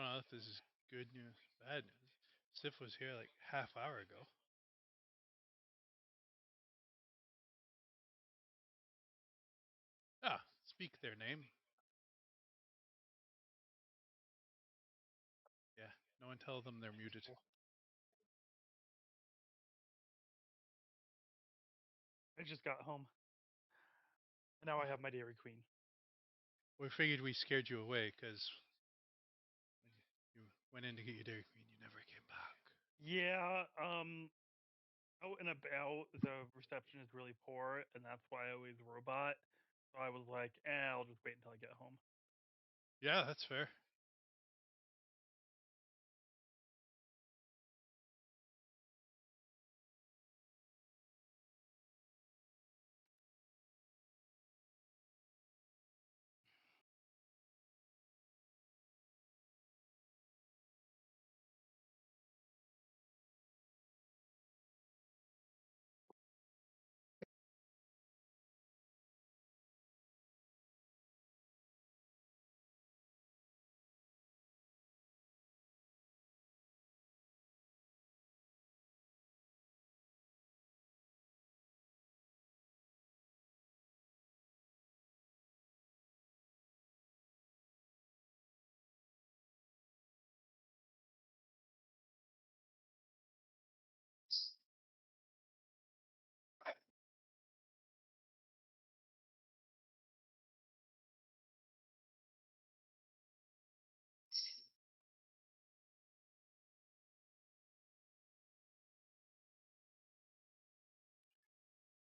don't know if this is good news, bad news. Sif was here like half hour ago. Ah, speak their name. Yeah, no one tell them they're muted. I just got home. And now I have my Dairy Queen. We figured we scared you away because you went in to get your Dairy Queen. You never came back. Yeah, out and about, the reception is really poor, and that's why I always robot. So I was like, I'll just wait until I get home. Yeah, that's fair.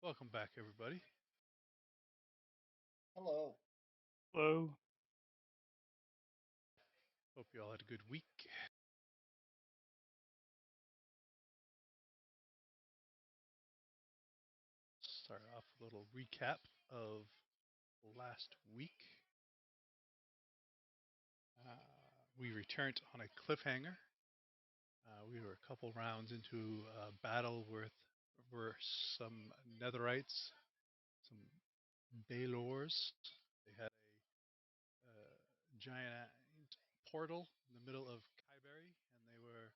Welcome back, everybody. Hello. Hello. Hope you all had a good week. Start off with a little recap of last week. We returned on a cliffhanger. We were a couple rounds into a battle with some Netherites, some Baelors. They had a giant portal in the middle of Kyberry, and they were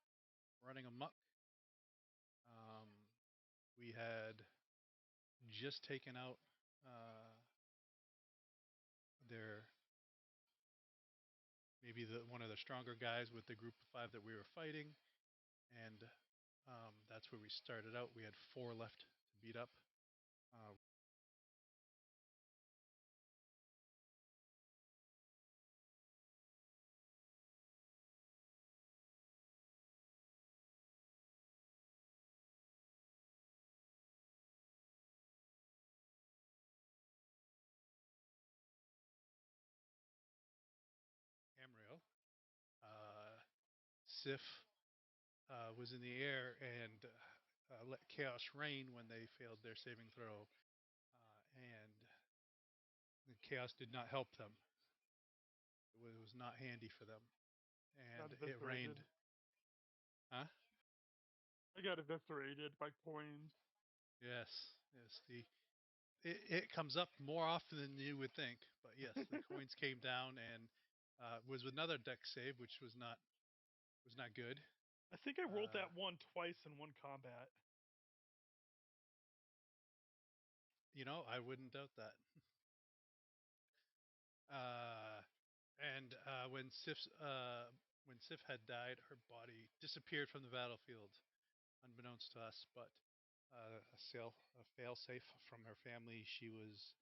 running amok. Um, we had just taken out their maybe one of the stronger guys with the group of 5 that we were fighting, and that's where we started out. We had 4 left to beat up. Uh, Amriel, Sif was in the air and let chaos reign when they failed their saving throw, and the chaos did not help them. It was not handy for them, Got and it eviscerated. rained. Huh? I got eviscerated by coins. Yes, yes. It comes up more often than you would think, but yes, the coins came down and was another deck save, which was not good. I think I rolled Uh, that one twice in one combat. I wouldn't doubt that. And when Sif had died, her body disappeared from the battlefield, unbeknownst to us. But a fail safe from her family, she was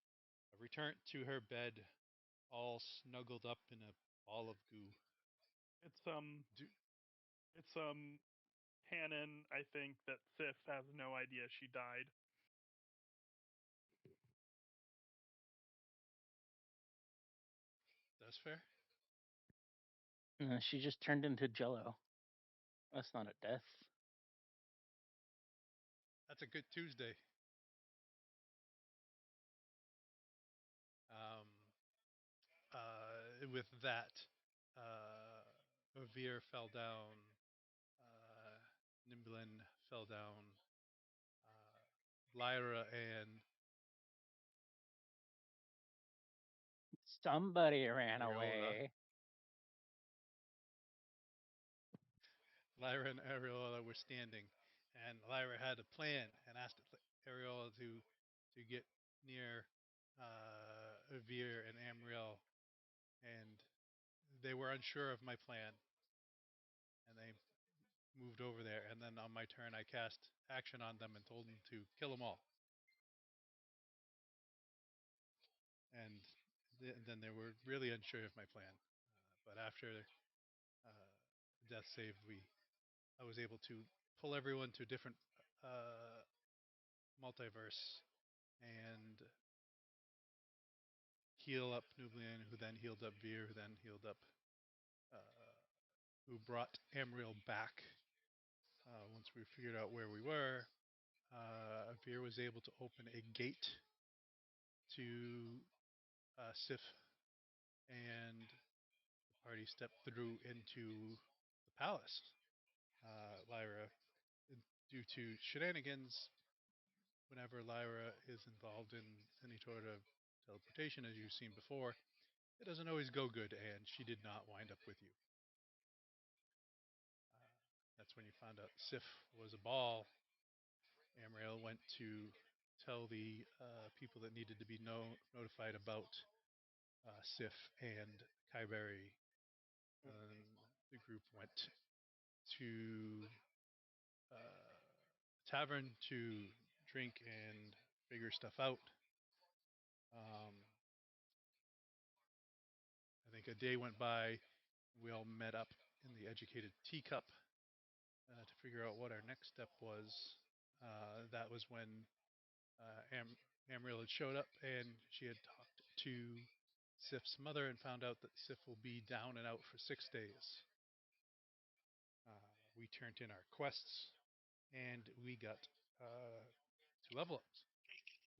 returned to her bed, all snuggled up in a ball of goo. It's Do, it's canon, I think, that Sif has no idea she died. that's fair. She just turned into Jello. That's not a death. That's a good Tuesday. Um, with that, Veer fell down. Nimblin fell down. Lyra and Somebody ran Viola. away. Lyra and Ariola were standing, and Lyra had a plan and asked Ariola to get near Veer and Amriel, and they were unsure of my plan, and they moved over there. And then on my turn, I cast action on them and told them to kill them all. And then they were really unsure of my plan. But after death save, I was able to pull everyone to a different multiverse and heal up Nublian, who then healed up Veer, who then healed up, who brought Amriel back. Once we figured out where we were, Veer was able to open a gate to Sif, and the party stepped through into the palace. Lyra, due to shenanigans, whenever Lyra is involved in any sort of teleportation, as you've seen before, it doesn't always go good, and she did not wind up with you. That's when you found out Sif was a ball. Amriel went to tell the people that needed to be notified about Sif and Kyberry. The group went to tavern to drink and figure stuff out. I think a day went by. We all met up in the Educated Teacup to figure out what our next step was. That was when Amriel had showed up, and she had talked to Sif's mother and found out that Sif will be down and out for 6 days. We turned in our quests, and we got 2 level ups.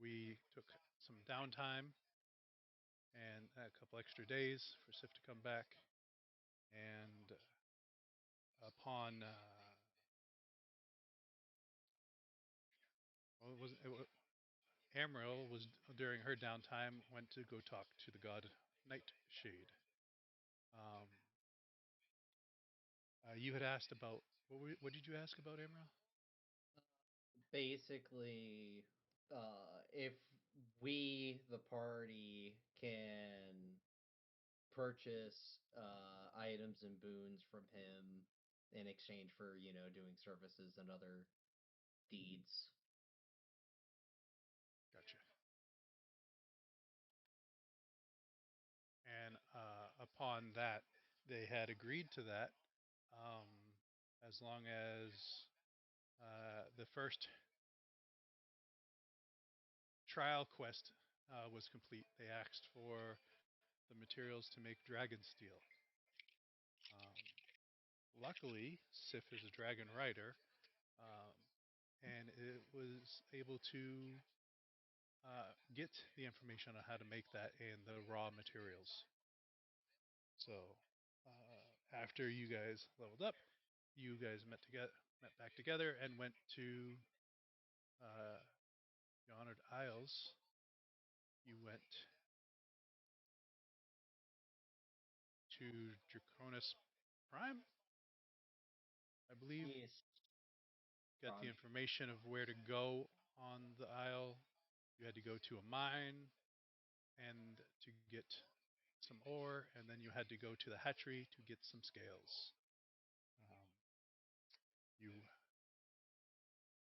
We took some downtime and a couple extra days for Sif to come back, and upon Amriel was during her downtime went to go talk to the god Nightshade. You had asked about what did you ask about, Amriel? Basically, if we, the party, can purchase items and boons from him in exchange for, doing services and other deeds. Gotcha. And upon that, they had agreed to that, as long as the first trial quest was complete. They asked for the materials to make dragon steel. Luckily, Sif is a dragon rider, and it was able to get the information on how to make that and the raw materials. So after you guys leveled up, you guys met back together, and went to the Honored Isles. You went to Draconis Prime, I believe. Yes. Got the information of where to go on the isle. You had to go to a mine and to get some ore, and then you had to go to the hatchery to get some scales.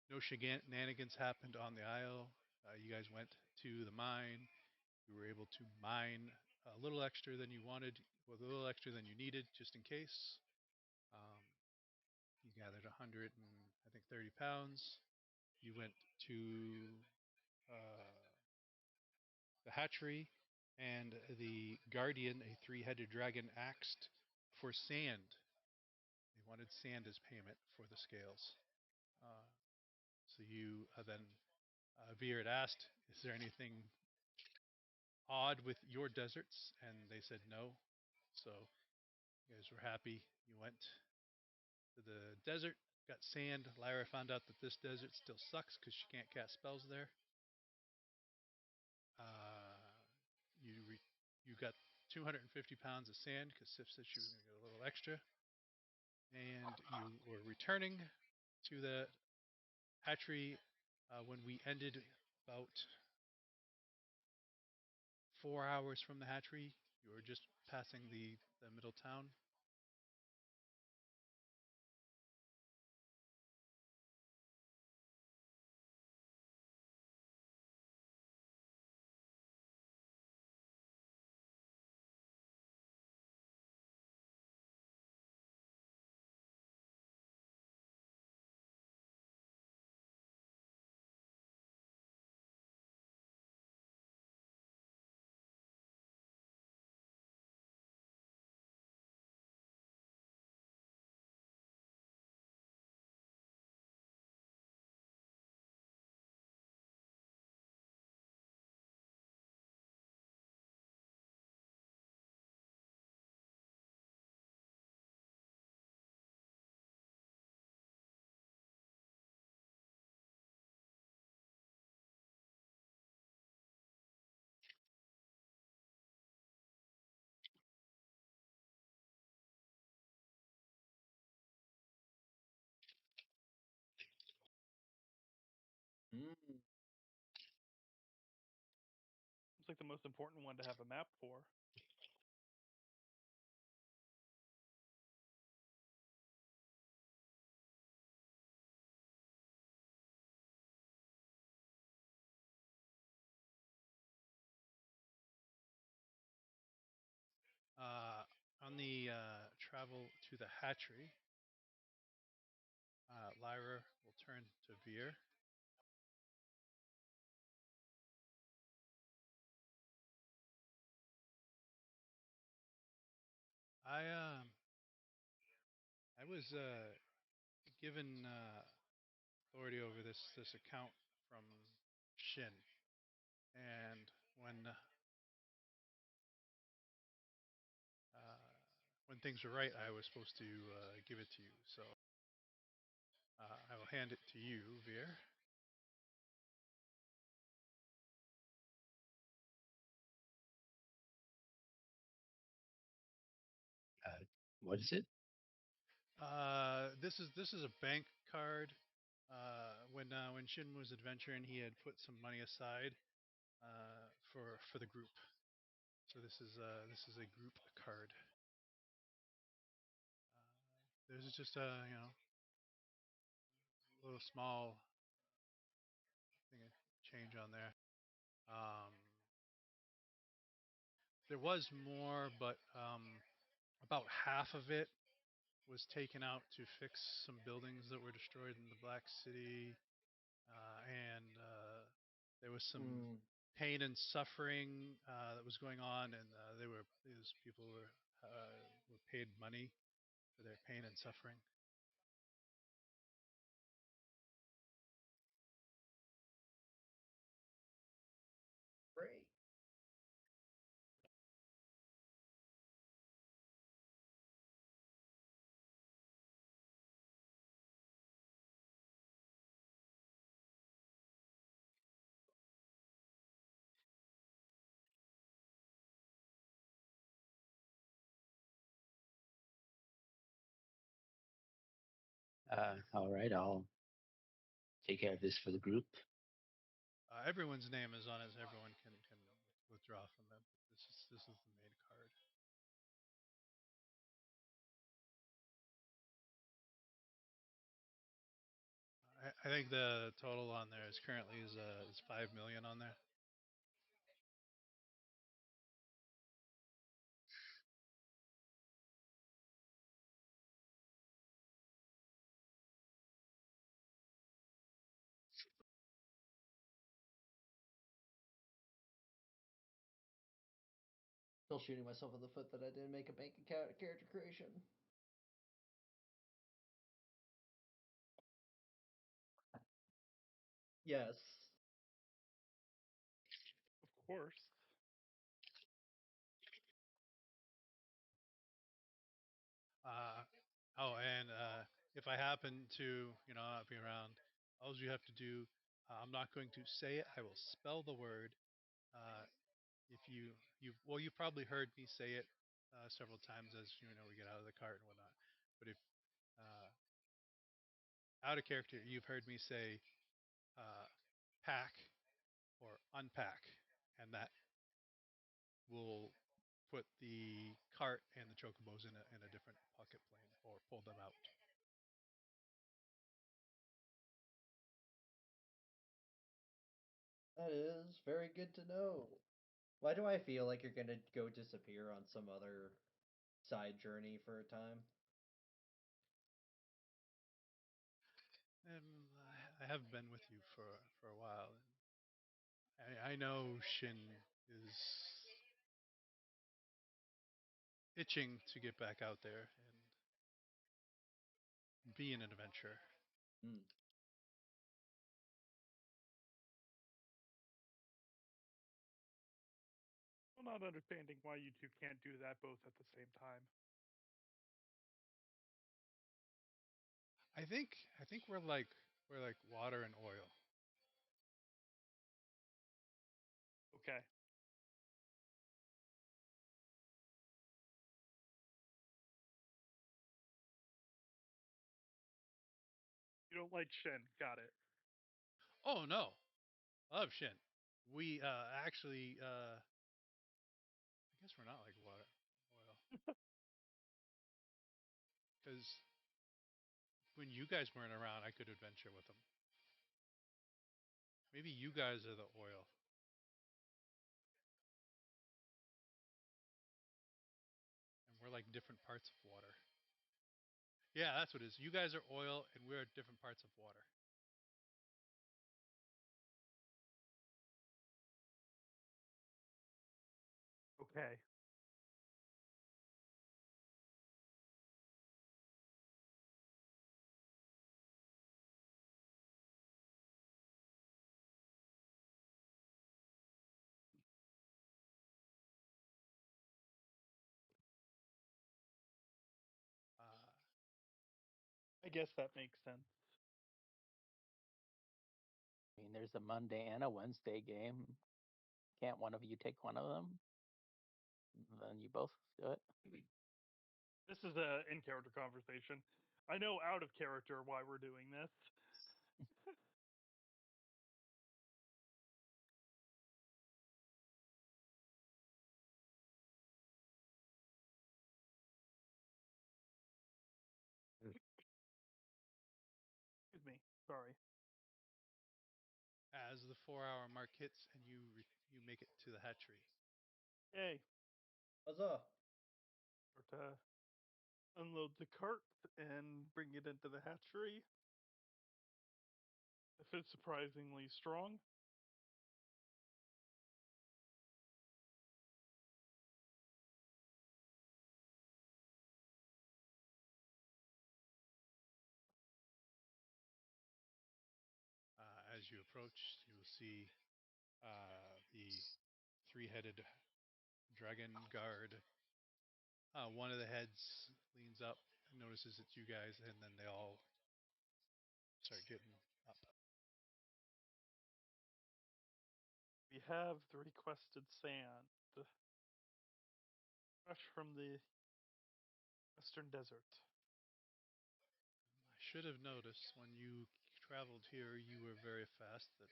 No shenanigans happened on the isle. You guys went to the mine. You were able to mine a little extra than you wanted, with a little extra than you needed, just in case. You gathered 100 and I think 30 pounds. You went to the hatchery, and the guardian, a 3-headed dragon, asked for sand. They wanted sand as payment for the scales. So you then Veer had asked, "Is there anything odd with your deserts?" And they said no. So you guys were happy. You went to the desert, got sand. Lyra found out that this desert still sucks because she can't cast spells there. You got 250 pounds of sand because Sif said she was going to get a little extra. and you were returning to the hatchery when we ended about 4 hours from the hatchery. You were just passing the middle town. Mm. It's like the most important one to have a map for. On the travel to the hatchery, Lyra will turn to Veer. I was given authority over this account from Shin, and when things were right, I was supposed to give it to you. So I will hand it to you, Veer. What is it? This is a bank card. When Shin was adventuring, he had put some money aside for the group. So this is a group card. There's just a little small thing of change on there. There was more, but about half of it was taken out to fix some buildings that were destroyed in the Black City, and there was some Mm. pain and suffering that was going on, and these people were paid money for their pain and suffering. Great. All right, I'll take care of this for the group. Everyone's name is on it. Everyone can withdraw from it. This is the main card. I think the total on there is currently is 5 million on there. Still shooting myself in the foot that I didn't make a bank account character creation. Yes. Of course. And if I happen to not be around, all you have to do, I'm not going to say it. I will spell the word. If you've probably heard me say it several times as we get out of the cart and whatnot. But Out of character, you've heard me say pack or unpack, and that will put the cart and the chocobos in a different pocket plane or pull them out. That is very good to know. Why do I feel like you're gonna go disappear on some other side journey for a time? And I have been with you for a while. And I know Shin is itching to get back out there and be an adventurer. Hmm. I'm not understanding why you two can't do that both at the same time. I think we're like water and oil. Okay. You don't like Shin. Got it. Oh no, I love Shin. We actually, I guess we're not like water, oil, because when you guys weren't around, I could adventure with them. Maybe you guys are the oil, and we're like different parts of water. Yeah, that's what it is. You guys are oil, and we're different parts of water. Okay. Uh, I guess that makes sense. I mean, there's a Monday and a Wednesday game. Can't one of you take one of them? Then you both do it. This is a in character conversation. I know out of character why we're doing this. Excuse me. Sorry. as the 4-hour mark hits, and you make it to the hatchery. Yay. Huzzah! Or to unload the cart and bring it into the hatchery. If it's surprisingly strong. As you approach, you will see the three-headed dragon guard. One of the heads leans up and notices it's you guys, and then they all start getting up. We have the requested sand. Fresh from the western desert. I should have noticed when you traveled here, you were very fast, that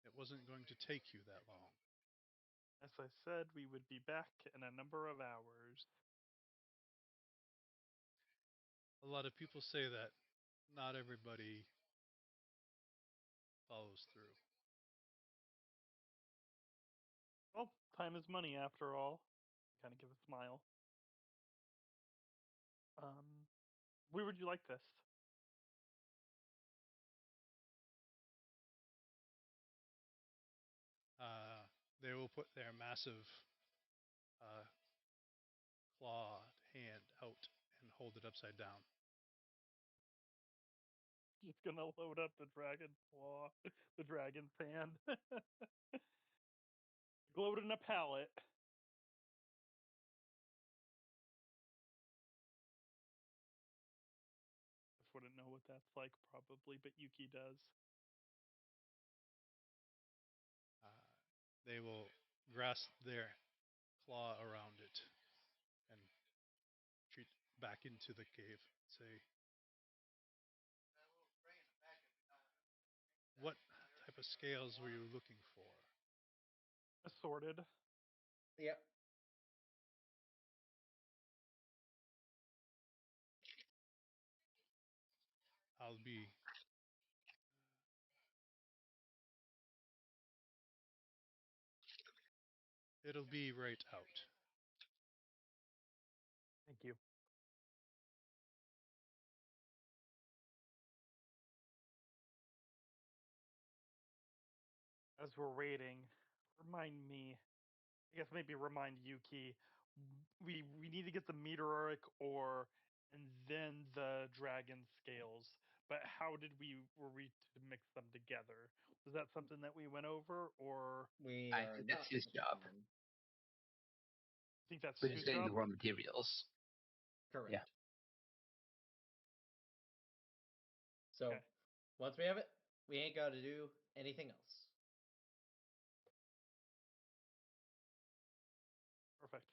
it wasn't going to take you that long. As I said, we would be back in a number of hours. A lot of people say that. Not everybody follows through. Well, time is money after all. Kind of give a smile. Where would you like this? They will put their massive uh, clawed hand out and hold it upside down. Just gonna load up the dragon claw, the dragon fan. Load in a pallet. Just wouldn't know what that's like probably, but Yuki does. They will grasp their claw around it and treat back into the cave. Say, what type of scales were you looking for? Assorted. Yep. I'll be. It'll be right out. Thank you. As we're waiting, remind me. I guess maybe remind Yuki. We need to get the meteoric ore and then the dragon scales. But how did were we to mix them together? Was that something that we went over, or We I are think not that's his job. mixing them. I think that's We're his just getting job? the raw materials. Correct. So Okay. once we have it, we ain't got to do anything else. Perfect.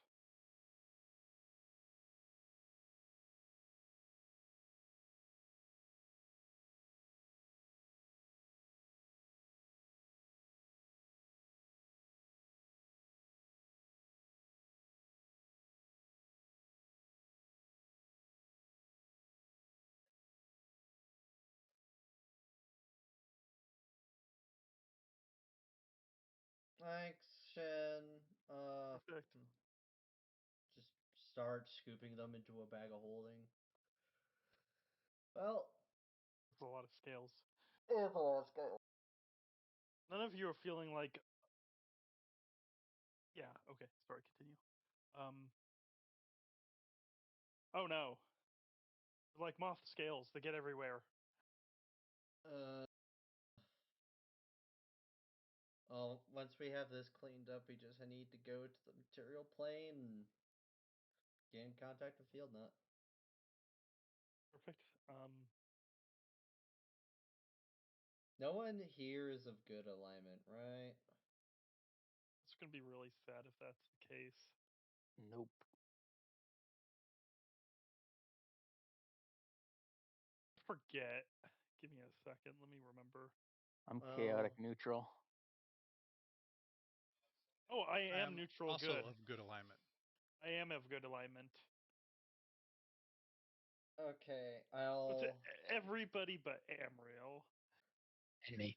Thanks, Shen. Perfect. Just start scooping them into a bag of holding. Well, That's a lot of scales. it's a lot of scale. None of you are feeling like. Yeah. Okay. Sorry. Continue. Oh no. They're like moth scales. They get everywhere. Well, once we have this cleaned up, we just need to go to the material plane and get in contact with Field Nut. Perfect. No one here is of good alignment, right? It's gonna be really sad if that's the case. Nope. Forget. Give me a second. Let me remember. I'm Well, chaotic neutral. Oh, I I am am neutral also good. of good alignment. I am of good alignment. okay, What's it? I'll. Everybody but Amriel And me.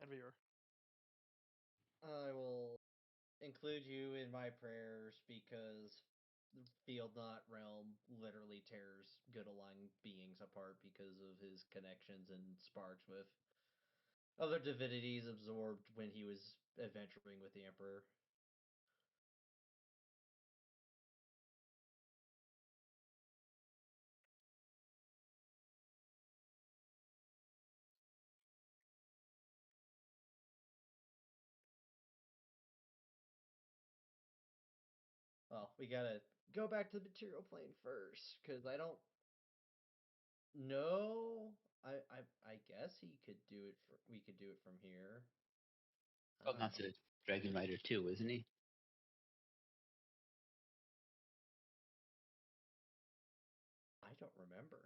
and Veer. I will include you in my prayers because the Field Knot realm literally tears good aligned beings apart because of his connections and sparks with other divinities absorbed when he was adventuring with the Emperor. Well, we gotta go back to the material plane first, because I don't know. I guess he could do it. We could do it from here. I Oh, don't that's know. a Dragon Rider too, isn't he? I don't remember.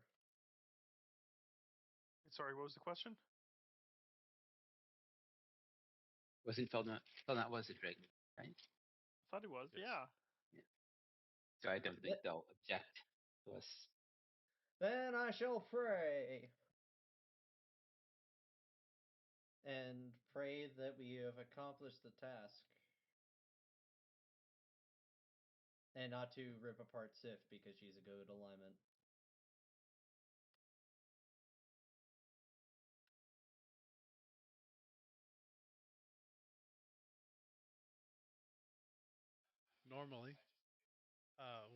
Sorry, what was the question? Wasn't Feldnut? Feldnut was a Dragon, right? I thought he was. Yes. Yeah. So I don't think Th- they'll object to us. Then I shall pray. And pray that we have accomplished the task. And not to rip apart Sif because she's a good alignment. Normally,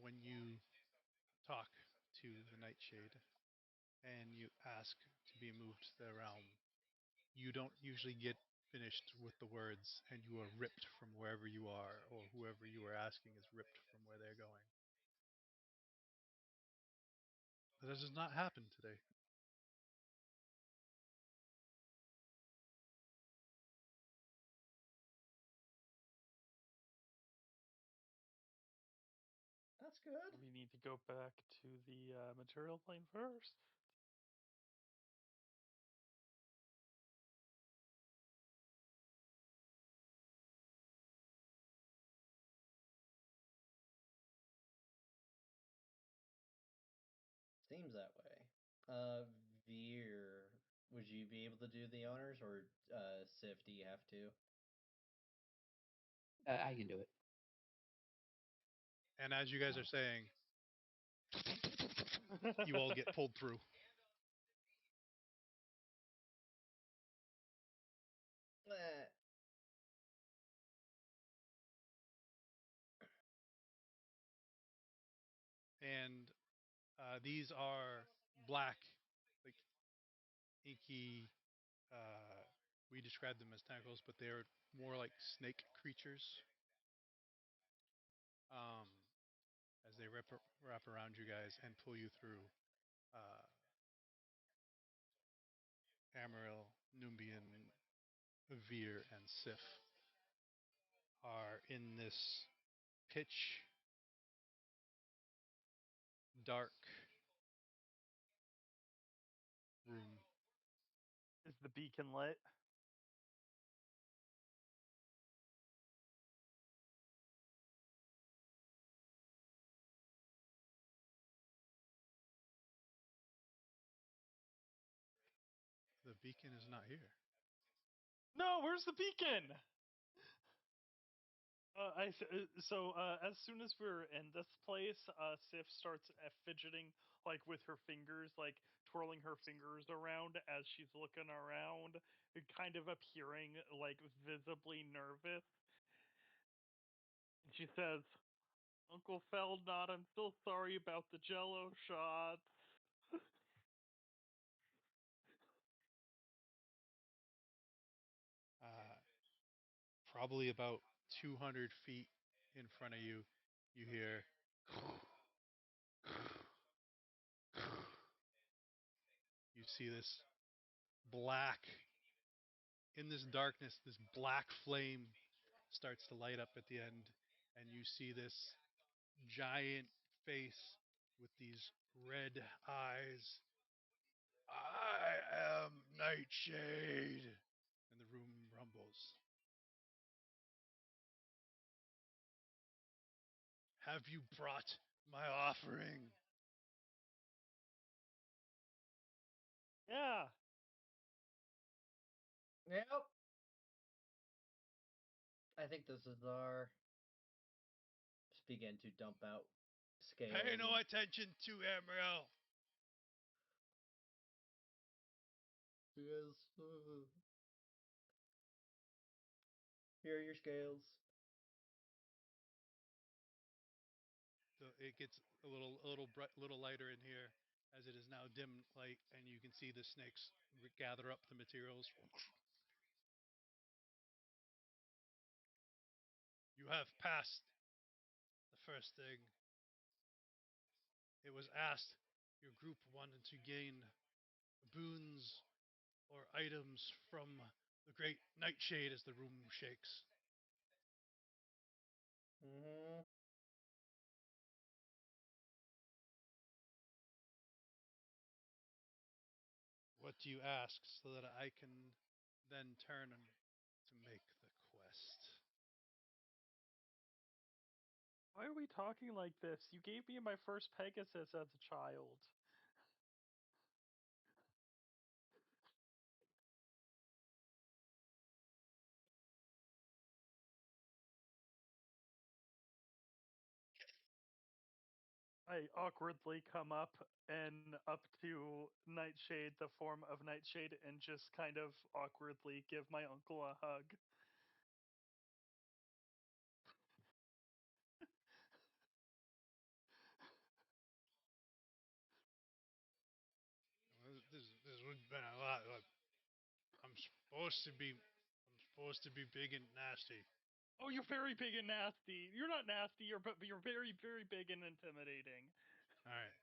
when you talk to the Nightshade and you ask to be moved to the realm, you don't usually get finished with the words and you are ripped from wherever you are, or whoever you are asking is ripped from where they're going. But that does not happen today. That's good. We need to go back to the material plane first. Seems that way. Veer, would you be able to do the honors, or Sif, do you have to? I can do it. And as you guys are saying, you all get pulled through. Eh, And these are black, like inky. We describe them as tentacles, but they're more like snake creatures. As they wrap around you guys and pull you through. Amaryl, Numbian, Veer, and Sif are in this pitch dark room. Is the beacon lit? The beacon is not here. No, where's the beacon? As soon as we're in this place, Sif starts fidgeting, like with her fingers, like twirling her fingers around as she's looking around, kind of appearing like visibly nervous. And she says, "Uncle Feldnot, I'm so sorry about the Jello shots." Probably about 200 feet in front of you, you hear. You see this black, in this darkness, this black flame starts to light up at the end, and you see this giant face with these red eyes. I am Nightshade. And the room rumbles. Have you brought my offering? Yeah. Yep. I think this is our. Just begin to dump out scales. Pay no and- attention to Amaryl. Yes. Here are your scales. So it gets a little lighter in here, as it is now dim light, and you can see the snakes gather up the materials. You have passed the first thing. It was asked your group wanted to gain boons or items from the great Nightshade as the room shakes. Mm-hmm. What do you ask so that I can then turn to make the quest? Why are we talking like this? You gave me my first Pegasus as a child. I awkwardly come up to Nightshade, the form of Nightshade, and just kind of awkwardly give my uncle a hug. This would have been a lot. Look, I'm supposed to be big and nasty. Oh, you're very big and nasty. You're not nasty, but you're very, very big and intimidating. All right.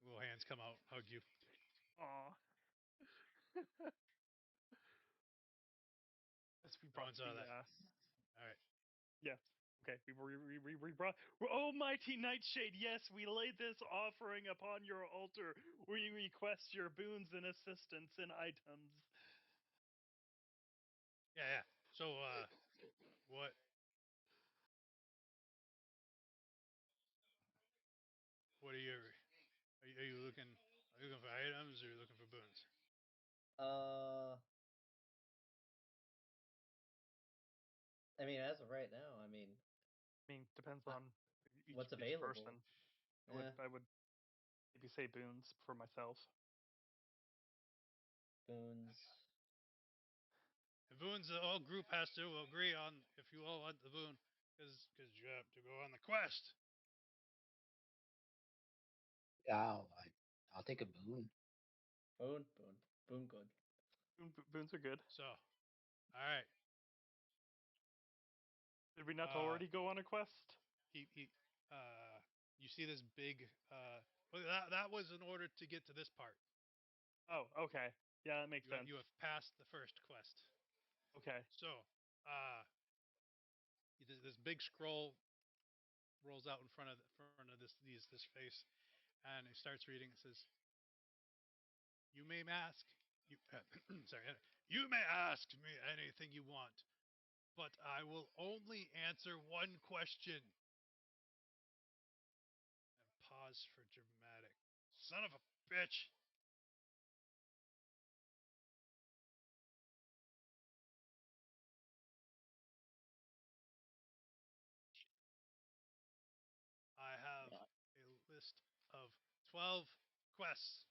Little hands come out, hug you. Aw. Yes, we brought Everyone saw the, that. All right. yes, Okay, we brought. Oh, mighty Nightshade! Yes, we laid this offering upon your altar. We request your boons and assistance and items. Yeah. So, what? What are you? Are you looking? Are you looking for items or are you looking for boons? I mean, as of right now, I mean, I mean, depends Uh, on each, what's each available. person. I would maybe say boons for myself. Boons. The boons, the whole group has to agree on if you all want the boon, because you have to go on the quest. I'll take a boon. Boon good. Boons are good. So, all right. Did we not Uh, already go on a quest? You see this big. Well, that was in order to get to this part. Oh, okay. Yeah, that makes sense. You have passed the first quest. Okay. So, this big scroll rolls out in front of this face, and it starts reading. It says, "You may ask, you sorry, you may ask me anything you want, but I will only answer one question." And pause for dramatic. Son of a bitch. I have Yeah. a list of 12 quests.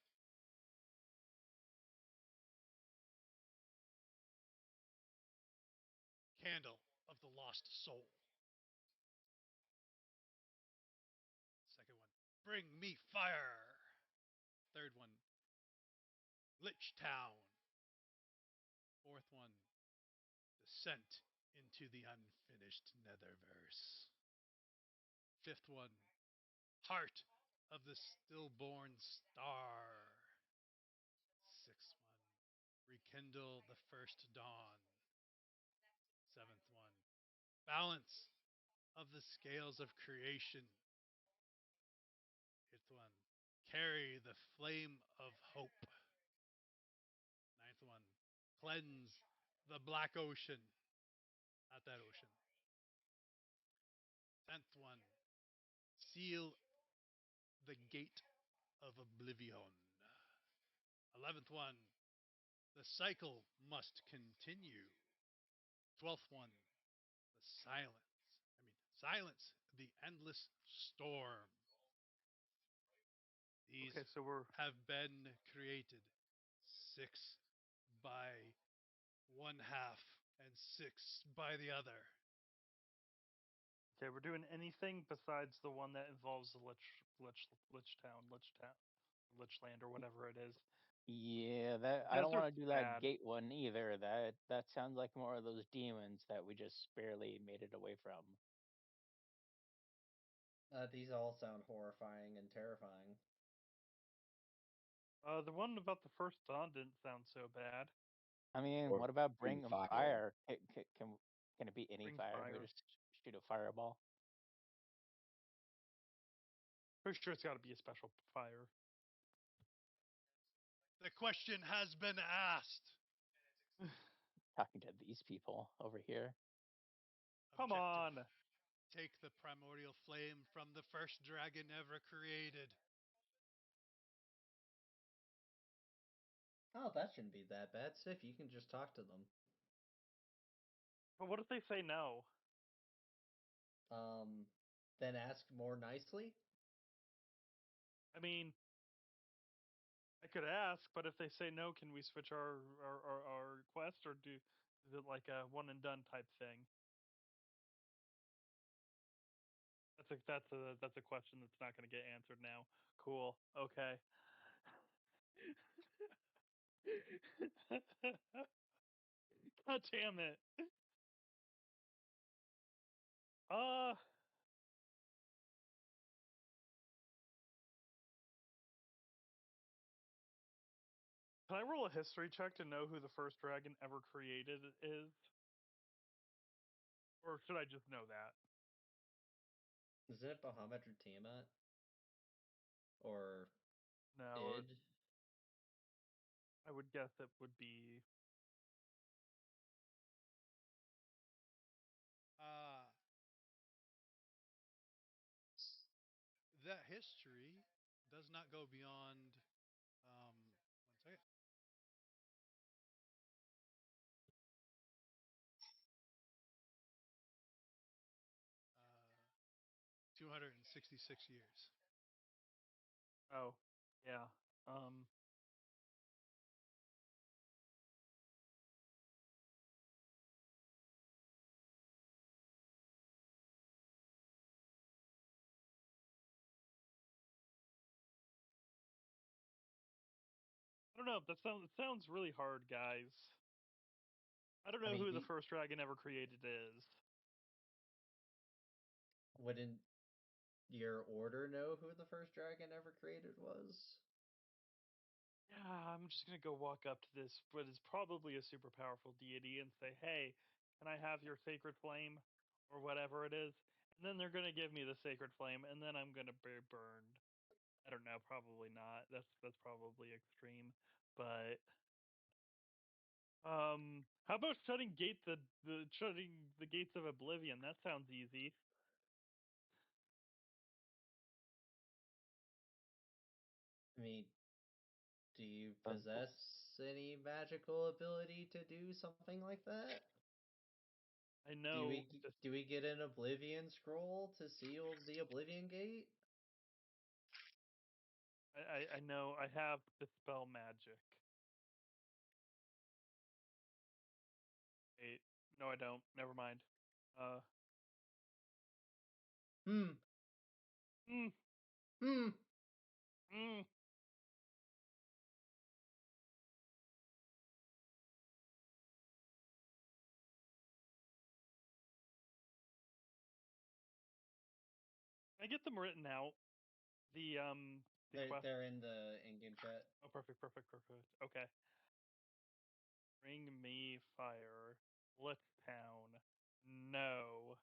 Candle of the Lost Soul. Second one, Bring Me Fire. Third one, Lich Town. Fourth one, Descent into the Unfinished Netherverse. Fifth one, Heart of the Stillborn Star. Sixth one, Rekindle the First Dawn. Seventh one, Balance of the Scales of Creation. Eighth one, Carry the Flame of Hope. Ninth one, Cleanse the Black Ocean. Not that ocean. 10th one, Seal the Gate of Oblivion. 11th one, The Cycle Must Continue. 12th one, Silence the Endless Storm. These Okay, so we're have been created 6 by one half and 6 by the other. okay. We're doing anything besides the one that involves the Lichland, or whatever it is. Yeah, that I don't want to Desert's do that bad. gate one either. That sounds like more of those demons that we just barely made it away from. These all sound horrifying and terrifying. The one about the first dawn didn't sound so bad. I mean, Or what about bring bring 'em fire. fire? Can it be any Bring fire? We fire. just shoot a fireball. Pretty sure it's got to be a special fire. The question has been asked. Talking to these people over here. Come Objective. on. Take the primordial flame from the first dragon ever created. Oh, that shouldn't be that bad. Sif, you can just talk to them. But what if they say no? Then ask more nicely. I mean, I could ask, but if they say no, can we switch our quest, or is it like a one and done type thing? That's a question that's not going to get answered now. Cool. Okay. God damn it. Uh, can I roll a history check to know who the first dragon ever created is? Or should I just know that? Is it Bahamut or Tiamat? Or No, Id? I would guess it would be. That history does not go beyond. One second. 266 years. Oh, yeah. I don't know. That sounds really hard, guys. I don't know mean, who the first dragon ever created is. Wouldn't your order know who the first dragon ever created was? Yeah, I'm just gonna go walk up to this, what is probably a super powerful deity, and say, "Hey, can I have your sacred flame, or whatever it is?" And then they're gonna give me the sacred flame, and then I'm gonna be burned. I don't know. Probably not. That's probably extreme, but how about shutting shutting the gates of oblivion? That sounds easy. I mean, do you Sounds cool. possess any magical ability to do something like that? I know. Just Do we get an Oblivion scroll to seal the Oblivion Gate? I know. I have dispel magic. Wait, no, I don't. Never mind. Hmm. Mm, Hmm. mm. Can I get them written out? The quest. They're in the in-game chat. Oh, perfect. Okay. Bring me fire. Let's town. No.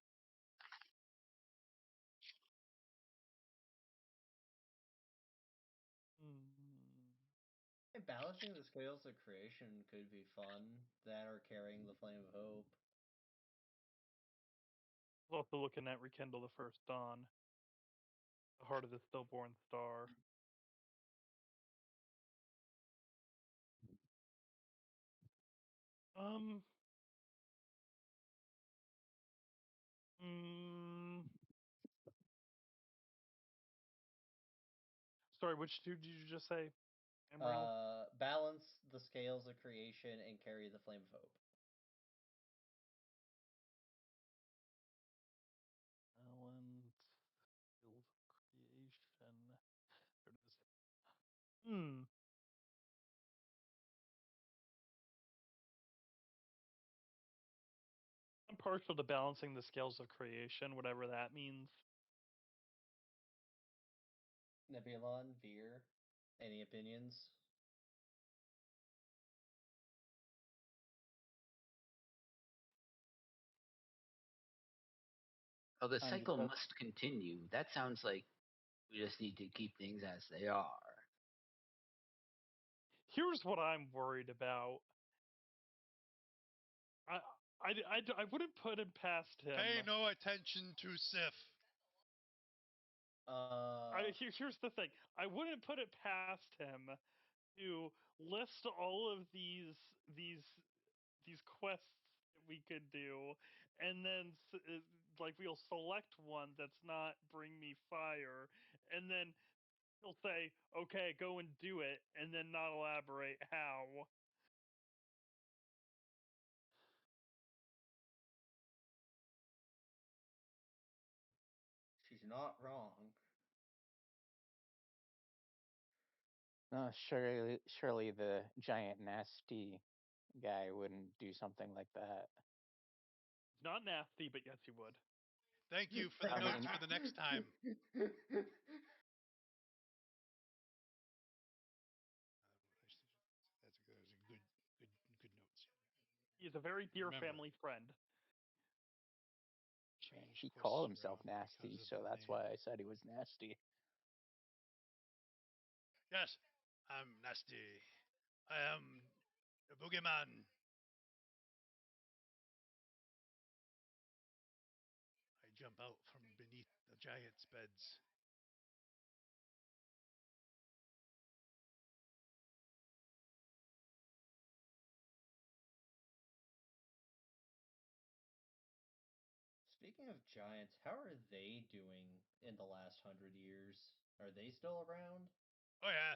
Mm. And balancing the scales of creation could be fun. That or carrying the flame of hope. I was also looking at Rekindle the First Dawn, the heart of the stillborn star. Um. Mm, sorry, which two did you just say? Emerald? Balance the scales of creation and carry the flame of hope. Balance. Skills of creation. There it is. Hmm. I'm partial to balancing the scales of creation, whatever that means. Nebulon, Veer, any opinions? Well, the cycle Because must continue. That sounds like we just need to keep things as they are. Here's what I'm worried about. I wouldn't put it past him. Pay no attention to Sif. Here's the thing. I wouldn't put it past him to list all of these quests that we could do, and then like we'll select one that's not bring me fire, and then he'll say, "Okay, go and do it," and then not elaborate how. She's not wrong. surely the giant nasty guy wouldn't do something like that. Not nasty, but yes, he would. Thank you for the I notes mean- for the next time. That's a good notes. He's a very dear Remember. family friend. change He quests called himself around nasty, because of so the that's name. why I said he was nasty. Yes, I'm nasty. I am the boogeyman. I jump out from beneath the giant's beds. Speaking of giants, how are they doing in the last 100 years? Are they still around? Oh yeah,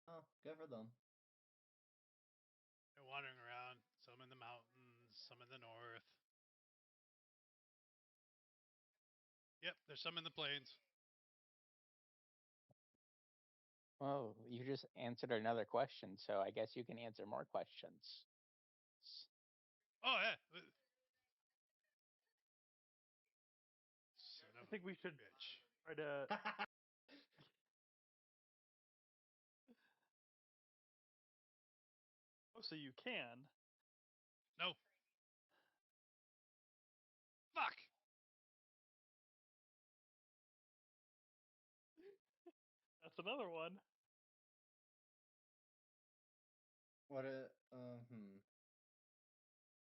Oh, good for them. they're wandering around. Some in the mountains, some in the north. Yep, there's some in the plains. Well, you just answered another question, so I guess you can answer more questions. Oh yeah. Son I of think we should a bitch. try to. Oh, so you can. No. Fuck. That's another one. What a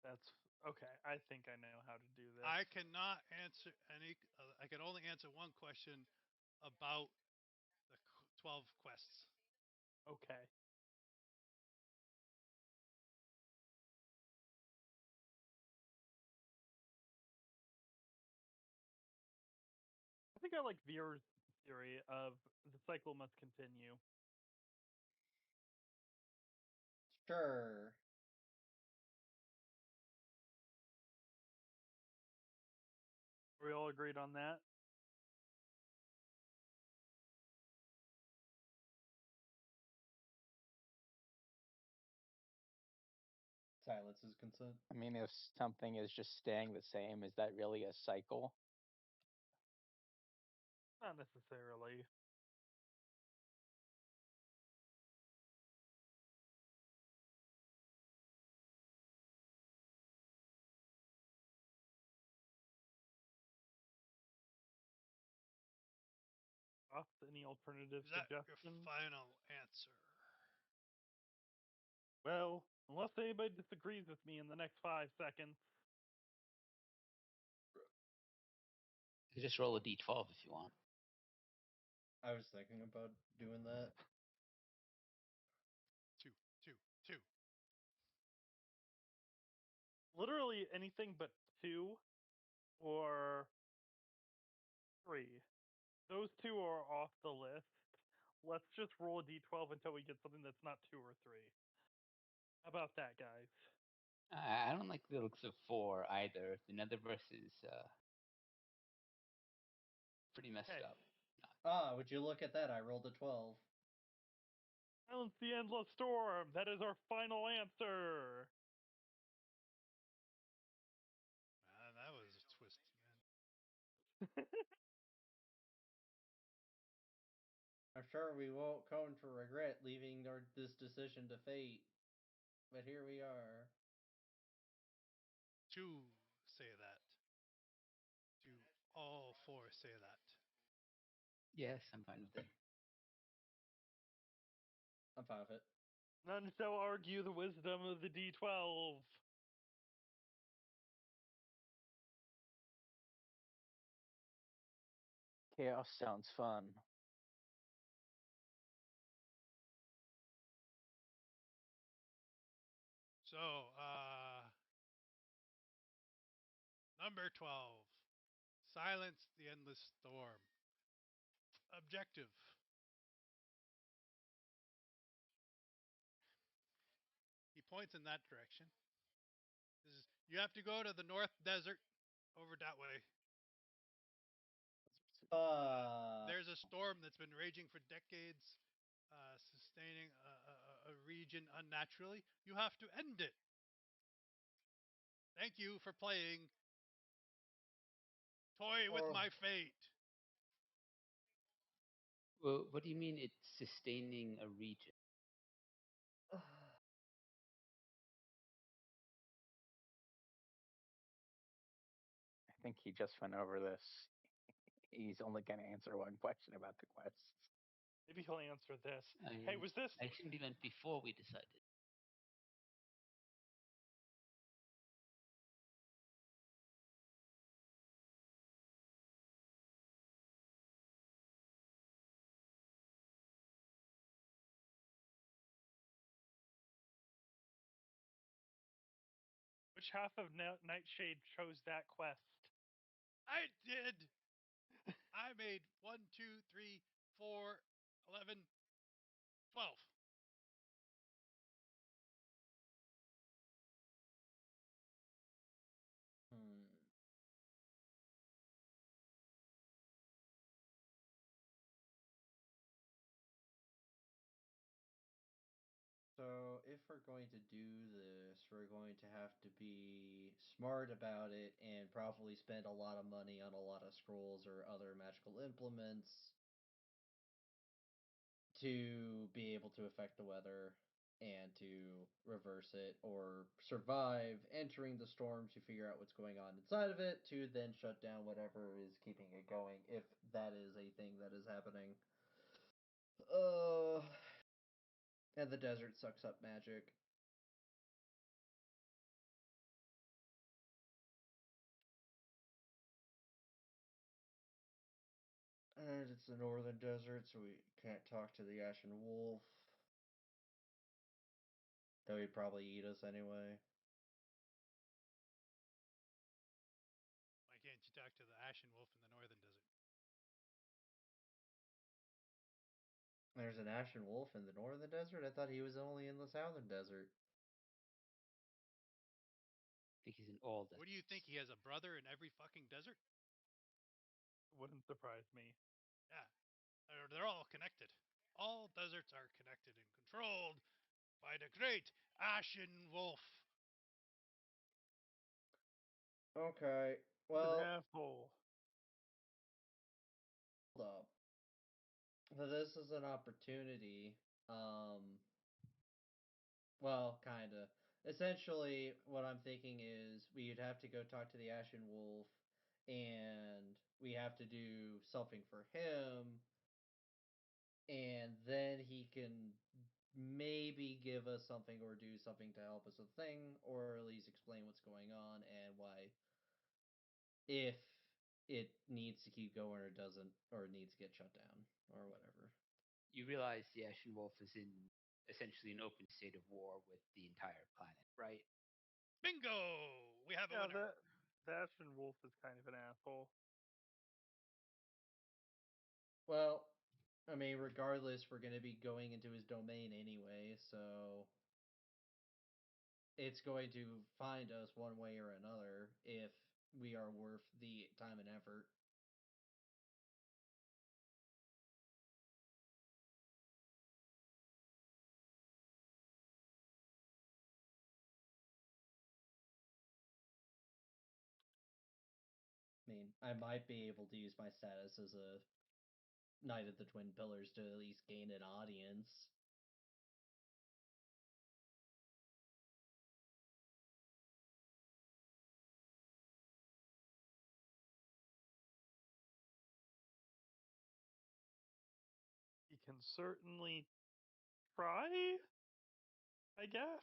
That's okay. I think I know how to do this. I cannot answer any. I can only answer one question about the 12 quests. Okay. I think I like Veer's theory of the cycle must continue. Sure. We all agreed on that. Silence is consent. I mean, if something is just staying the same, is that really a cycle? Not necessarily. Thoughts? Any alternative Is that your suggestions? final answer? Well, unless anybody disagrees with me in the next 5 seconds. You just roll a d12 if you want. I was thinking about doing that. Two. Literally anything but 2 or 3. Those 2 are off the list. Let's just roll a d12 until we get something that's not 2 or 3. How about that, guys? I don't like the looks of 4 either. The Netherverse is pretty messed Okay. up. Ah, would you look at that? I rolled a 12. Silence the Endless Storm. That is our final answer. That was a twist, man. I'm sure we won't come to regret leaving this decision to fate, but here we are. Two say that. Do all 4 say that? Yes, I'm fine with it. I'm fine with it. None shall argue the wisdom of the D12. Chaos sounds fun. So, number 12. Silence the endless storm. Objective. He points in that direction. You have to go to the North Desert over that way. There's a storm that's been raging for decades, sustaining a region unnaturally. You have to end it. Thank you for playing Toy with My Fate. Well, what do you mean it's sustaining a region? think he just went over this. He's only going to answer one question about the quests. Maybe he'll answer this. I Hey, was this? I assumed he meant before we decided. Which half of Nightshade chose that quest? I did. I made 1, 2, 3, 4, 11, 12. Hmm. So, if we're going to do this, we're going to have to be smart about it and probably spend a lot of money on a lot of scrolls or other magical implements to be able to affect the weather and to reverse it or survive entering the storm to figure out what's going on inside of it to then shut down whatever is keeping it going if that is a thing that is happening. Uh, and the desert sucks up magic. And it's the northern desert, so we can't talk to the Ashen Wolf. Though he'd probably eat us anyway. Why can't you talk to the Ashen Wolf in the northern desert? There's an Ashen Wolf in the northern desert? I thought he was only in the southern desert. I think he's in all the. What do you think? He has a brother in every fucking desert? Wouldn't surprise me. Yeah. They're all connected. All deserts are connected and controlled by the great Ashen Wolf. Okay, He's an well, asshole. hold up. So this is an opportunity. Well, kinda. Essentially, what I'm thinking is we'd have to go talk to the Ashen Wolf, and we have to do something for him, and then he can maybe give us something or do something to help us with the thing, or at least explain what's going on and why, if it needs to keep going or doesn't, or it needs to get shut down, or whatever. You realize the Ashen Wolf is in essentially an open state of war with the entire planet, right? Bingo! We have a Yeah, winner. the Ashen Wolf is kind of an asshole. Well, I mean, regardless, we're going to be going into his domain anyway, so it's going to find us one way or another if we are worth the time and effort. I mean, I might be able to use my status as a Knight of the Twin Pillars to at least gain an audience. He can certainly try, I guess.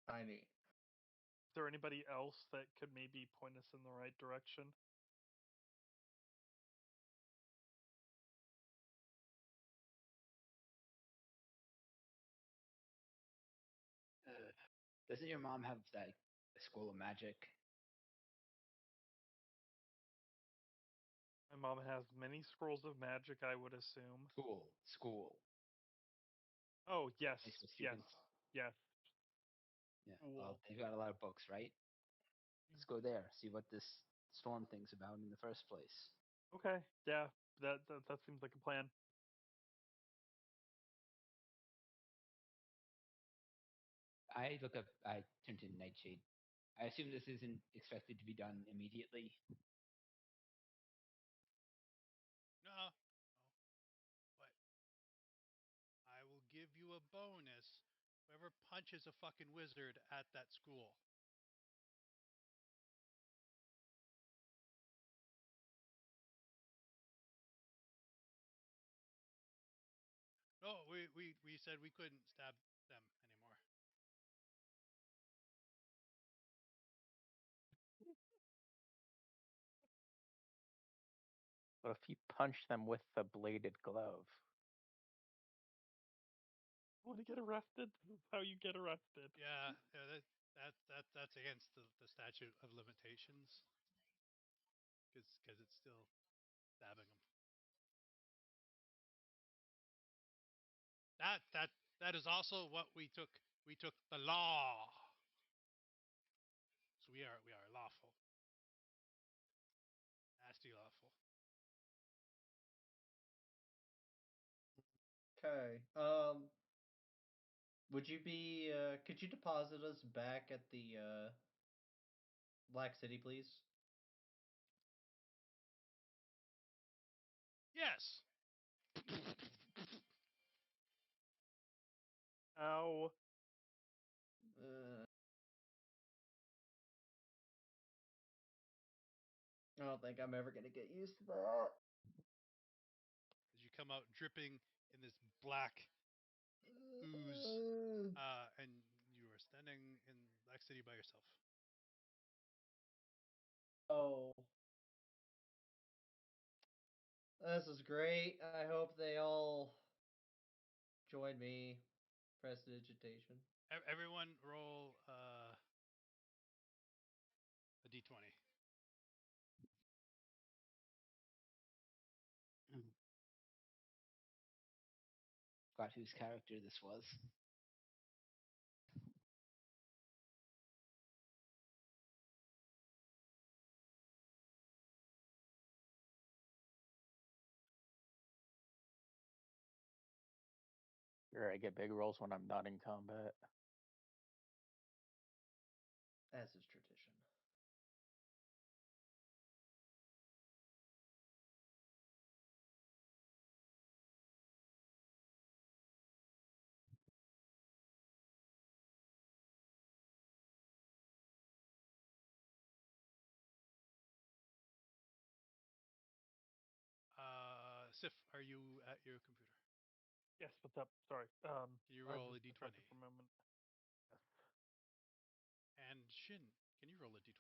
I mean, Is there anybody else that could maybe point us in the right direction? Doesn't your mom have like a school of magic? My mom has many scrolls of magic, I would assume. School. Oh, yes, High school yes, students. yes. Yeah. Cool. Well, they've got a lot of books, right? Let's go there. See what this storm thing's about in the first place. Okay, yeah, that seems like a plan. I turned to Nightshade. I assume this isn't expected to be done immediately. No. But I will give you a bonus. Whoever punches a fucking wizard at that school. Oh, we said we couldn't stab them anymore. But if you punch them with the bladed glove, Want to get arrested? This is how you get arrested. Yeah, that's against the statute of limitations. Because it's still stabbing them. That is also what we took. We took the law. So we are lawful. Nasty lawful. Okay. Would you be? Could you deposit us back at the Black City, please? Yes. Ow. I don't think I'm ever gonna get used to that. As you come out dripping in this black ooze, and you are standing in Black City by yourself. Oh. This is great. I hope they all join me. Prestidigitation. Everyone roll a d20. Forgot whose character this was. sure, I get big rolls when I'm not in combat. As is tradition. Sif, are you at your computer? Yes, what's up? Sorry. Can you I was roll a just distracted d20? for a moment. Yes. And Shin, can you roll a d20?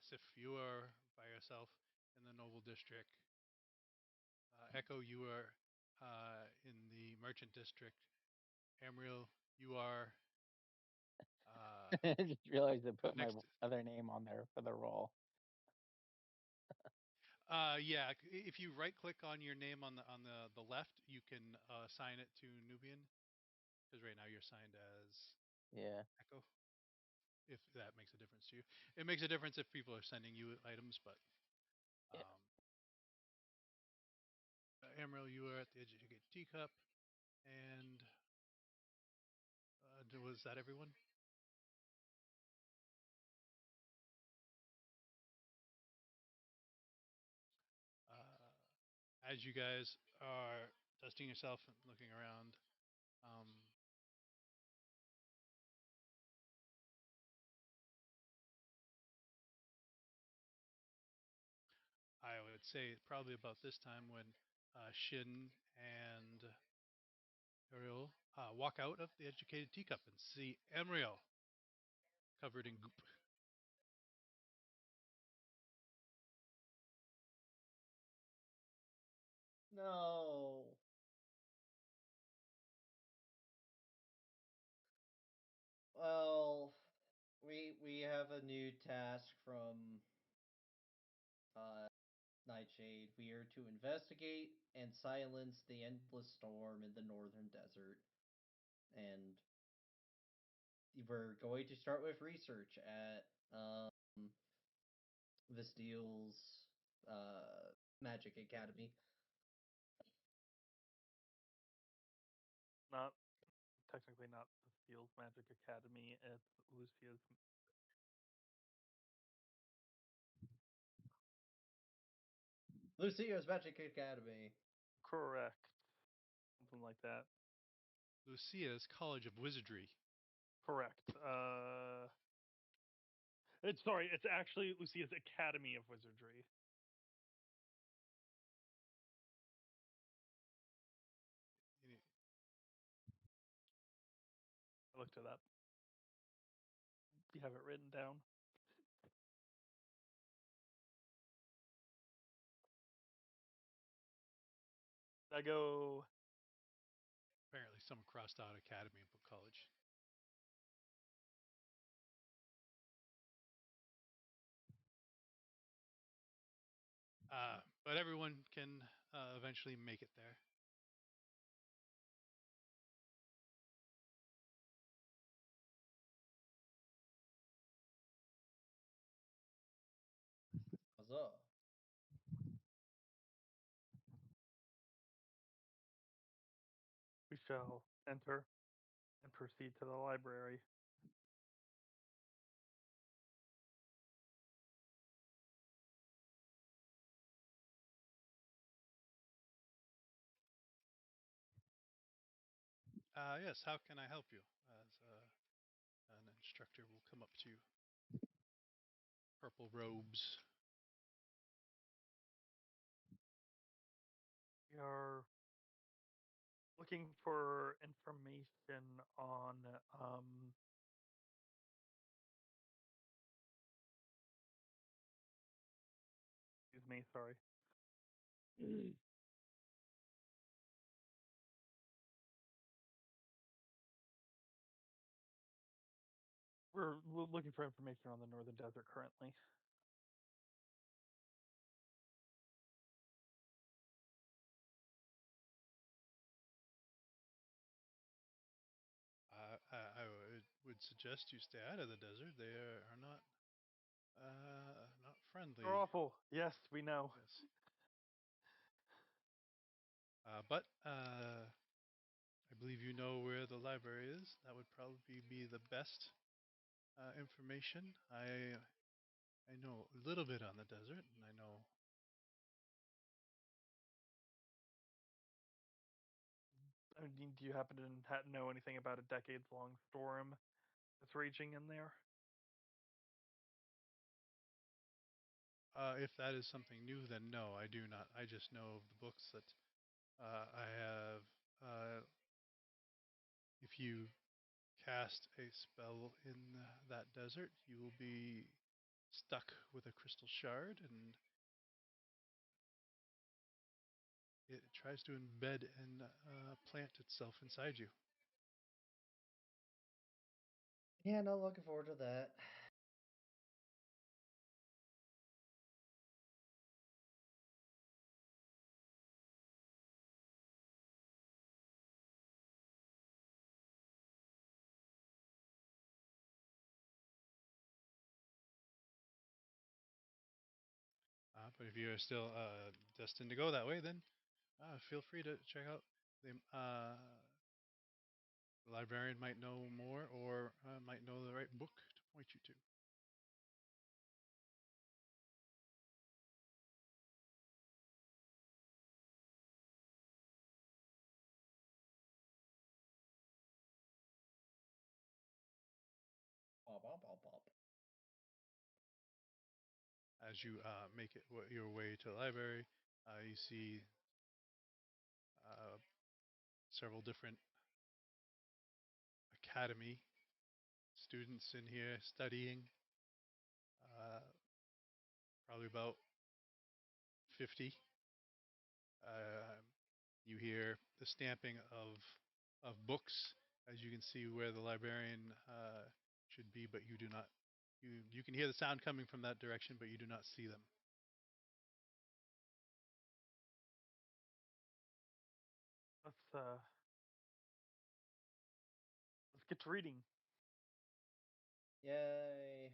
Sif, you are by yourself in the Noble District. Echo, you are in the Merchant District. Amriel, you are I just realized I put my next. other name on there for the roll. Yeah, if you right click on your name on the left, you can assign it to Nubian. Because right now you're signed as Yeah. Echo. If that makes a difference to you, it makes a difference if people are sending you items. But Yeah. Amriel, you are at the Educated Teacup, and was that everyone? As you guys are testing yourself and looking around, I would say probably about this time when Shin and Ariel walk out of the Educated Teacup and see Amriel covered in goop. No. Well, we have a new task from Nightshade. We are to investigate and silence the endless storm in the northern desert. And we're going to start with research at Visteel's Magic Academy. Not technically not Lucille's Magic Academy. It's Lucia's. Lucia's Magic Academy. Correct. Something like that. Lucia's College of Wizardry. Correct. It's actually Lucia's Academy of Wizardry. Any- I looked it up. You have it written down. I go. Apparently, some crossed out academy and put college. But everyone can eventually make it there. Huzzah. We shall enter and proceed to the library. Yes, how can I help you? As an instructor will come up to you. Purple robes. We are looking for information on excuse me, sorry. We're looking for information on the Northern Desert currently. I would suggest you stay out of the desert. They are not friendly. They're awful. Yes, we know. Yes. But I believe you know where the library is. That would probably be the best information. I know a little bit on the desert, and I know. I mean, do you happen to know anything about a decades-long storm that's raging in there? If that is something new, then no, I do not. I just know of the books that I have. If you cast a spell in that desert, you will be stuck with a crystal shard, and it tries to embed and plant itself inside you. Yeah, not looking forward to that. But if you're still destined to go that way, then feel free to check out the librarian might know more, or might know the right book to point you to. Bop, bop, bop, bop. As you make it your way to the library, you see several different academy students in here studying. Probably about 50. Uh, you hear the stamping of books, as you can see where the librarian should be, but you do not. You can hear the sound coming from that direction, but you do not see them. Let's get to reading. Yay.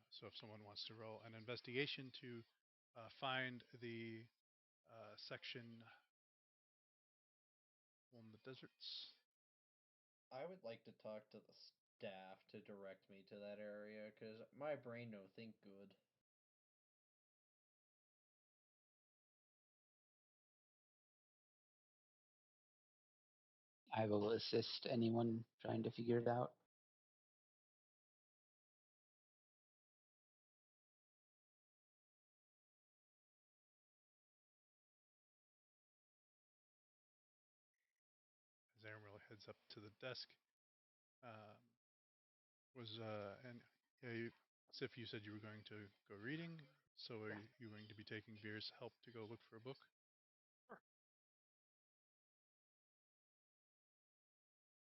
So if someone wants to roll an investigation to find the section on the deserts. I would like to talk to the staff to direct me to that area, because my brain don't think good. I will assist anyone trying to figure it out. As Amaryl heads up to the desk, and yeah, Sif, you said you were going to go reading. So are you going to be taking Veer's help to go look for a book? Sure.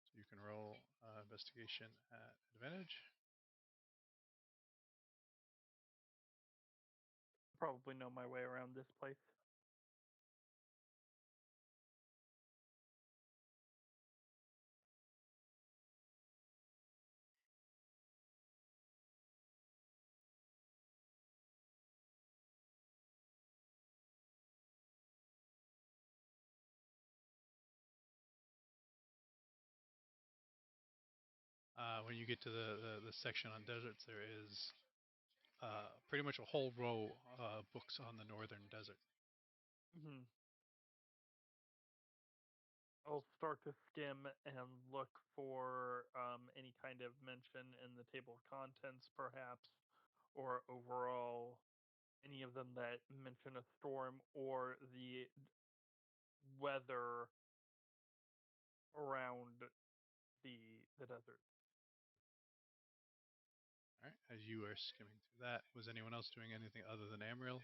So you can roll investigation at advantage. Probably know my way around this place. When you get to the section on deserts, there is pretty much a whole row of books on the northern desert. Hmm. I'll start to skim and look for any kind of mention in the table of contents, perhaps, or overall any of them that mention a storm or the weather around the desert. All right. As you are skimming through that, was anyone else doing anything other than Amriel?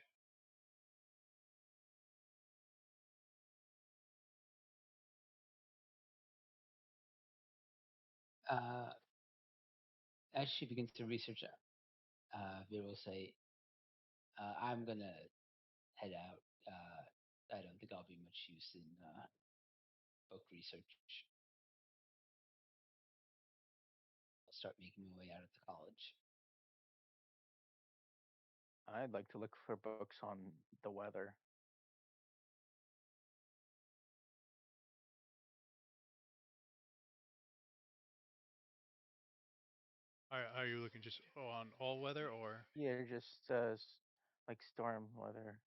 As she begins to research, Veer will say, I'm going to head out. I don't think I'll be much use in book research. I'll start making my way out of the college. I'd like to look for books on the weather. Are you looking just on all weather or? Yeah, just like storm weather.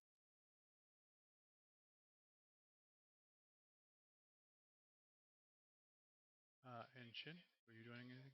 And Shin, were you doing anything?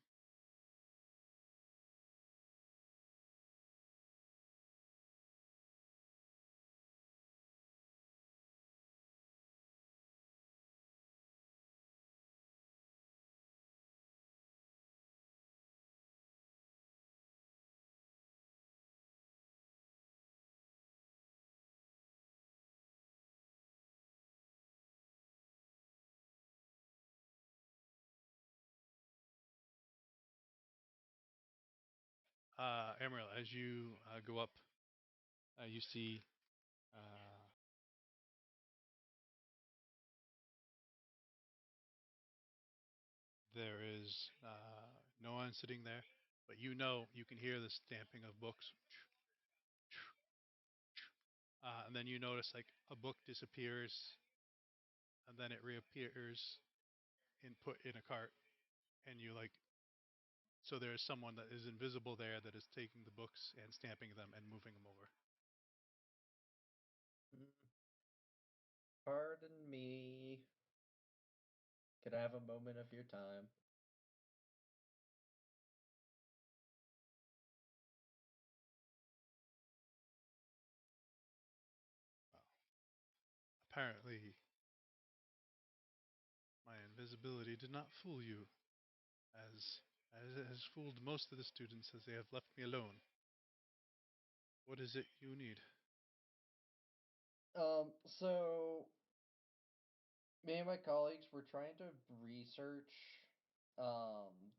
Amriel, as you go up, you see there is no one sitting there, but you know you can hear the stamping of books. And then you notice like a book disappears, and then it reappears and put in a cart, and you like. So there's someone that is invisible there that is taking the books and stamping them and moving them over. Mm. Pardon me. Could I have a moment of your time? Apparently, my invisibility did not fool you, as it has fooled most of the students as they have left me alone. What is it you need? So me and my colleagues were trying to research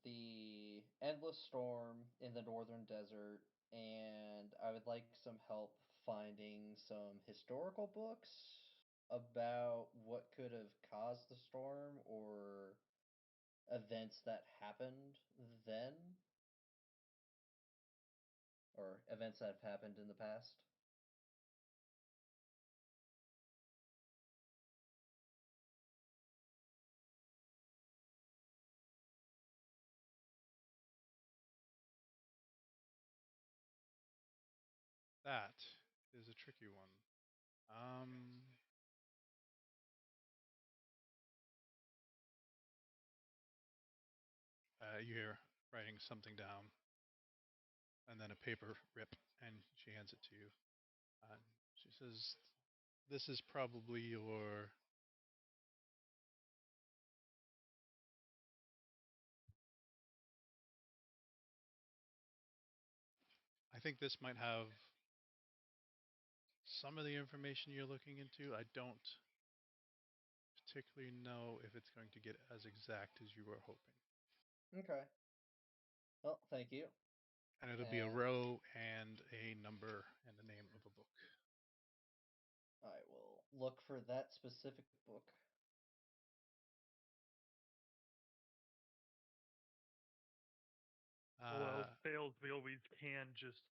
the endless storm in the northern desert, and I would like some help finding some historical books about what could have caused the storm or events that happened then, or events that have happened in the past. That is a tricky one. You hear writing something down, and then a paper rip, and she hands it to you. She says, "This is probably your." I think this might have some of the information you're looking into. I don't particularly know if it's going to get as exact as you were hoping. Okay. Well, thank you. And it'll be a row and a number and the name of a book. I will look for that specific book. All else fails, we always can just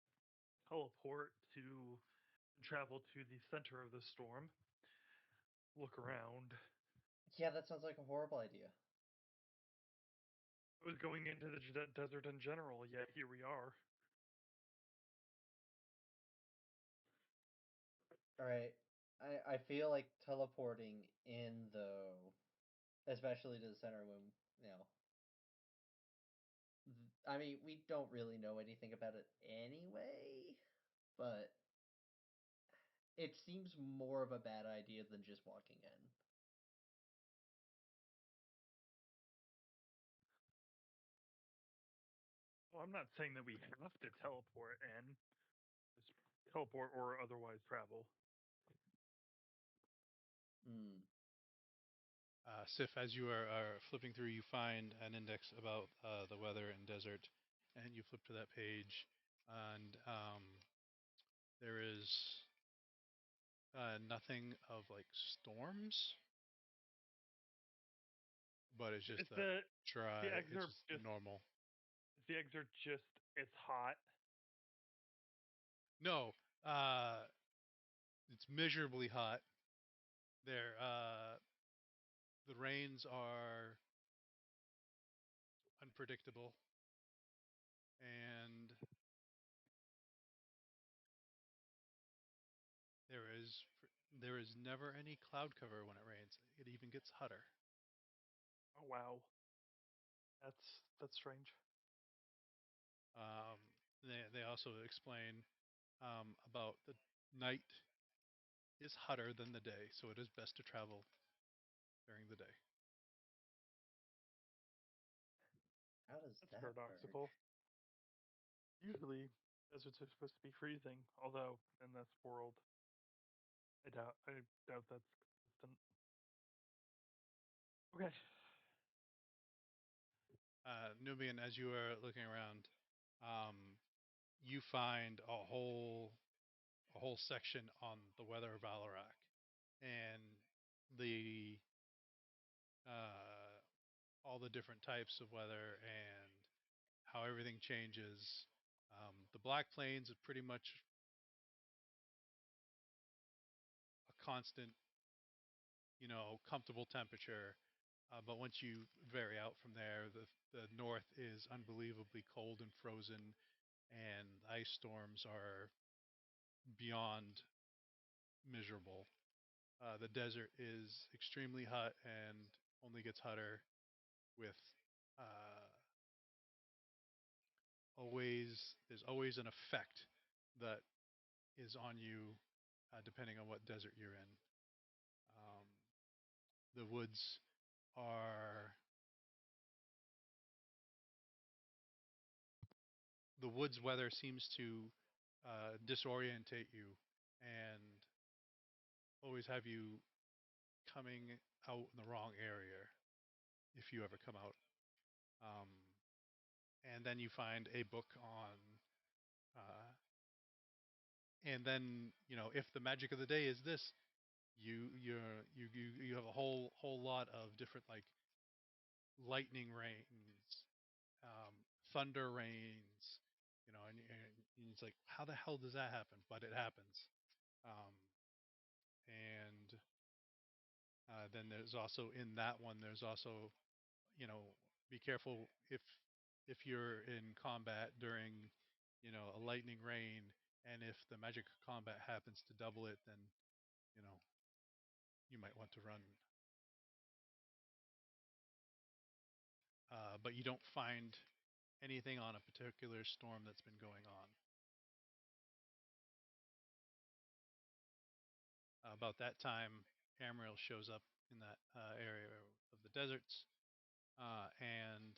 teleport to travel to the center of the storm, look around. Yeah, that sounds like a horrible idea. I was going into the desert in general, yet here we are. Alright. I feel like teleporting in, though, especially to the center when, you know. I mean, we don't really know anything about it anyway, but it seems more of a bad idea than just walking in. Well, I'm not saying that we have to teleport in. Just teleport or otherwise travel. Hmm. Sif, as you are flipping through, you find an index about the weather and desert, and you flip to that page, and there is nothing of like storms, but it's just dry. the It's excerpt just normal. Is the excerpt just it's hot? No, it's miserably hot. There, the rains are unpredictable, and there is never any cloud cover when it rains. It even gets hotter. Oh wow, that's strange. Um, they also explain about the night is hotter than the day, so it is best to travel during the day. How does That's that work? paradoxical. Usually, deserts are supposed to be freezing, although in this world, I doubt that's consistent. Okay. Nubian, as you are looking around, you find a whole section on the weather of Alarak and the all the different types of weather and how everything changes. The Black Plains is pretty much a constant, comfortable temperature. But once you vary out from there, the north is unbelievably cold and frozen, and ice storms are beyond miserable. The desert is extremely hot and only gets hotter with uh, there's always an effect that is on you depending on what desert you're in. Um, the woods are the woods weather seems to disorientate you and always have you coming out in the wrong area if you ever come out. Um, and then you find a book on, uh, and then if the magic of the day is this, you have a whole lot of different like lightning rains, um, thunder rains, and it's like how the hell does that happen? But it happens. Um, and then there's also in that one there's also be careful if you're in combat during a lightning rain, And if the magic combat happens to double it, then you might want to run. But you don't find anything on a particular storm that's been going on. About that time, Amriel shows up in that area of the deserts and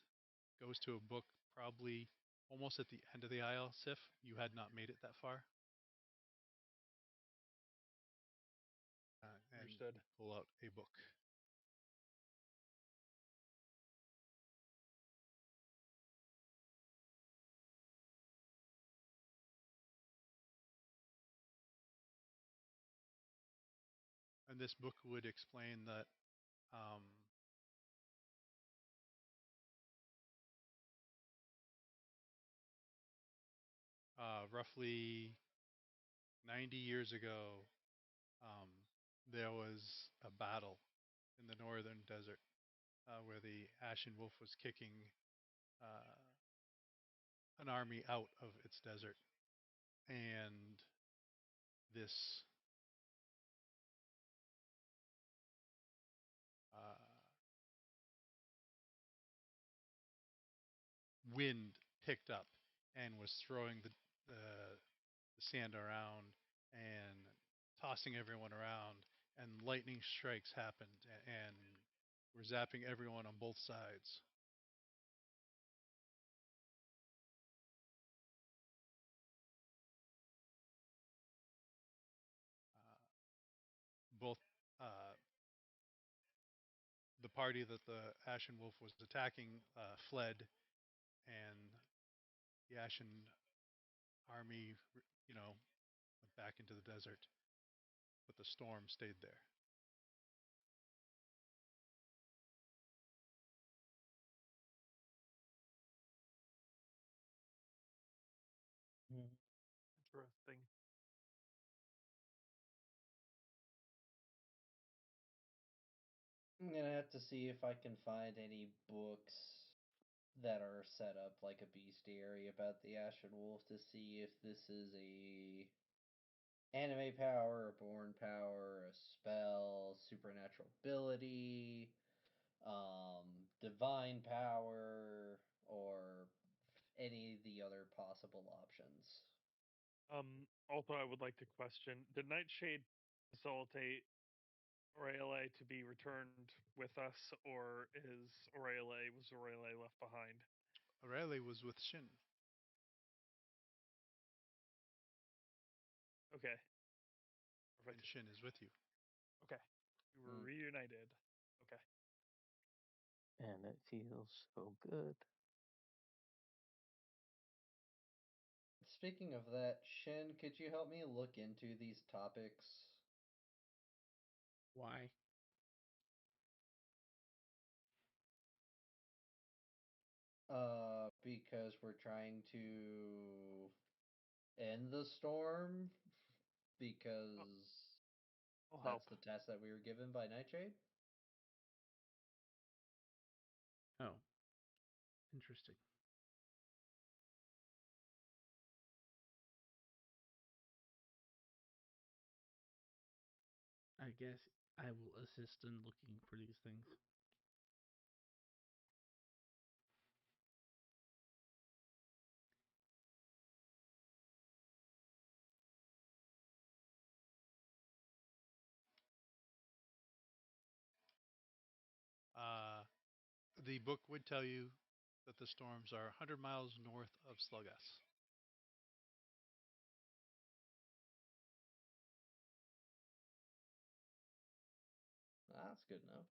goes to a book probably almost at the end of the Isle, Sif. You had not made it that far. And Understood. pull out a book. And this book would explain that roughly 90 years ago, there was a battle in the northern desert where the Ashen Wolf was kicking an army out of its desert. And this wind picked up and was throwing the sand around and tossing everyone around, and lightning strikes happened and were zapping everyone on both sides. Both the party that the Ashen Wolf was attacking fled, and the Ashen army, went back into the desert, but the storm stayed there. Interesting. I'm gonna have to see if I can find any books that are set up like a bestiary about the Ashen Wolf to see if this is a anime power, a born power, a spell, supernatural ability, divine power, or any of the other possible options. Also, I would like to question: did Nightshade facilitate Aurelie to be returned with us, or was Aurelie left behind? Aurelie was with Shin. Okay. And Perfect. Shin is with you. Okay. We were reunited. Okay. And it feels so good. Speaking of that, Shin, could you help me look into these topics? Why? Because we're trying to end the storm because I'll help. that's the task that we were given by Nightshade. Oh, interesting. I guess I will assist in looking for these things. The book would tell you that the storms are 100 miles north of Sluggas. That's good enough.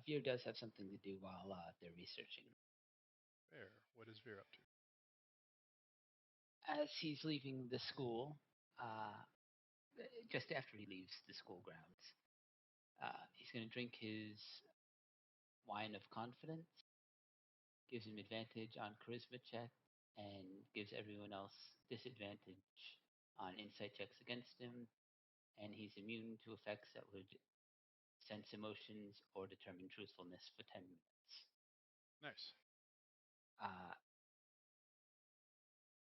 Veer does have something to do while they're researching. Fair. What is Veer up to? As he's leaving the school, just after he leaves the school grounds. He's going to drink his wine of confidence, gives him advantage on charisma check, and gives everyone else disadvantage on insight checks against him, and he's immune to effects that would sense emotions or determine truthfulness for 10 minutes. Nice. Uh,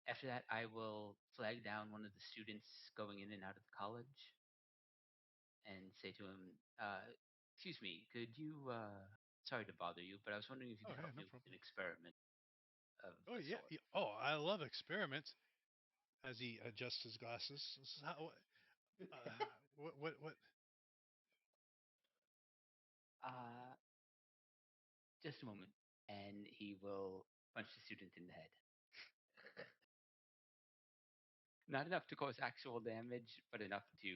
After that, I will flag down one of the students going in and out of the college and say to him, excuse me, could you, sorry to bother you, but I was wondering if you Oh, could yeah, help no me with problem. an experiment of Oh, a yeah. sort. Oh, I love experiments. As he adjusts his glasses. This is how. What? Uh, just a moment. And he will punch the student in the head. Not enough to cause actual damage, but enough to,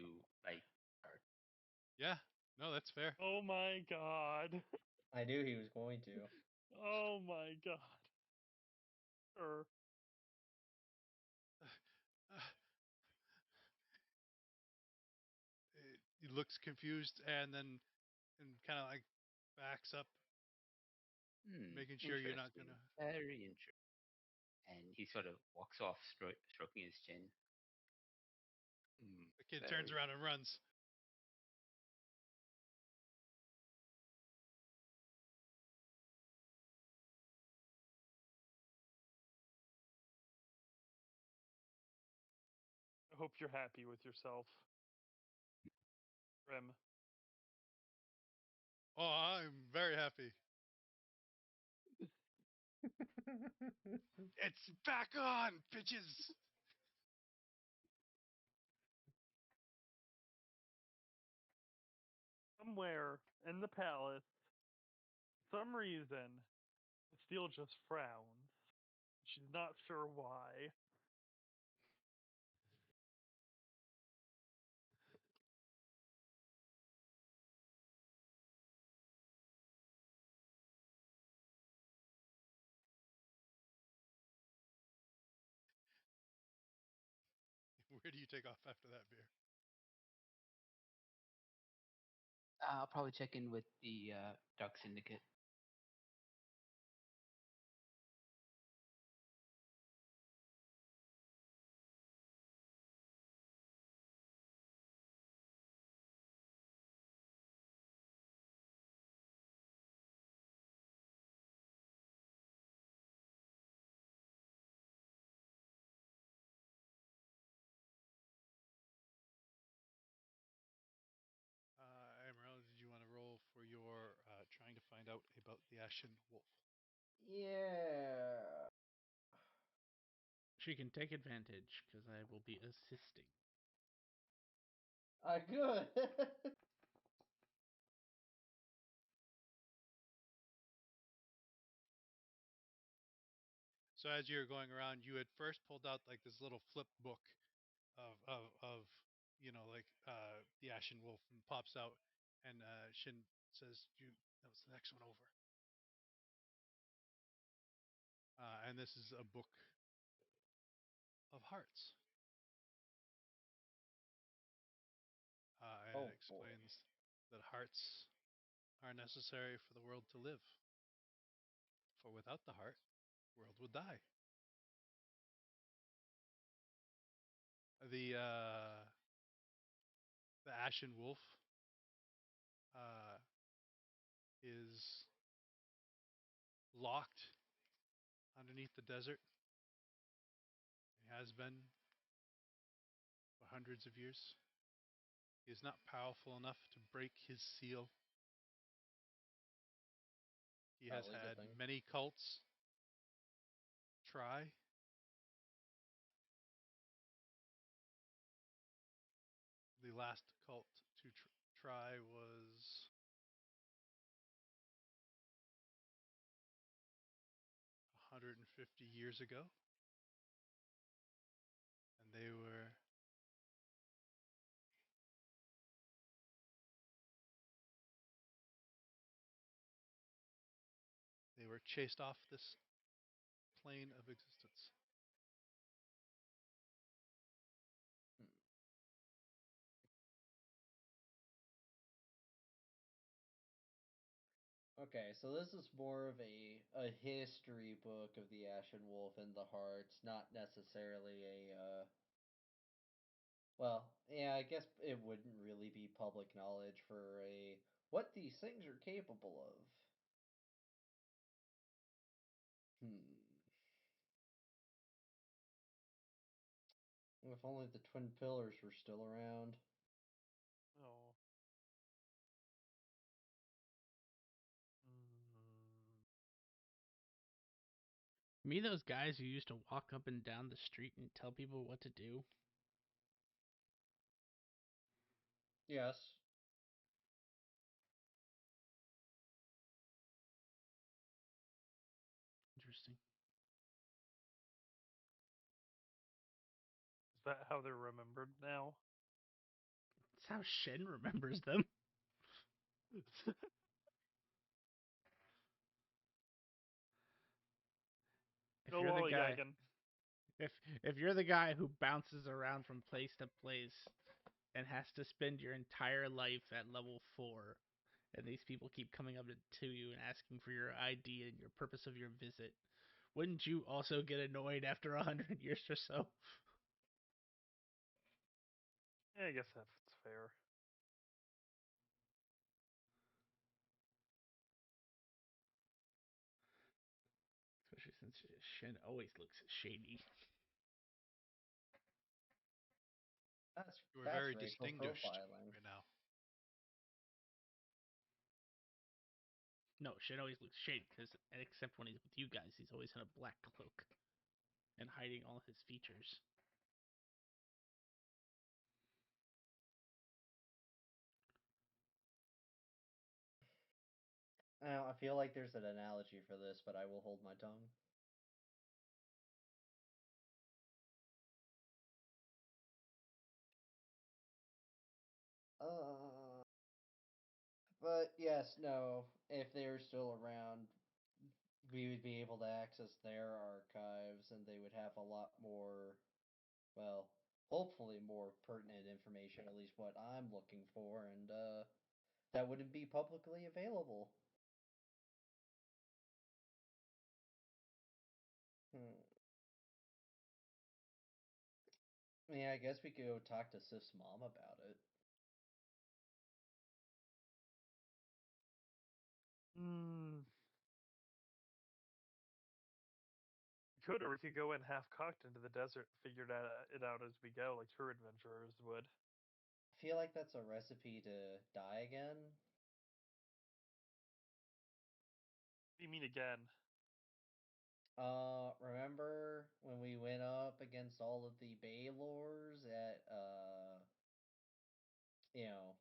like, hurt. Yeah. No, that's fair. Oh my god. I knew he was going to. Oh my god. Sure. Uh, he looks confused and then kind of like backs up, making sure you're not Interesting. gonna. Very interesting. And he sort of walks off, stroking his chin. The kid turns Very. around and runs. I hope you're happy with yourself. Grim. Oh, I'm very happy. It's back on, bitches. Somewhere in the palace, for some reason, Steele just frowns. She's not sure why. Where do you take off after that beer? I'll probably check in with the Dark Syndicate. Emerald, did you want to roll for your trying to find out about the Ashen Wolf? Yeah. She can take advantage because I will be assisting. Good. So as you're going around, you had first pulled out like this little flip book of like the Ashen Wolf, and pops out, and Shin says, "You that was the next one over." And this is a book of hearts. And Oh, it explains that hearts are necessary for the world to live. For without the heart, the world would die. The uh, the Ashen Wolf uh, is locked underneath the desert. He has been for hundreds of years. He is not powerful enough to break his seal. He has probably a good had thing. many cults try. The last cult to try was 150 years ago, and they were chased off this plane of existence. Hmm. Okay, so this is more of a history book of the Ashen Wolf and the Hearts, not necessarily a well, yeah, I guess it wouldn't really be public knowledge for a what these things are capable of. Hmm. If only the Twin Pillars were still around. Oh. Mm. Me, those guys who used to walk up and down the street and tell people what to do. Yes. Interesting. Is that how they're remembered now? That's how Shen remembers them. If Go you're the guy, lollygagging. if you're the guy who bounces around from place to place and has to spend your entire life at level 4, and these people keep coming up to you and asking for your ID and your purpose of your visit, wouldn't you also get annoyed after 100 years or so? Yeah, I guess that's fair. Especially since Shen always looks shady. That's You were very racial distinguished profiling. right now. No, Shen always looks shady because, except when he's with you guys, he's always in a black cloak and hiding all his features. I feel like there's an analogy for this, but I will hold my tongue. But yes, no. If they're still around, we would be able to access their archives, and they would have a lot more, well, hopefully more pertinent information, at least what I'm looking for, and that wouldn't be publicly available. Hmm. Yeah, I guess we could go talk to Sif's mom about it. Hmm. Could, or we could go in half cocked into the desert and figure it out as we go, like true adventurers would. I feel like that's a recipe to die again. What do you mean again? Remember when we went up against all of the Baylors at, you know,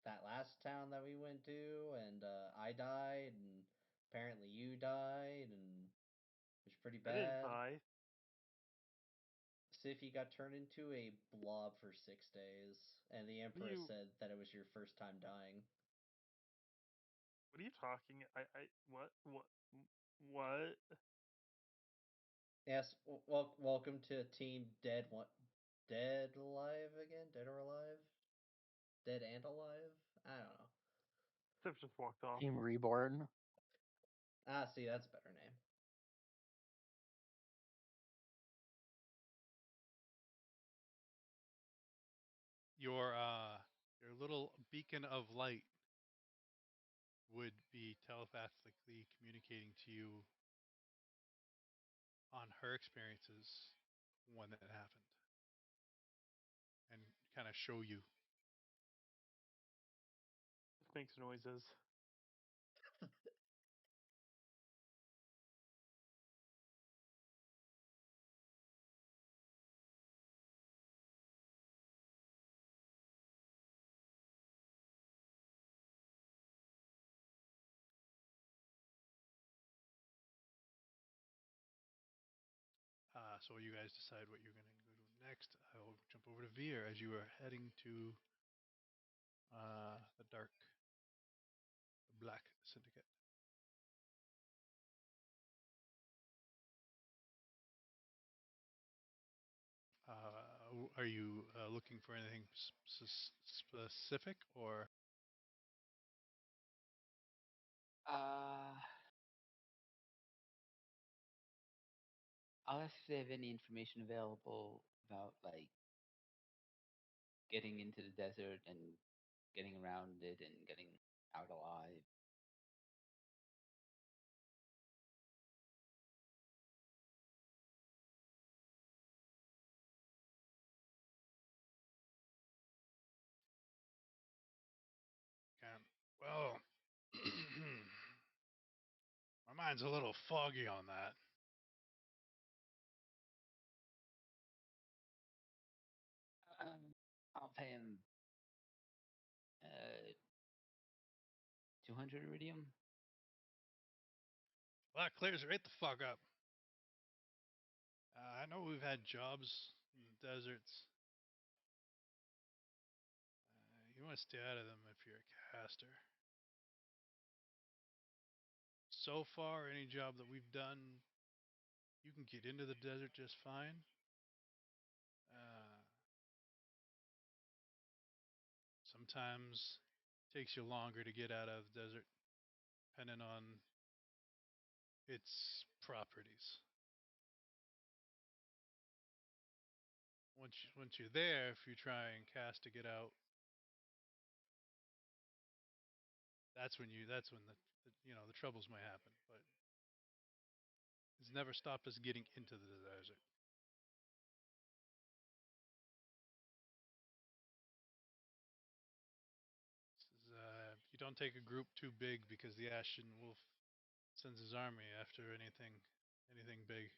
that last town that we went to, and I died, and apparently you died, and it was pretty I didn't bad. die. Siffy got turned into a blob for 6 days, and the Empress You- said that it was your first time dying. What are you talking? What? Yes, welcome to Team Dead Dead Alive again? Dead or Alive? Dead and Alive? I don't know. Sip just walked off. Team Reborn. Ah, see, that's a better name. Your little beacon of light would be telepathically communicating to you on her experiences when that happened, and kind of show you. Just makes noises. So you guys decide what you're going to go do next. I will jump over to Veer as you are heading to the Black Syndicate. Are you looking for anything specific, or Uh, I'll ask if they have any information available about like getting into the desert and getting around it and getting out alive. Okay. Well, my mind's a little foggy on that. I'll pay him 200 iridium. Well, that clears right the fuck up. I know we've had jobs in the deserts. You want to stay out of them if you're a caster. So far, any job that we've done, you can get into the desert just fine. Sometimes it takes you longer to get out of the desert, depending on its properties. Once you're there, if you try and cast to get out, that's when the troubles might happen. But it's never stopped us getting into the desert. You don't take a group too big because the Ashen Wolf sends his army after anything big.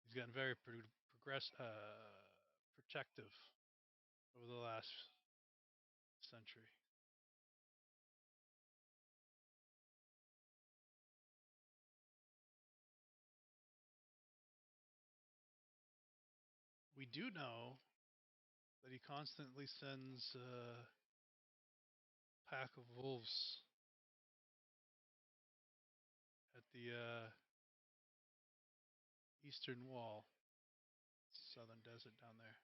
He's gotten very protective over the last century. We do know that he constantly sends a pack of wolves at the eastern wall, southern desert down there.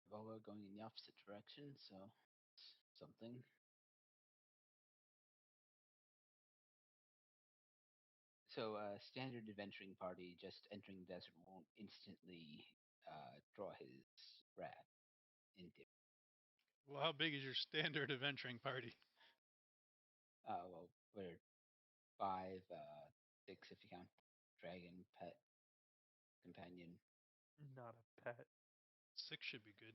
Well, we're going in the opposite direction, so it's something. So, standard adventuring party just entering the desert won't instantly draw his wrath into. Well, how big is your standard adventuring party? Well, we're 5, 6 if you count dragon, pet, companion. Not a pet. 6 should be good.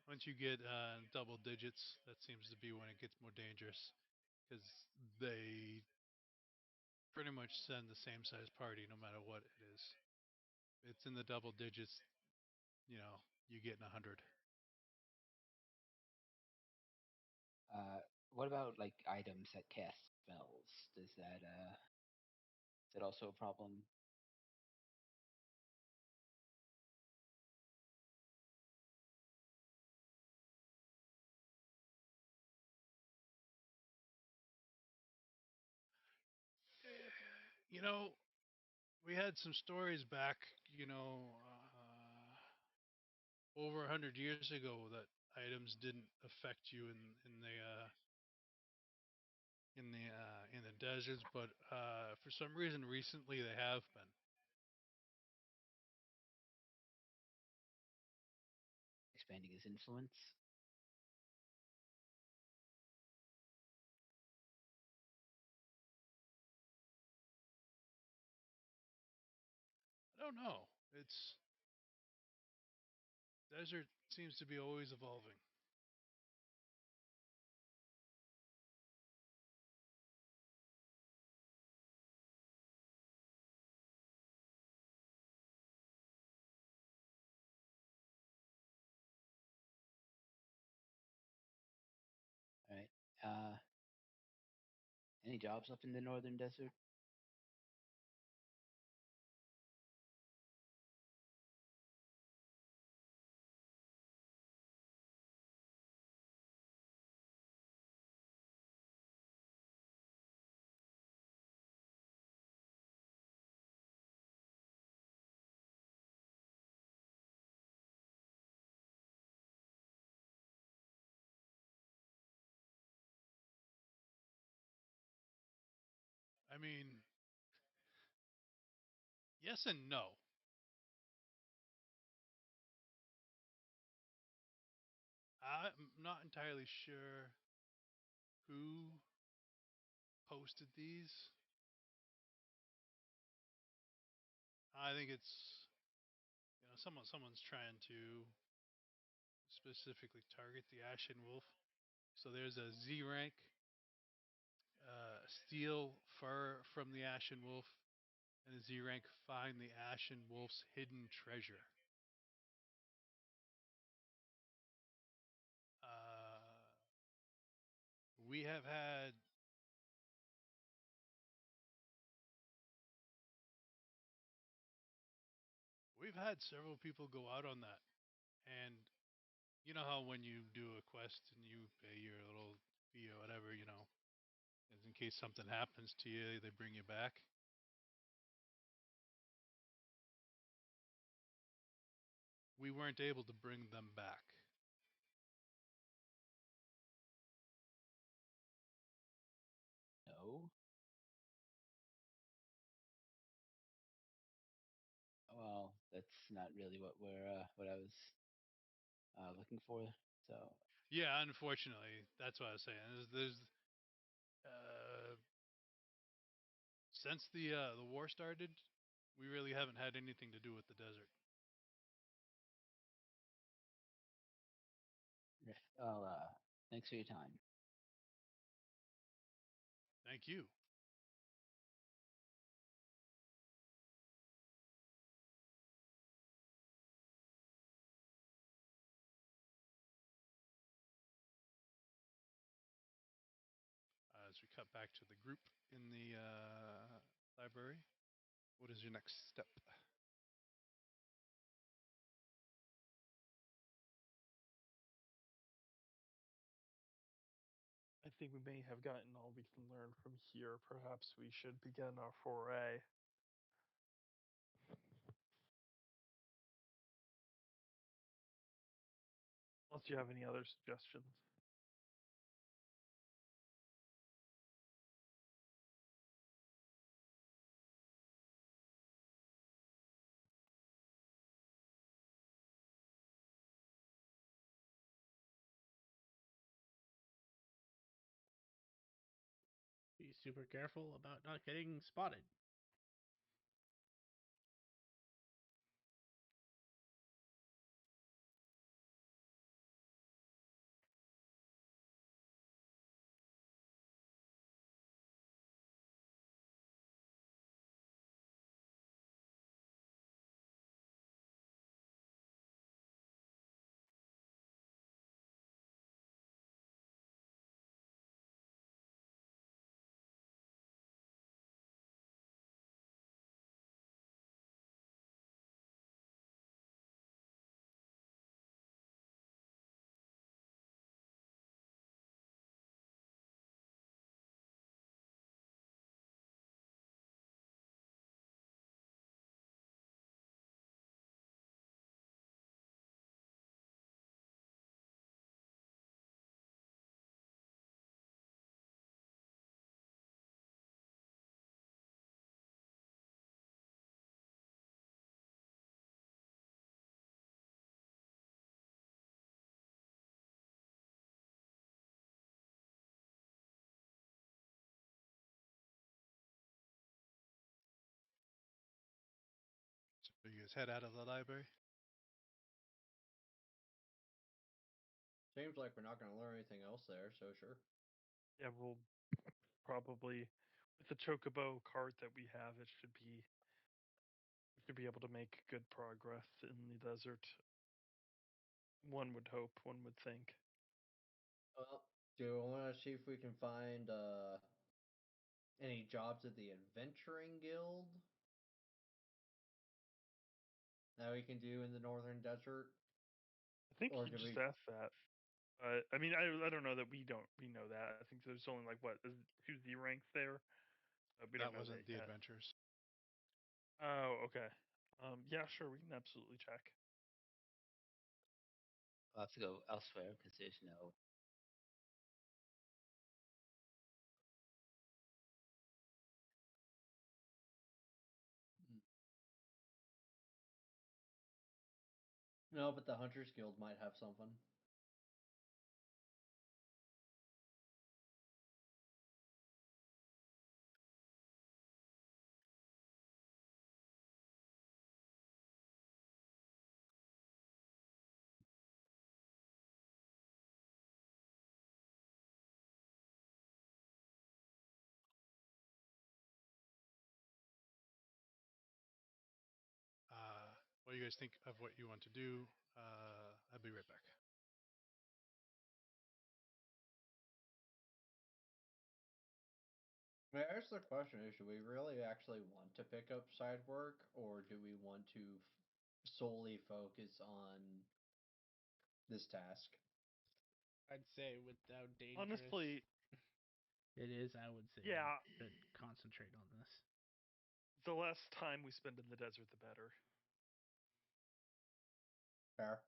Once you get double digits, that seems to be when it gets more dangerous, because they pretty much send the same size party no matter what it is. It's in the double digits, you get 100. What about like items that cast spells? Is that also a problem? You know, we had some stories back, over 100 years ago that items didn't affect you in the deserts, but for some reason recently they have been. Expanding his influence? I don't know. It's desert seems to be always evolving. All right. Any jobs up in the northern desert? I mean, yes and no. I'm not entirely sure who posted these. I think it's someone's trying to specifically target the Ashen Wolf. So there's a Z rank steal fur from the Ashen Wolf, and a Z rank find the Ashen Wolf's hidden treasure. We have had several people go out on that, and you know how when you do a quest and you pay your little fee or whatever, in case something happens to you, they bring you back. We weren't able to bring them back. No. Well, that's not really what I was looking for. So Yeah, unfortunately, that's what I was saying. There's since the war started, we really haven't had anything to do with the desert. well, thanks for your time. Thank you. As we cut back to the group in the library, what is your next step? I think we may have gotten all we can learn from here. Perhaps we should begin our foray. Unless you have any other suggestions. Be super careful about not getting spotted. So you guys head out of the library. Seems like we're not going to learn anything else there, so sure. Yeah, we'll probably with the chocobo cart that we have, we should be able to make good progress in the desert. One would hope, one would think. Well, do you want to see if we can find any jobs at the Adventuring Guild that we can do in the Northern Desert? I think Or he do just we- asked that. I mean, I don't know that we know that. I think there's only like what 2 Z ranks there. We don't That know wasn't that the yet. adventures. Oh, okay. Yeah, sure, we can absolutely check. I'll have to go elsewhere because there's no. No, but the Hunters Guild might have something. What do you guys think of what you want to do? I'll be right back. May I ask the question is, do we really actually want to pick up side work, or do we want to solely focus on this task? I'd say without dangerous. Honestly, it is. I would say yeah, we should concentrate on this. the less time we spend in the desert, the better. Fair.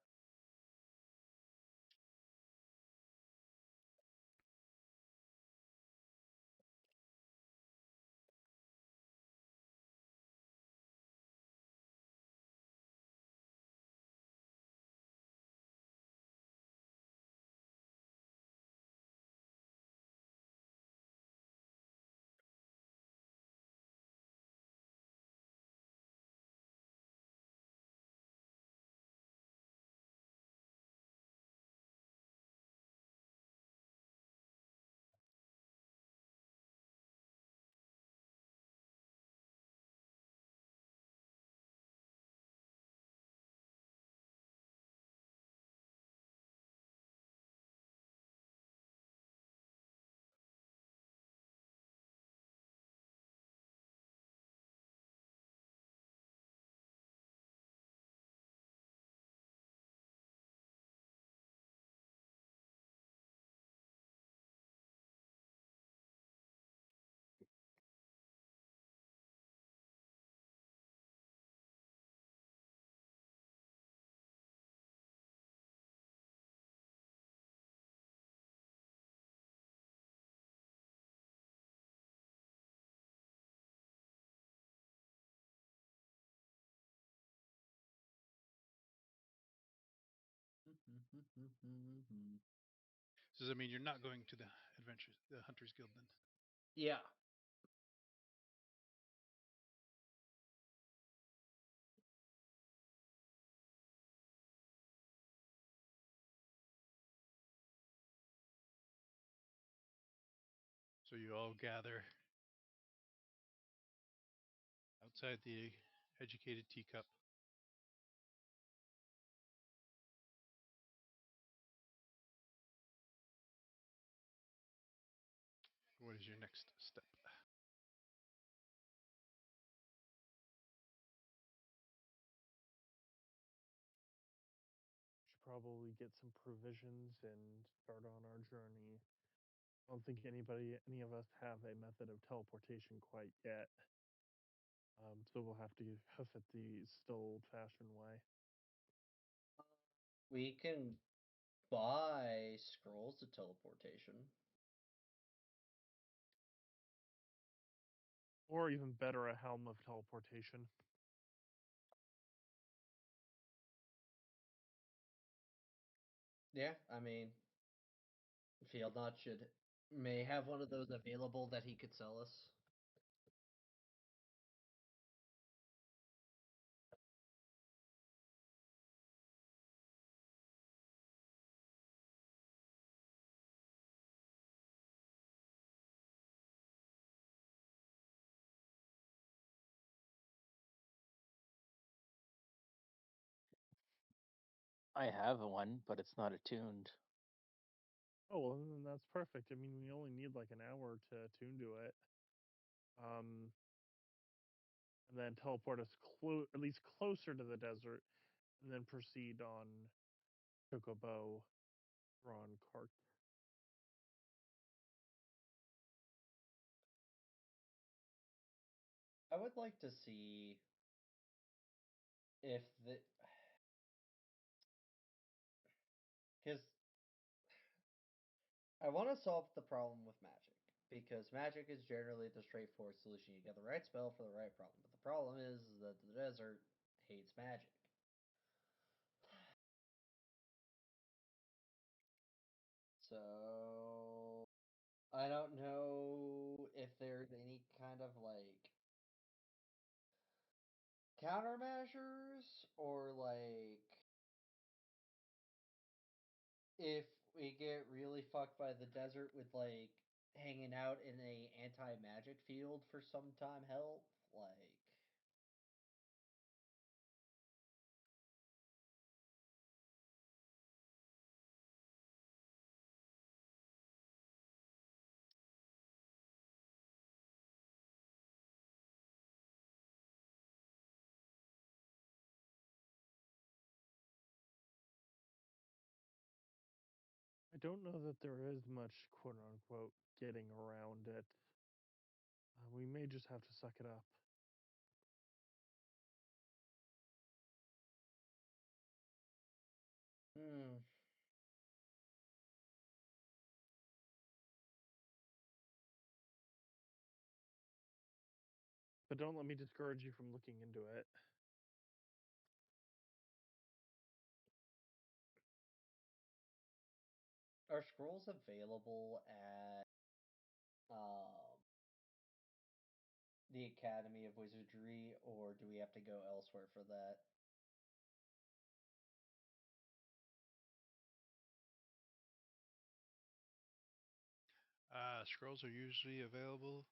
So does that mean you're not going to the Hunters Guild then? Yeah. So you all gather outside the educated teacup. What is your next step? Should probably get some provisions and start on our journey. I don't think any of us have a method of teleportation quite yet. So we'll have to hoof it the still old-fashioned way. We can buy scrolls of teleportation. Or even better, a helm of teleportation. Yeah, I mean, Field Knot may have one of those available that he could sell us. I have one, but it's not attuned. Oh, well, then that's perfect. I mean, we only need like an hour to attune to it. And then teleport us at least closer to the desert, and then proceed on Chocobo drawn cart. I would like to see if the because I want to solve the problem with magic, because magic is generally the straightforward solution. You get the right spell for the right problem, but the problem is that the desert hates magic. I don't know if there's any kind of like countermeasures or like if we get really fucked by the desert with like hanging out in a anti-magic field for some time help, like I don't know that there is much quote unquote getting around it. We may just have to suck it up. hmm. But don't let me discourage you from looking into it. Are scrolls available at the Academy of Wizardry, or do we have to go elsewhere for that? Scrolls are usually available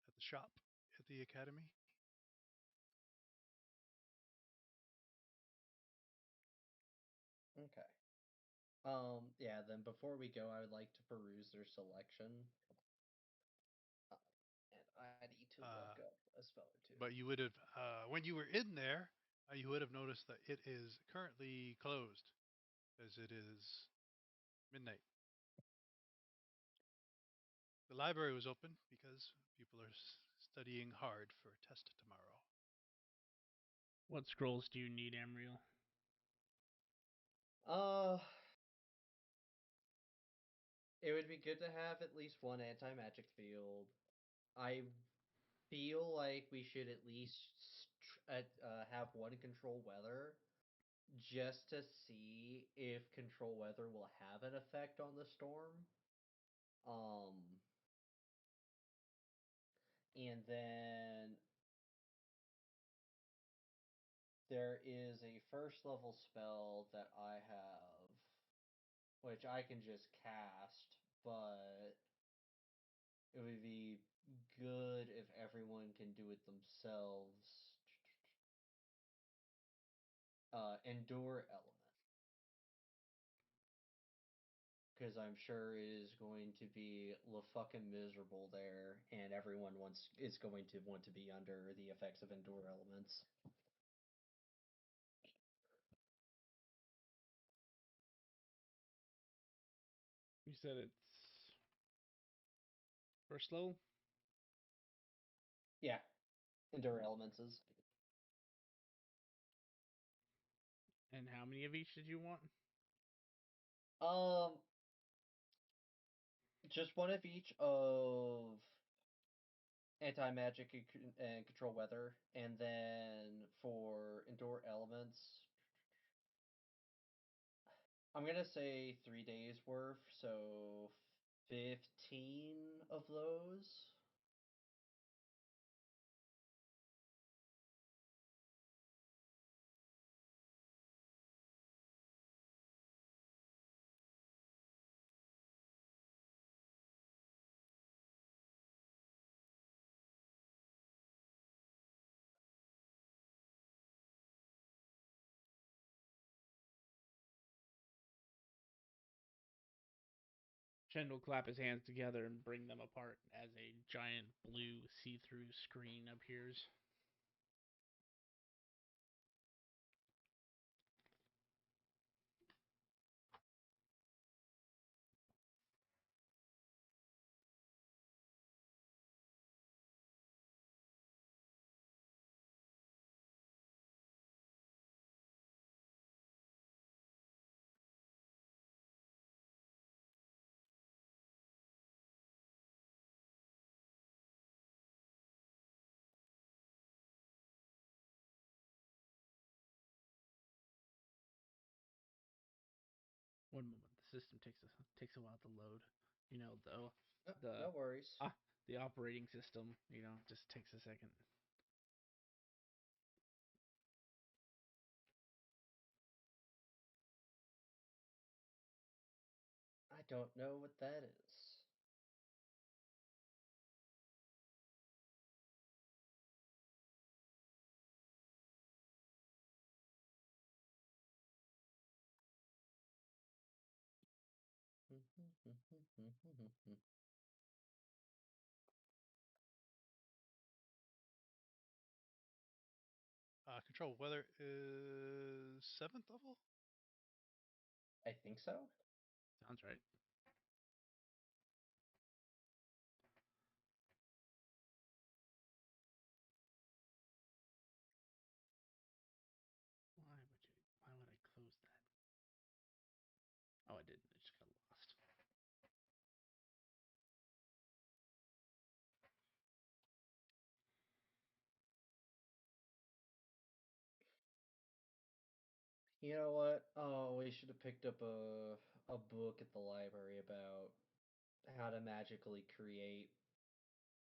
at the shop at the academy. Okay. Yeah, then before we go, I would like to peruse their selection. And I need to look up a spell or two. But you would have, when you were in there, you would have noticed that it is currently closed, as it is midnight. The library was open because people are studying hard for a test tomorrow. What scrolls do you need, Amriel? It would be good to have at least one anti-magic field. I feel like we should at least have one control weather, just to see if control weather will have an effect on the storm. And then there is a first level spell that I have, which I can just cast, but it would be good if everyone can do it themselves. Endure element. Because I'm sure it is going to be fucking miserable there, and everyone is going to want to be under the effects of endure elements. You said it's first level? Yeah, endure elements is. And how many of each did you want? Um, just one of each of anti-magic and control weather, and then for endure elements, I'm gonna say 3 days worth, so 15 of those. Shen will clap his hands together and bring them apart as a giant blue see-through screen appears. One moment, the system takes a while to load. You know, though, No, no worries. the operating system, just takes a second. I don't know what that is. Control weather is 7th level? I think so. Sounds right. Why would I close that? Oh, I didn't. I just got lost. You know what? Oh, we should have picked up a book at the library about how to magically create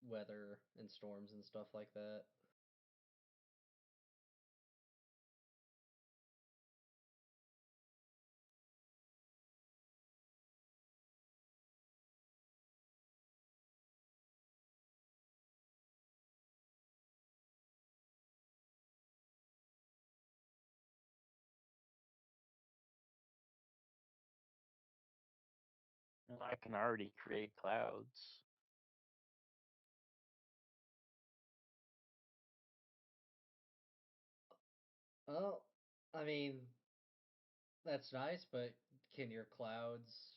weather and storms and stuff like that. I can already create clouds. Well, I mean, that's nice, but can your clouds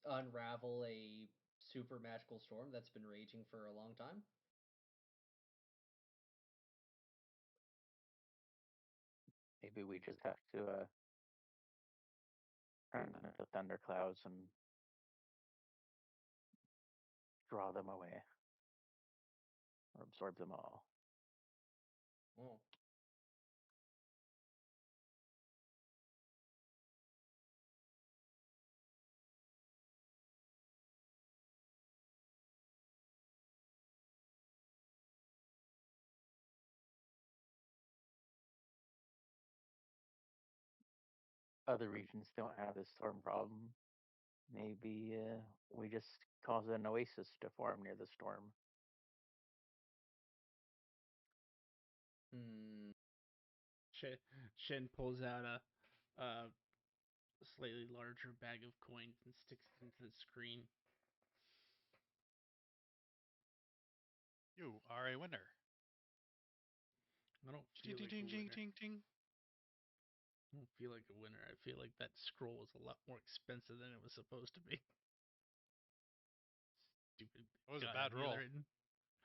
unravel a super magical storm that's been raging for a long time? Maybe we just have to turn them into thunderclouds and draw them away or absorb them all. Oh. Other regions don't have this storm problem. Maybe we just cause an oasis to form near the storm. Hmm. Shin pulls out a slightly larger bag of coins and sticks it into the screen. You are a winner. I don't Ding, feel ding, like a ding, ding, winner. ding, ding. I don't feel like a winner. I feel like that scroll was a lot more expensive than it was supposed to be. Stupid That was a guy bad on the roll. other end.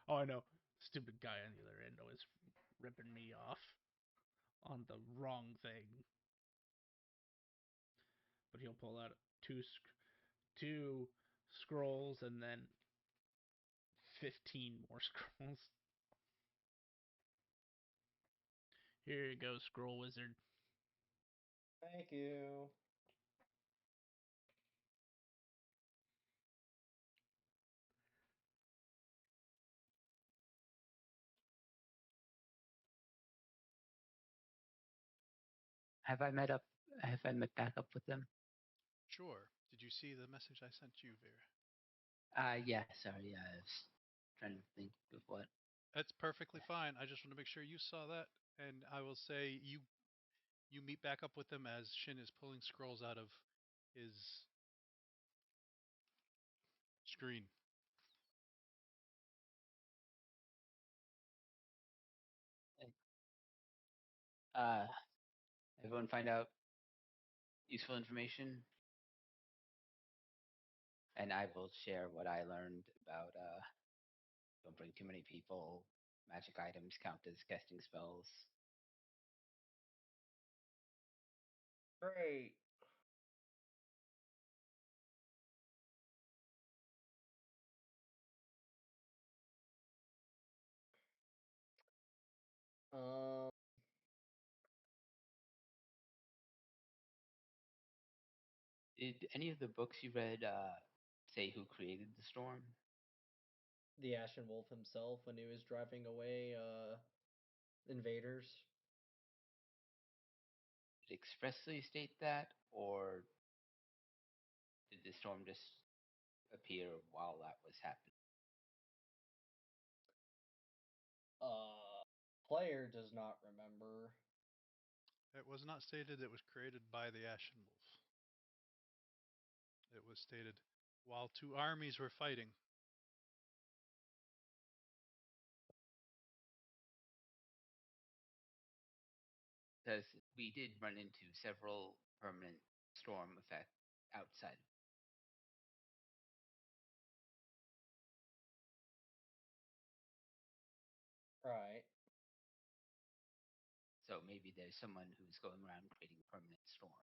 Oh, I know. Stupid guy on the other end always ripping me off on the wrong thing. But he'll pull out two scrolls and then 15 more scrolls. Here you go, scroll wizard. Thank you. Have I met back up with them? Sure. Did you see the message I sent you, Vera? Yeah, sorry, I was trying to think of what. That's perfectly fine. I just want to make sure you saw that, and I will say you meet back up with them as Shin is pulling scrolls out of his screen. Uh, everyone find out useful information, and I will share what I learned about don't bring too many people. Magic items count as casting spells. Great. Um. Did any of the books you read say who created the storm? The Ashen Wolf himself, when he was driving away invaders. Did it expressly state that, or did the storm just appear while that was happening? Player does not remember. It was not stated it was created by the Ashen Wolf. It was stated while two armies were fighting. Because we did run into several permanent storm effect outside. Right. So maybe there's someone who's going around creating permanent storm.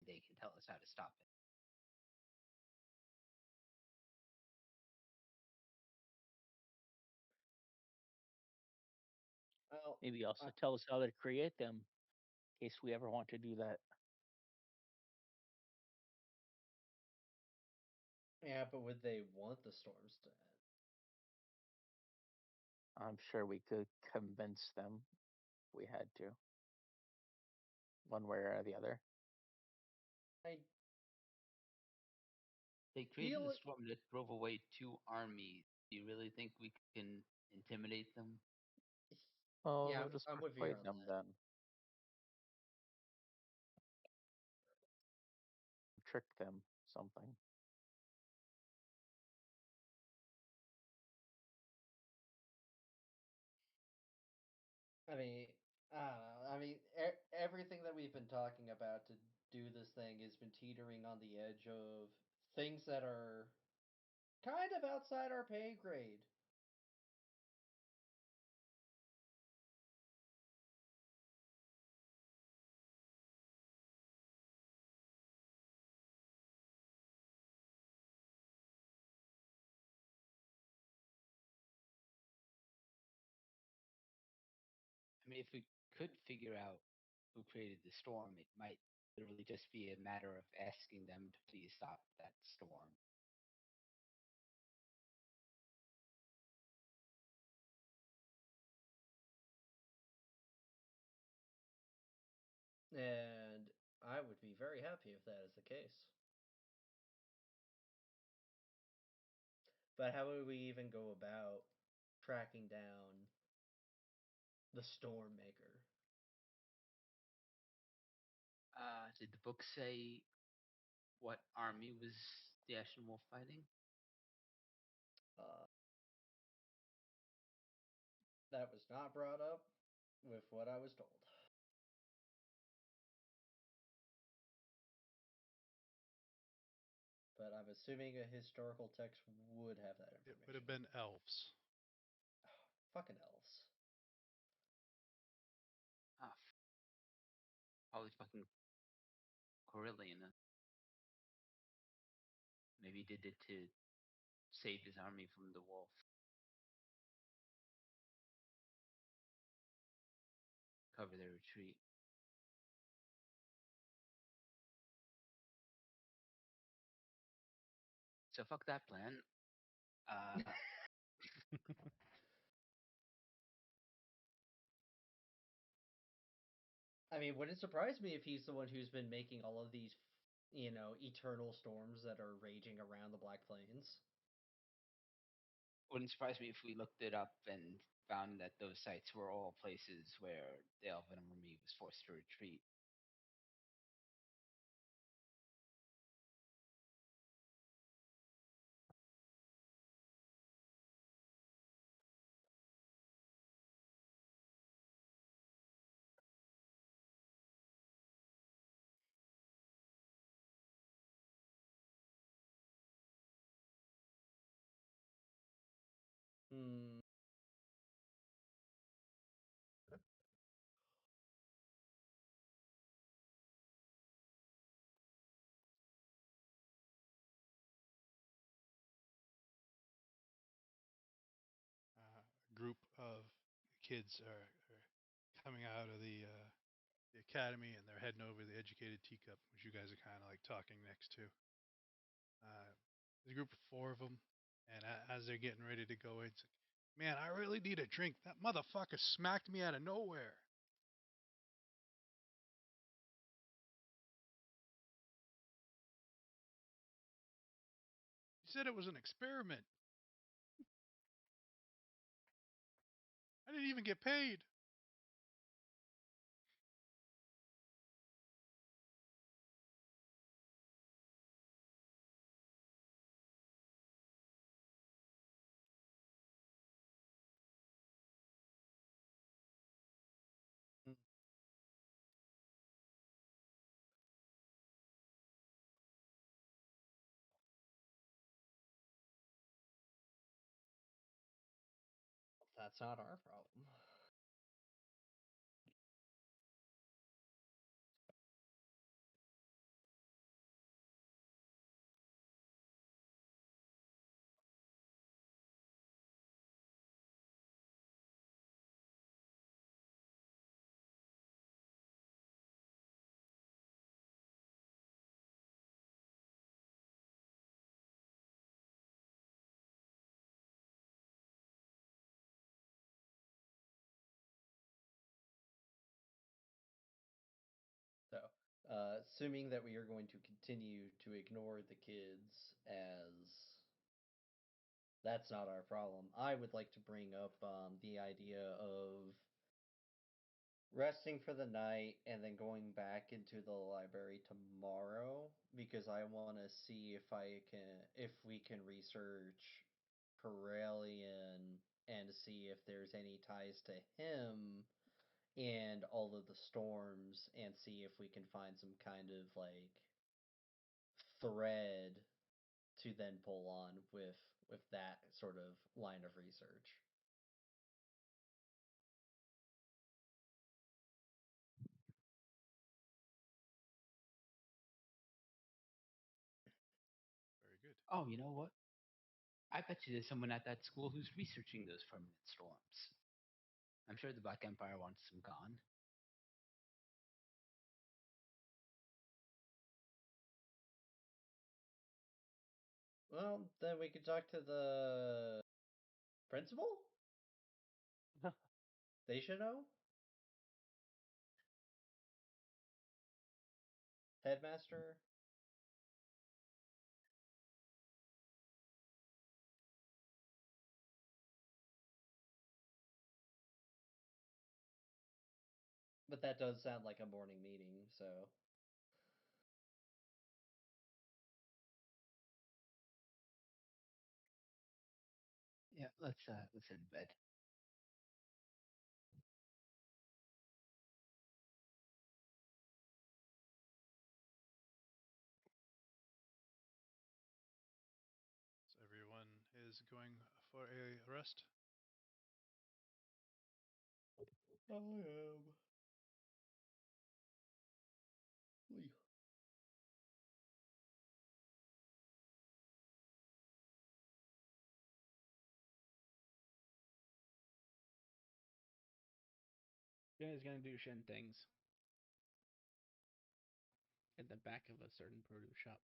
They can tell us how to stop it. Well, Maybe also tell us how to create them, in case we ever want to do that. yeah, but would they want the storms to end? I'm sure we could convince them if we had to, one way or the other. I They created feel a it. storm that drove away two armies. Do you really think we can intimidate them? Well, Yeah, we'll just I'm with you persuade on them that. then. Trick them, something. I mean, I don't know. I mean, everything that we've been talking about to do this thing has been teetering on the edge of things that are kind of outside our pay grade. I mean, if we could figure out who created the storm, it might literally just be a matter of asking them to please stop that storm. And I would be very happy if that is the case. But how would we even go about tracking down the Stormmaker? Did the book say what army was the Ashen Wolf fighting? Uh, that was not brought up with what I was told. But I'm assuming a historical text would have that It information. would have been elves. Fucking elves. Ah, probably fucking Corellian. Maybe he did it to save his army from the wolf. Cover their retreat. So fuck that plan. I mean, would it surprise me if he's the one who's been making all of these, eternal storms that are raging around the Black Plains? Wouldn't surprise me if we looked it up and found that those sites were all places where the Elven army was forced to retreat. Hmm. A group of kids are coming out of the the academy, and they're heading over to the Educated Teacup, which you guys are kind of like talking next to. There's a group of 4 of them, and as they're getting ready to go in, it's like, man, I really need a drink. That motherfucker smacked me out of nowhere. He said it was an experiment. I didn't even get paid. Mm. That's not our problem. So, assuming that we are going to continue to ignore the kids as that's not our problem, I would like to bring up the idea of resting for the night and then going back into the library tomorrow because I want to see if we can research Corellian and see if there's any ties to him and all of the storms and see if we can find some kind of like thread to then pull on with that sort of line of research. Very good. Oh, you know what? I bet you there's someone at that school who's researching those permanent storms. I'm sure the Black Empire wants them gone. Well, then we could talk to the principal? They should know. Headmaster? But that does sound like a morning meeting, so. Yeah, let's head to bed. So everyone is going for a rest. I am. Oy. Jen is gonna do Shen things at the back of a certain produce shop.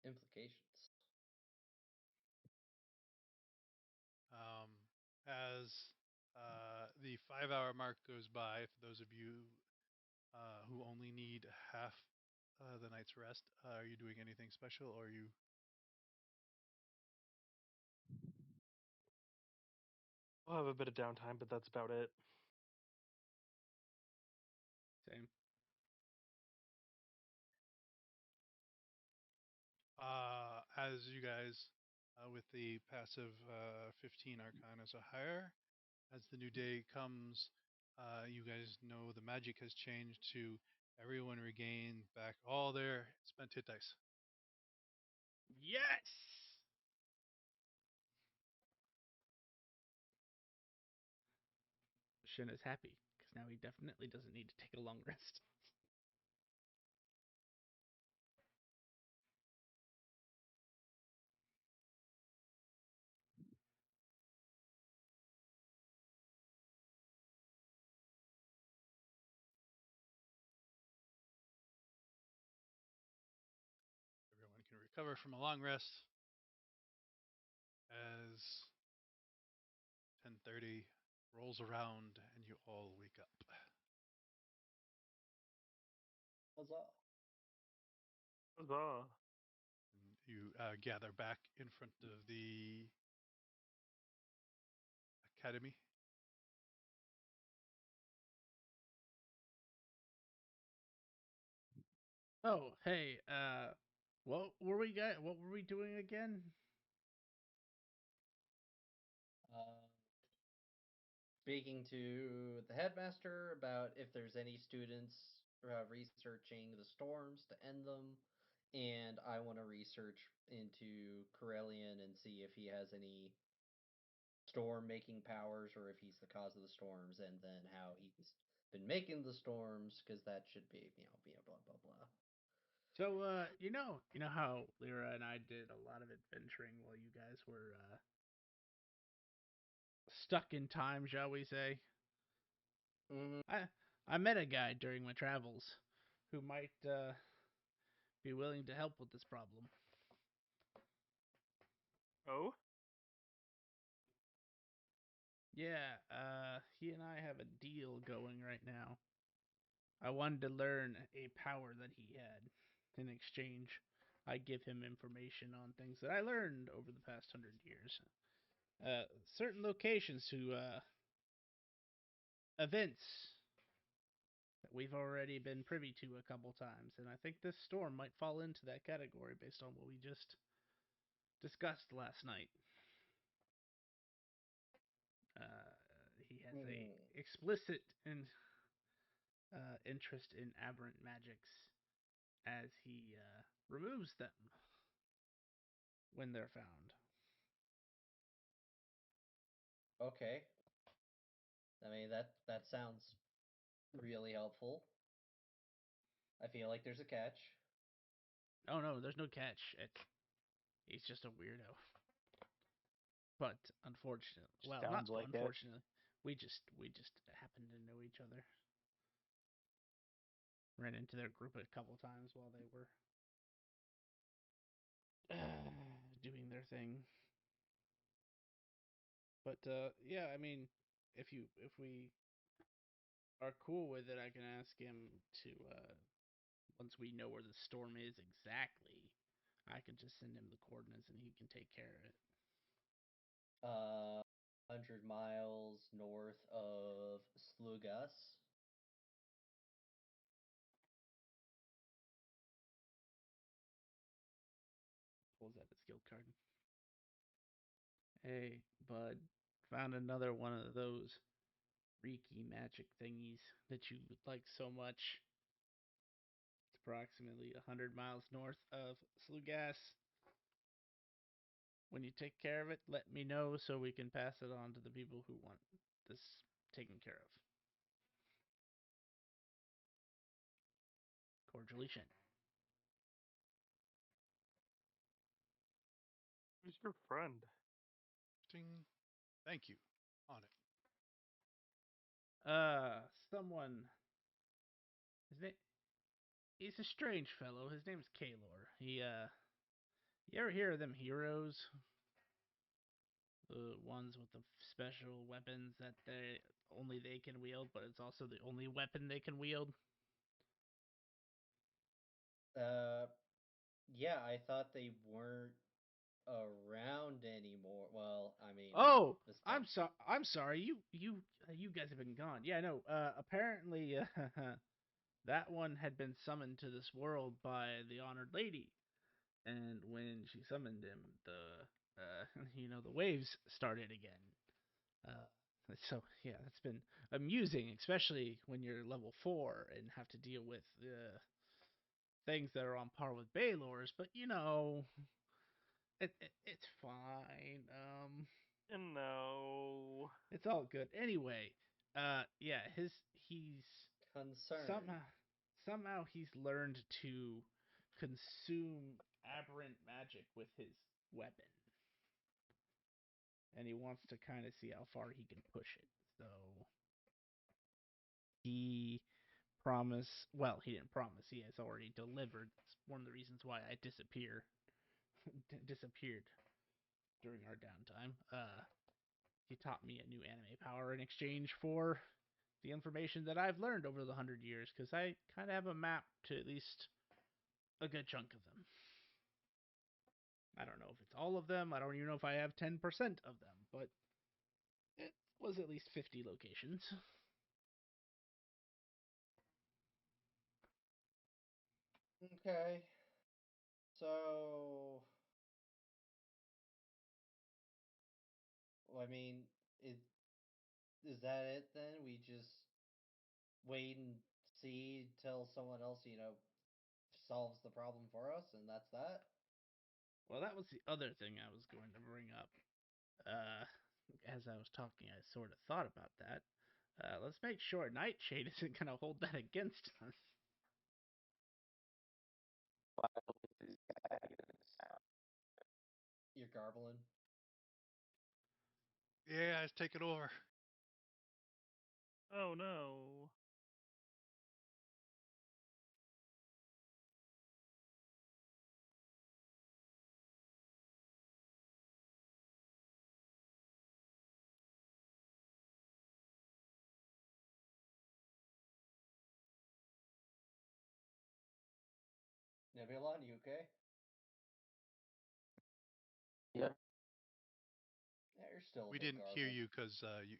Implications. As the 5-hour mark goes by, for those of you who only need half the night's rest, are you doing anything special, or are you? We'll have a bit of downtime, but that's about it. Same. As you guys, with the passive 15 Arcanas or higher, as the new day comes, you guys know the magic has changed to everyone regain back all their spent hit dice. Yes. Shin is happy because now he definitely doesn't need to take a long rest. recover from a long rest as 10:30 rolls around and you all wake up. Huzzah. Huzzah. And you gather back in front of the academy. Oh, hey, what were we doing again? Speaking to the headmaster about if there's any students researching the storms to end them, and I want to research into Corellian and see if he has any storm making powers or if he's the cause of the storms, and then how he's been making the storms, because that should be blah blah blah. So, you know how Lyra and I did a lot of adventuring while you guys were stuck in time, shall we say? Mm-hmm. I met a guy during my travels who might be willing to help with this problem. Oh? Yeah, he and I have a deal going right now. I wanted to learn a power that he had. In exchange, I give him information on things that I learned over the past 100 years. Certain locations to events that we've already been privy to a couple times, and I think this storm might fall into that category based on what we just discussed last night. He has a explicit and interest in aberrant magics, as he removes them when they're found. Okay. I mean, that sounds really helpful. I feel like there's a catch. Oh no, there's no catch. He's just a weirdo. But unfortunately, well, not Sounds like it. unfortunately, we just happened to know each other. Ran into their group a couple times while they were doing their thing. But yeah, I mean, if we are cool with it, I can ask him to once we know where the storm is exactly, I can just send him the coordinates and he can take care of it. 100 miles north of Slugas. Pulls out his guild card. Hey, bud, found another one of those Reiki magic thingies that you like so much. It's approximately 100 miles north of Slugas. When you take care of it, let me know so we can pass it on to the people who want this taken care of. Cordially, Shen. Who's your friend? Ding. Thank you. On it. Someone. His name. He's a strange fellow. His name's Kalor. You ever hear of them heroes? The ones with the special weapons that only they can wield, but it's also the only weapon they can wield. Yeah, I thought they weren't around anymore. Well, I mean, Oh, I'm I'm sorry. You guys have been gone. Yeah, no. Apparently, that one had been summoned to this world by the honored lady, and when she summoned him, the waves started again. So yeah, that's been amusing, especially when you're level 4 and have to deal with things that are on par with Baylor's. But it's fine. No. It's all good. Anyway, yeah, he's concerned. somehow he's learned to consume aberrant magic with his weapon, and he wants to kind of see how far he can push it. So he promised. Well, he didn't promise. He has already delivered. That's one of the reasons why I disappear. disappeared during our downtime. He taught me a new anime power in exchange for the information that I've learned over the 100 years, because I kind of have a map to at least a good chunk of them. I don't know if it's all of them. I don't even know if I have 10% of them, but it was at least 50 locations. Okay. So, I mean, is that it then? We just wait and see till someone else, solves the problem for us, and that's that? Well, that was the other thing I was going to bring up. As I was talking, I sort of thought about that. Let's make sure Nightshade isn't going to hold that against us. You're garbling. Yeah, let's take it over. Oh no. Nebulon, you okay? Yeah. Yeah, you're still a We bit didn't hear garbled. you because it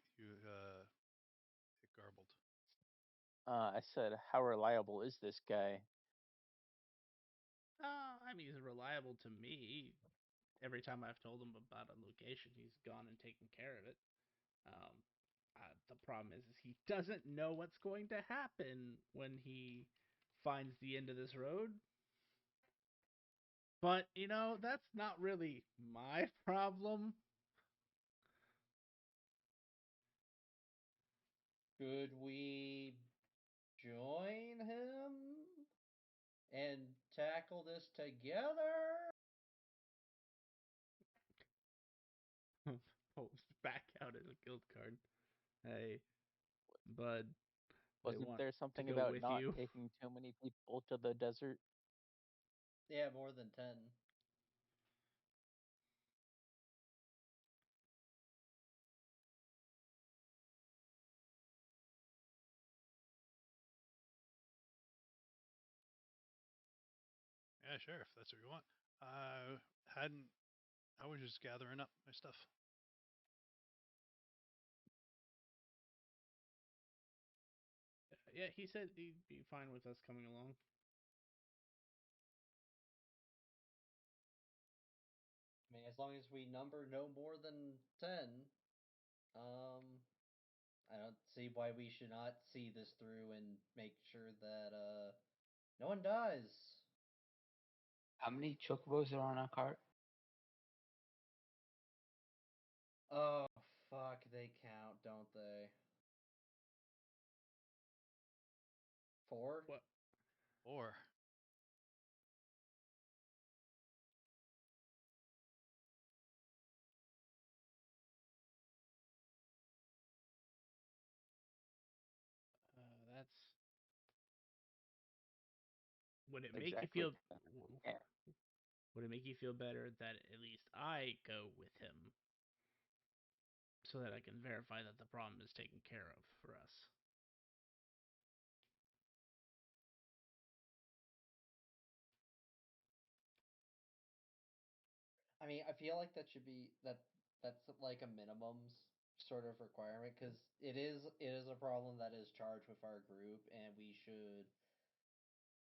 garbled. I said, how reliable is this guy? I mean, he's reliable to me. Every time I've told him about a location, he's gone and taken care of it. The problem is he doesn't know what's going to happen when he finds the end of this road. But, that's not really my problem. Should we join him and tackle this together? Pulls back out as a guild card. Hey, bud. Wasn't want there to something go about with not you. taking too many people to the desert? Yeah, more than 10. Yeah, sure, if that's what you want. I was just gathering up my stuff. Yeah, he said he'd be fine with us coming along. I mean, as long as we number no more than 10, I don't see why we should not see this through and make sure that no one dies. How many chocobos are on a cart? Oh fuck, they count, don't they? 4? What? Or That's. Would it make you Exactly. feel? Yeah. Would it make you feel better that at least I go with him, so that I can verify that the problem is taken care of for us? I mean, I feel like that should be that's like a minimum sort of requirement because it is a problem that is charged with our group, and we should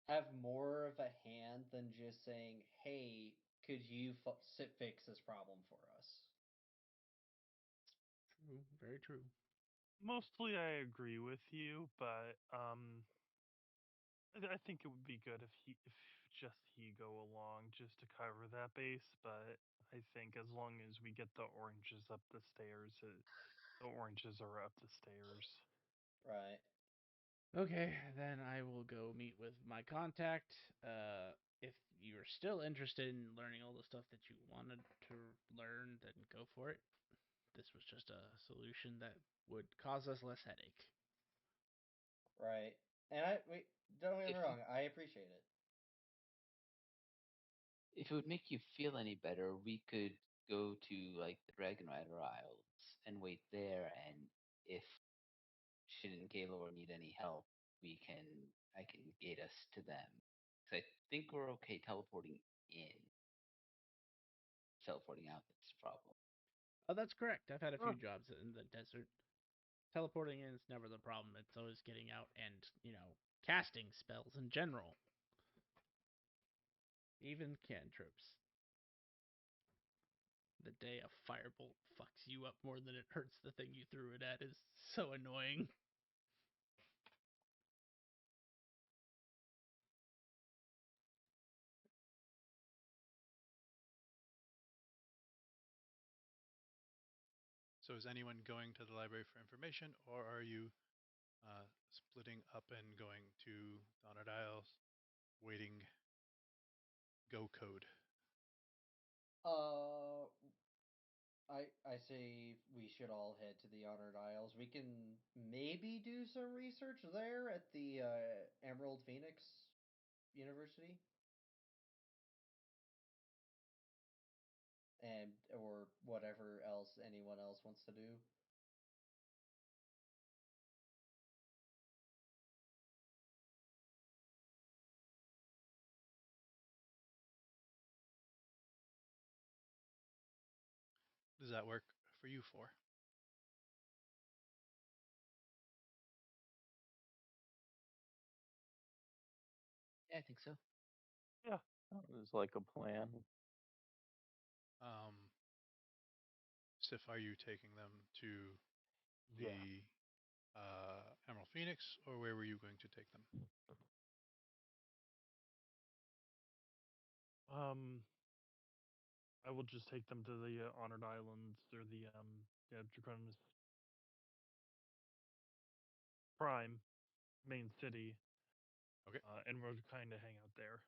have more of a hand than just saying, "Hey, could you fix this problem for us?" True, very true. Mostly I agree with you, but I think it would be good if just he go along just to cover that base. But I think as long as we get the oranges up the stairs, the oranges are up the stairs. Right. Okay, then I will go meet with my contact. If you're still interested in learning all the stuff that you wanted to learn, then go for it. This was just a solution that would cause us less headache. Right. And don't get me If you wrong, I appreciate it. If it would make you feel any better, we could go to like the Dragon Rider Isles and wait there, and if Shin and Gaylor need any help, I can gate us to them. 'Cause I think we're okay teleporting in. Teleporting out, that's the problem. Oh, that's correct. I've had a few Sure. jobs in the desert. Teleporting in is never the problem. It's always getting out and, casting spells in general. Even cantrips. The day a firebolt fucks you up more than it hurts the thing you threw it at is so annoying. So is anyone going to the library for information, or are you splitting up and going to the Honored Isles, waiting go code? I say we should all head to the Honored Isles. We can maybe do some research there at the Emerald Phoenix University, and or whatever else anyone else wants to do. Does that work for you four? Yeah, I think so. Sounds like a plan. Sif, are you taking them to Yeah. the Emerald Phoenix, or where were you going to take them? I will just take them to the Honored Islands or the Draconis Prime main city, Okay. and we'll kind of hang out there.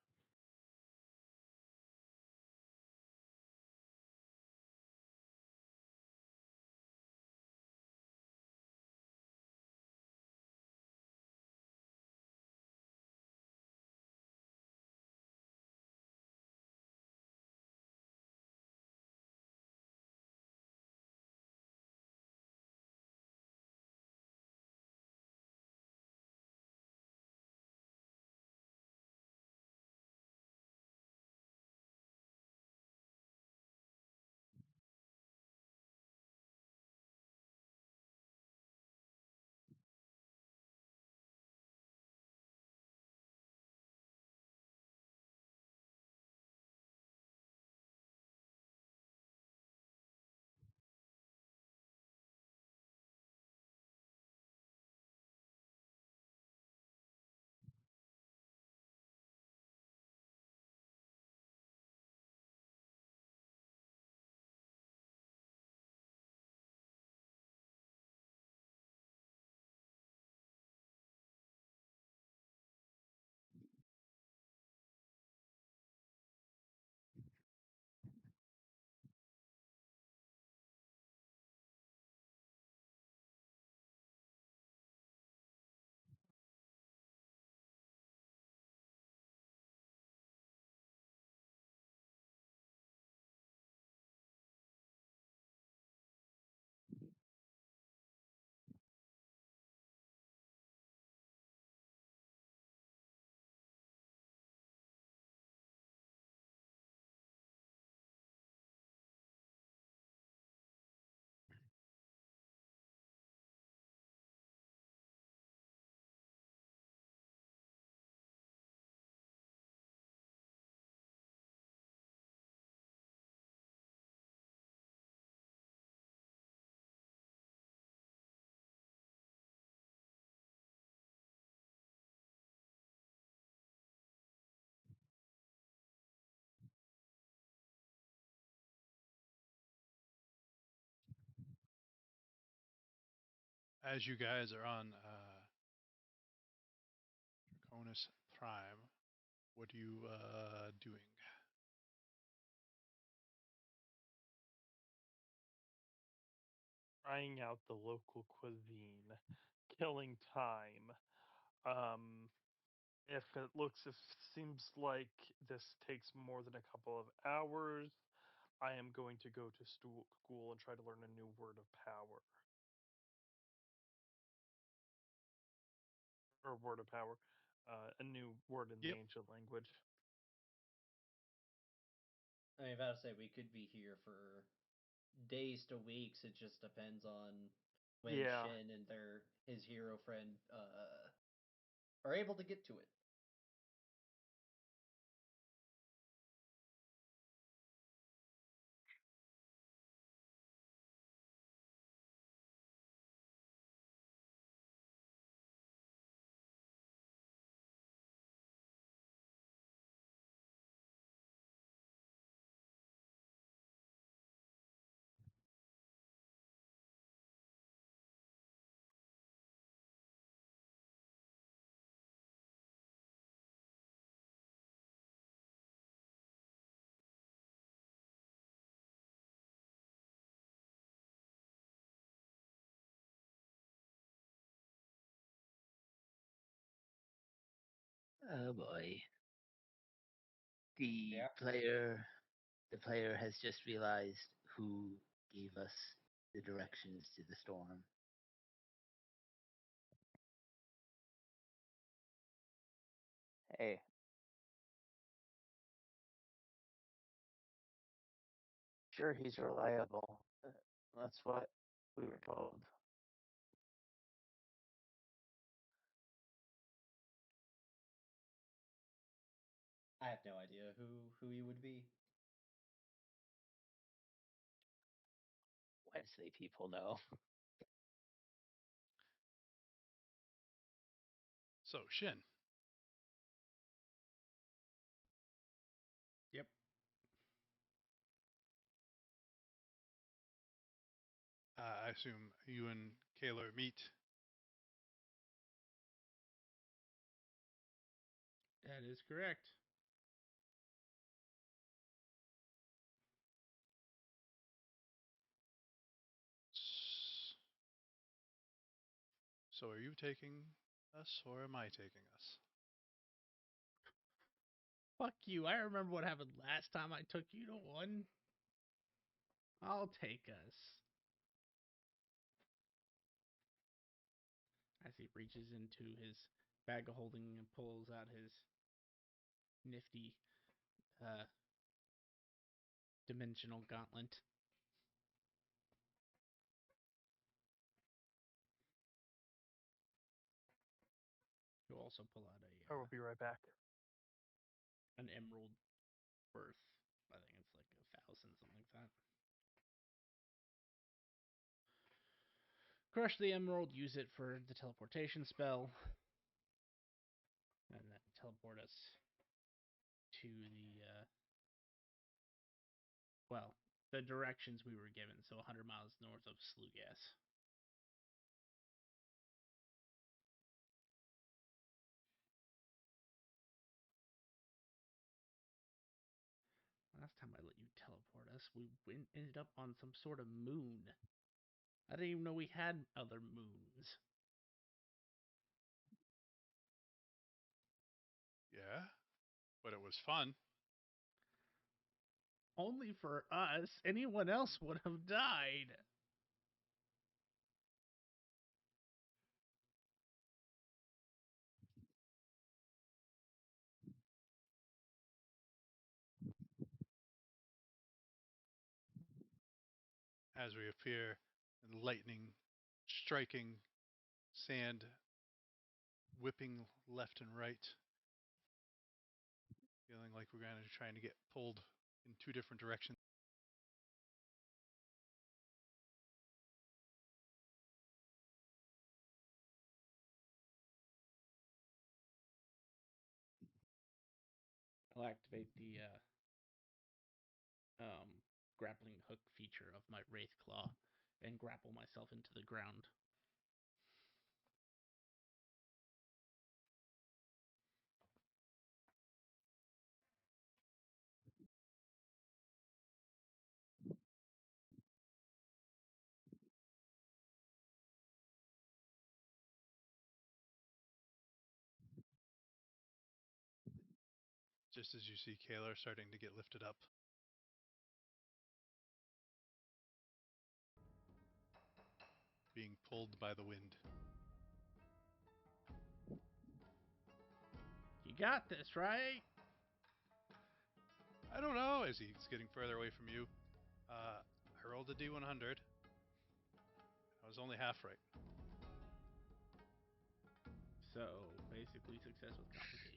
As you guys are on Draconis Prime, what are you doing? Trying out the local cuisine, killing time. Um, If it seems like this takes more than a couple of hours, I am going to go to school and try to learn a new word of power. Or word of power. A new word in the Yep. ancient language. I mean, about to say we could be here for days to weeks. It just depends on when Yeah. Shin and his hero friend are able to get to it. Oh boy. The Yeah. player has just realized who gave us the directions to the storm. Hey, sure, he's reliable. That's what we were told. I have no idea who he would be. Wednesday people know. So, Shin, Yep. I assume you and Kaler meet. That is correct. So, are you taking us or am I taking us? Fuck you. I remember what happened last time I took you to one. I'll take us. As he reaches into his bag of holding and pulls out his nifty dimensional gauntlet. He'll also pull out I will be right back. an emerald worth. I think it's like 1,000, something like that. Crush the emerald, use it for the teleportation spell, and then teleport us to the directions we were given, so 100 miles north of Slugas. Last time I let you teleport us, we ended up on some sort of moon. I didn't even know we had other moons. Yeah, but it was fun. Only for us. Anyone else would have died. As we appear, and lightning striking, sand whipping left and right, feeling like we're going to trying to get pulled in two different directions. I'll activate the grappling hook feature of my Wraith Claw and grapple myself into the ground. just as you see Kalar starting to get lifted up. Being pulled by the wind. You got this, right? I don't know, as he's getting further away from you. I rolled a D100. I was only half right. So, basically success with complications.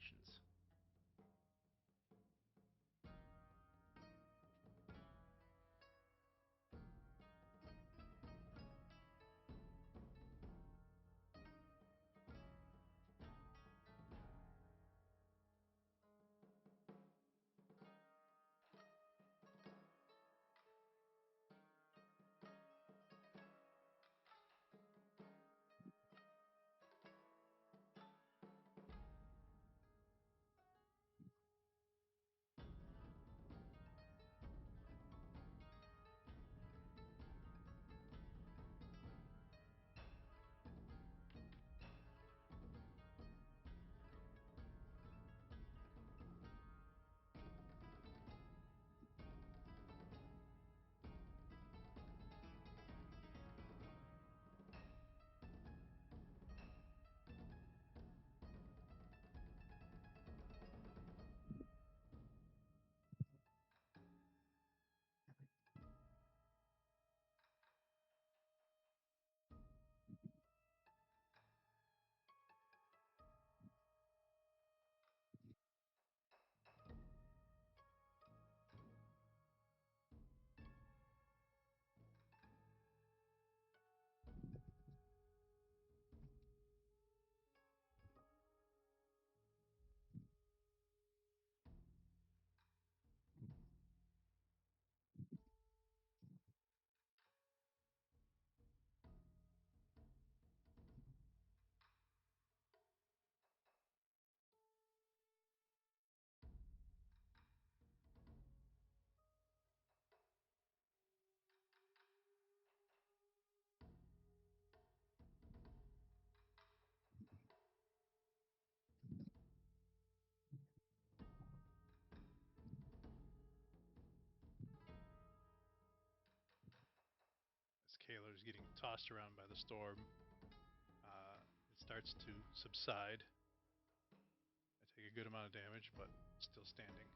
As Kalar's getting tossed around by the storm, it starts to subside. I take a good amount of damage, but still standing.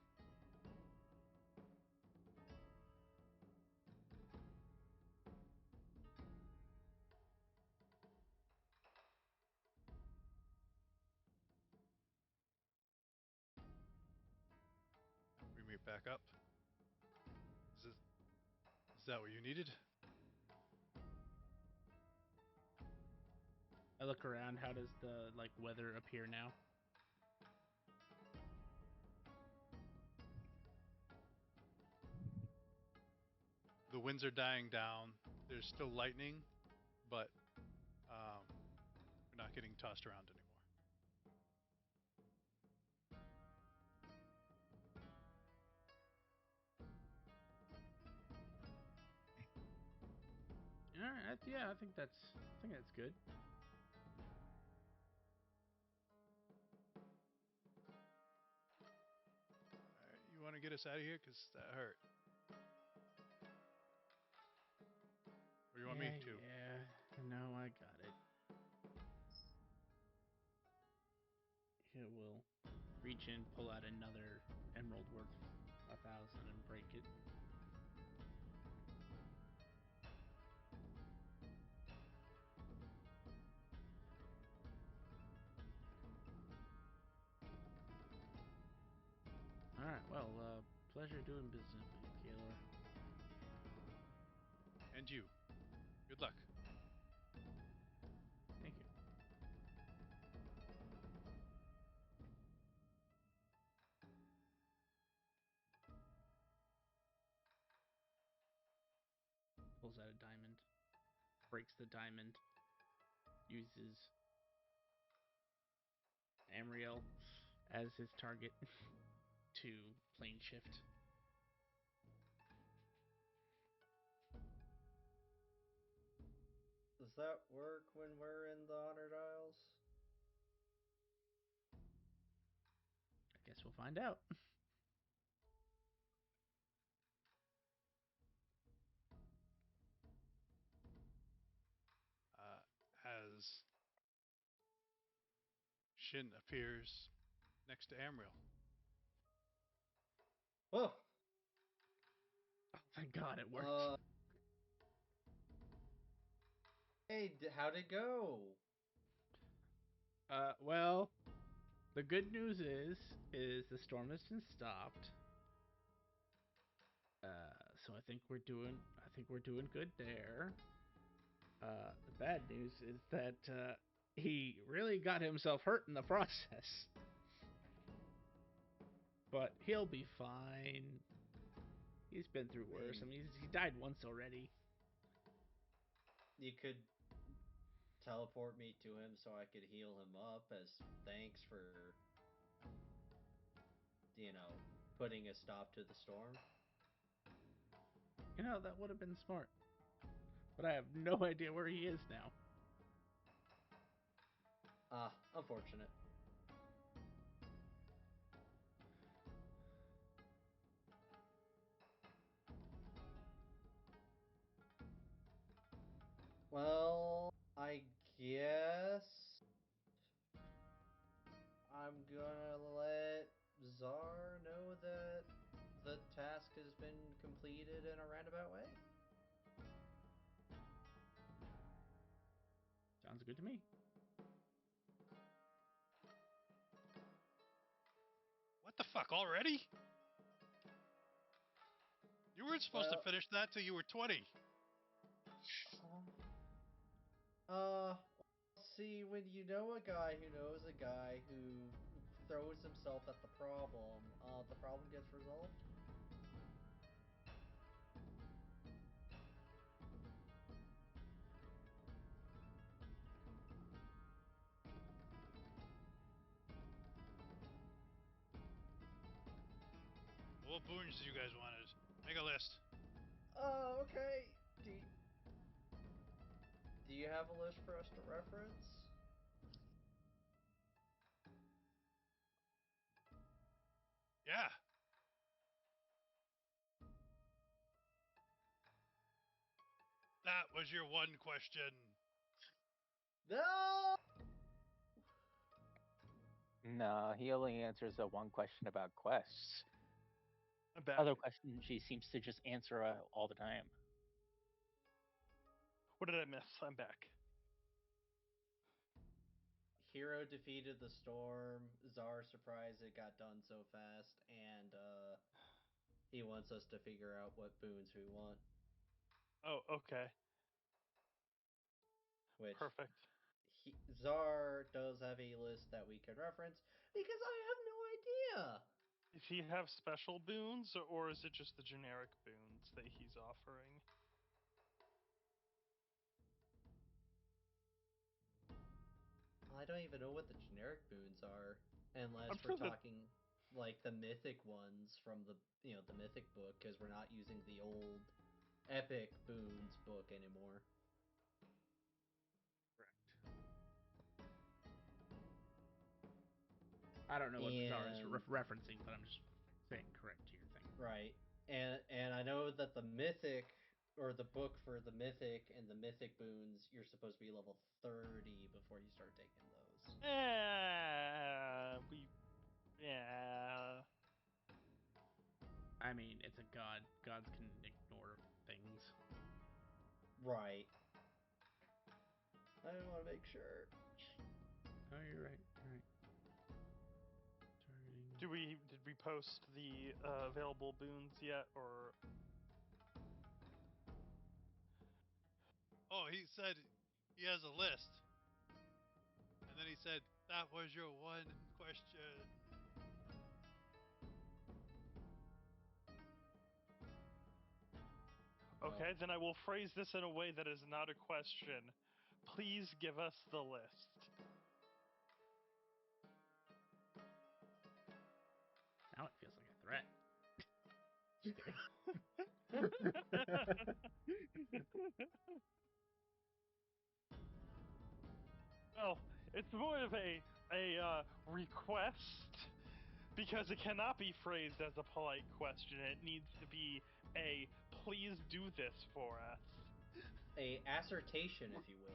Bring me back up. Is that what you needed? I look around. How does the weather appear now? The winds are dying down. There's still lightning, but we're not getting tossed around anymore. All right. Yeah, I think that's good. All right, you want to get us out of here? Because that hurt. Or you want me to? Yeah. No, I got it. It will reach in, pull out another emerald worth 1,000 and break it. All right. Well, pleasure doing business with you, Kalar. And you. Good luck. Thank you. Pulls out a diamond, breaks the diamond, uses Amriel as his target to plane shift. Does that work when we're in the Honored Isles? I guess we'll find out. Shin appears next to Amriel. Whoa. Oh, thank God it worked. Hey, how'd it go? Well, the good news is the storm has been stopped. So I think we're doing good there. The bad news is that he really got himself hurt in the process. But he'll be fine. He's been through worse. I mean, he died once already. You could teleport me to him so I could heal him up as thanks for, putting a stop to the storm. You know, that would have been smart. But I have no idea where he is now. Unfortunate. Well, I guess I'm gonna let Czar know that the task has been completed in a roundabout way. Sounds good to me. What the fuck, already? You weren't supposed to finish that till you were 20. See, when you know a guy who knows a guy who throws himself at the problem gets resolved. What boons do you guys wanted? Make a list. Okay. Do you have a list for us to reference? Yeah. That was your one question. No! No, he only answers the one question about quests. I'm back. Other questions she seems to just answer all the time. What did I miss? I'm back. Hero defeated the storm. Czar surprised it got done so fast, and he wants us to figure out what boons we want. Oh, okay. Which Perfect. Czar does have a list that we can reference because I have no idea. Does he have special boons, or is it just the generic boons that he's offering? I don't even know what the generic boons are, unless I'm we're sure that- talking like the mythic ones from the the mythic book, because we're not using the old epic boons book anymore. I don't know what Czar is referencing, but I'm just saying correct to your thing. Right. And I know that the mythic, or the book for the mythic and the mythic boons, you're supposed to be level 30 before you start taking those. Yeah. I mean, it's a god. Gods can ignore things. Right. I want to make sure. Oh, you're right. You're right. Targeting. Did we post the available boons yet, or? Oh, he said he has a list. And then he said, that was your one question. Okay, then I will phrase this in a way that is not a question. Please give us the list. Now it feels like a threat. Well, it's more of a request, because it cannot be phrased as a polite question. It needs to be a please do this for us. A assertion, if you will.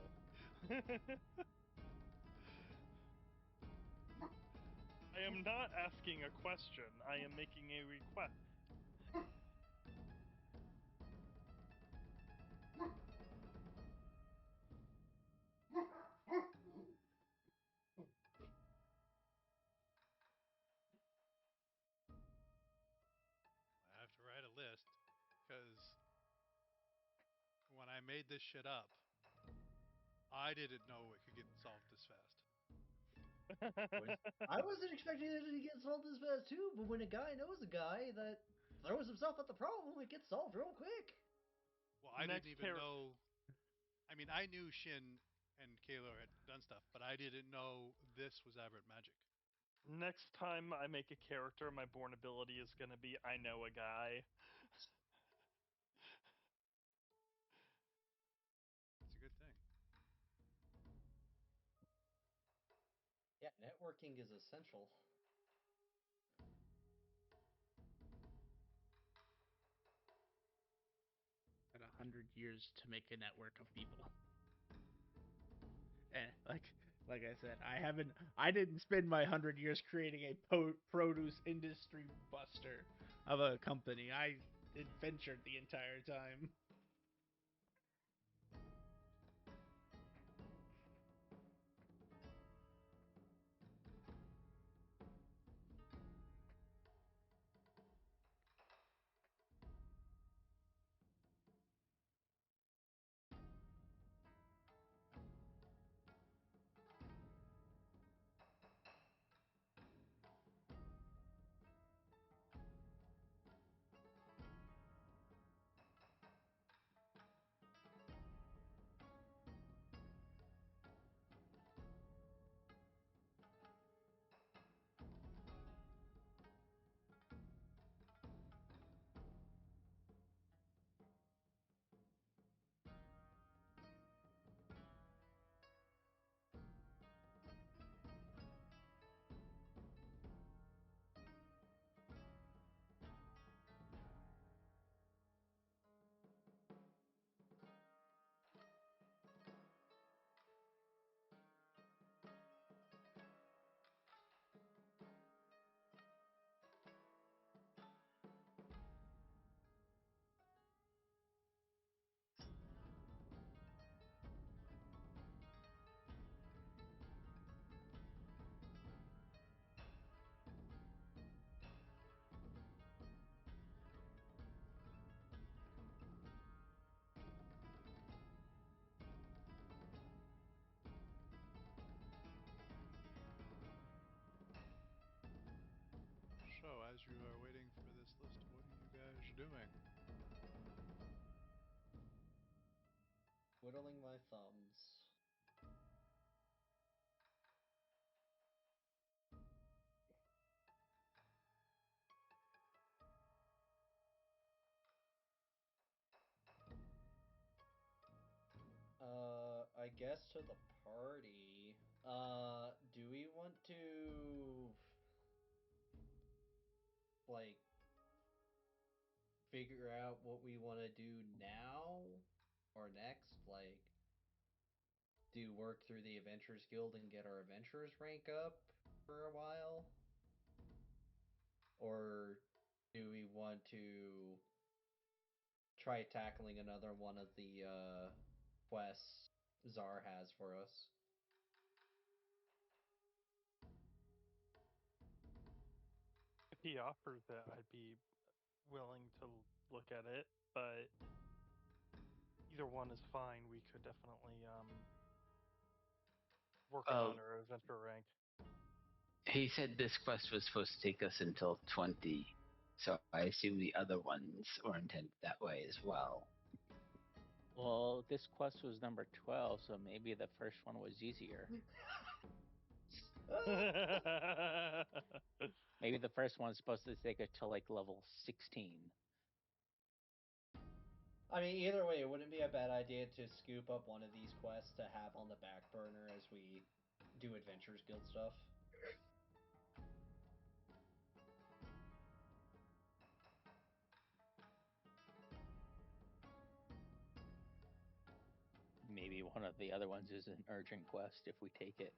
I am not asking a question. I am making a request. I have to write a list because when I made this shit up, I didn't know it could get solved this fast. I wasn't expecting it to get solved this fast too, but when a guy knows a guy that throws himself at the problem, it gets solved real quick. Well, I Next didn't even char- know. I mean, I knew Shin and Kalo had done stuff, but I didn't know this was Aberrant Magic. Next time I make a character, my born ability is going to be I know a guy. It's a good thing. Yeah, networking is essential. At 100 years to make a network of people. And like I said, I didn't spend my 100 years creating a produce industry buster of a company. I adventured the entire time. So, as you are waiting for this list, what are you guys doing? Twiddling my thumbs. I guess to the party. Do we want to like figure out what we want to do now or next? Like, do work through the Adventurers Guild and get our Adventurers rank up for a while? Or do we want to try tackling another one of the quests Czar has for us? If he offers it, I'd be willing to look at it, but either one is fine. We could definitely work on our adventure rank. He said this quest was supposed to take us until 20, so I assume the other ones were intended that way as well. Well, this quest was number 12, so maybe the first one was easier. Maybe the first one's supposed to take it to like level 16. I mean, either way, it wouldn't be a bad idea to scoop up one of these quests to have on the back burner as we do Adventurers Guild stuff. Maybe one of the other ones is an urgent quest if we take it.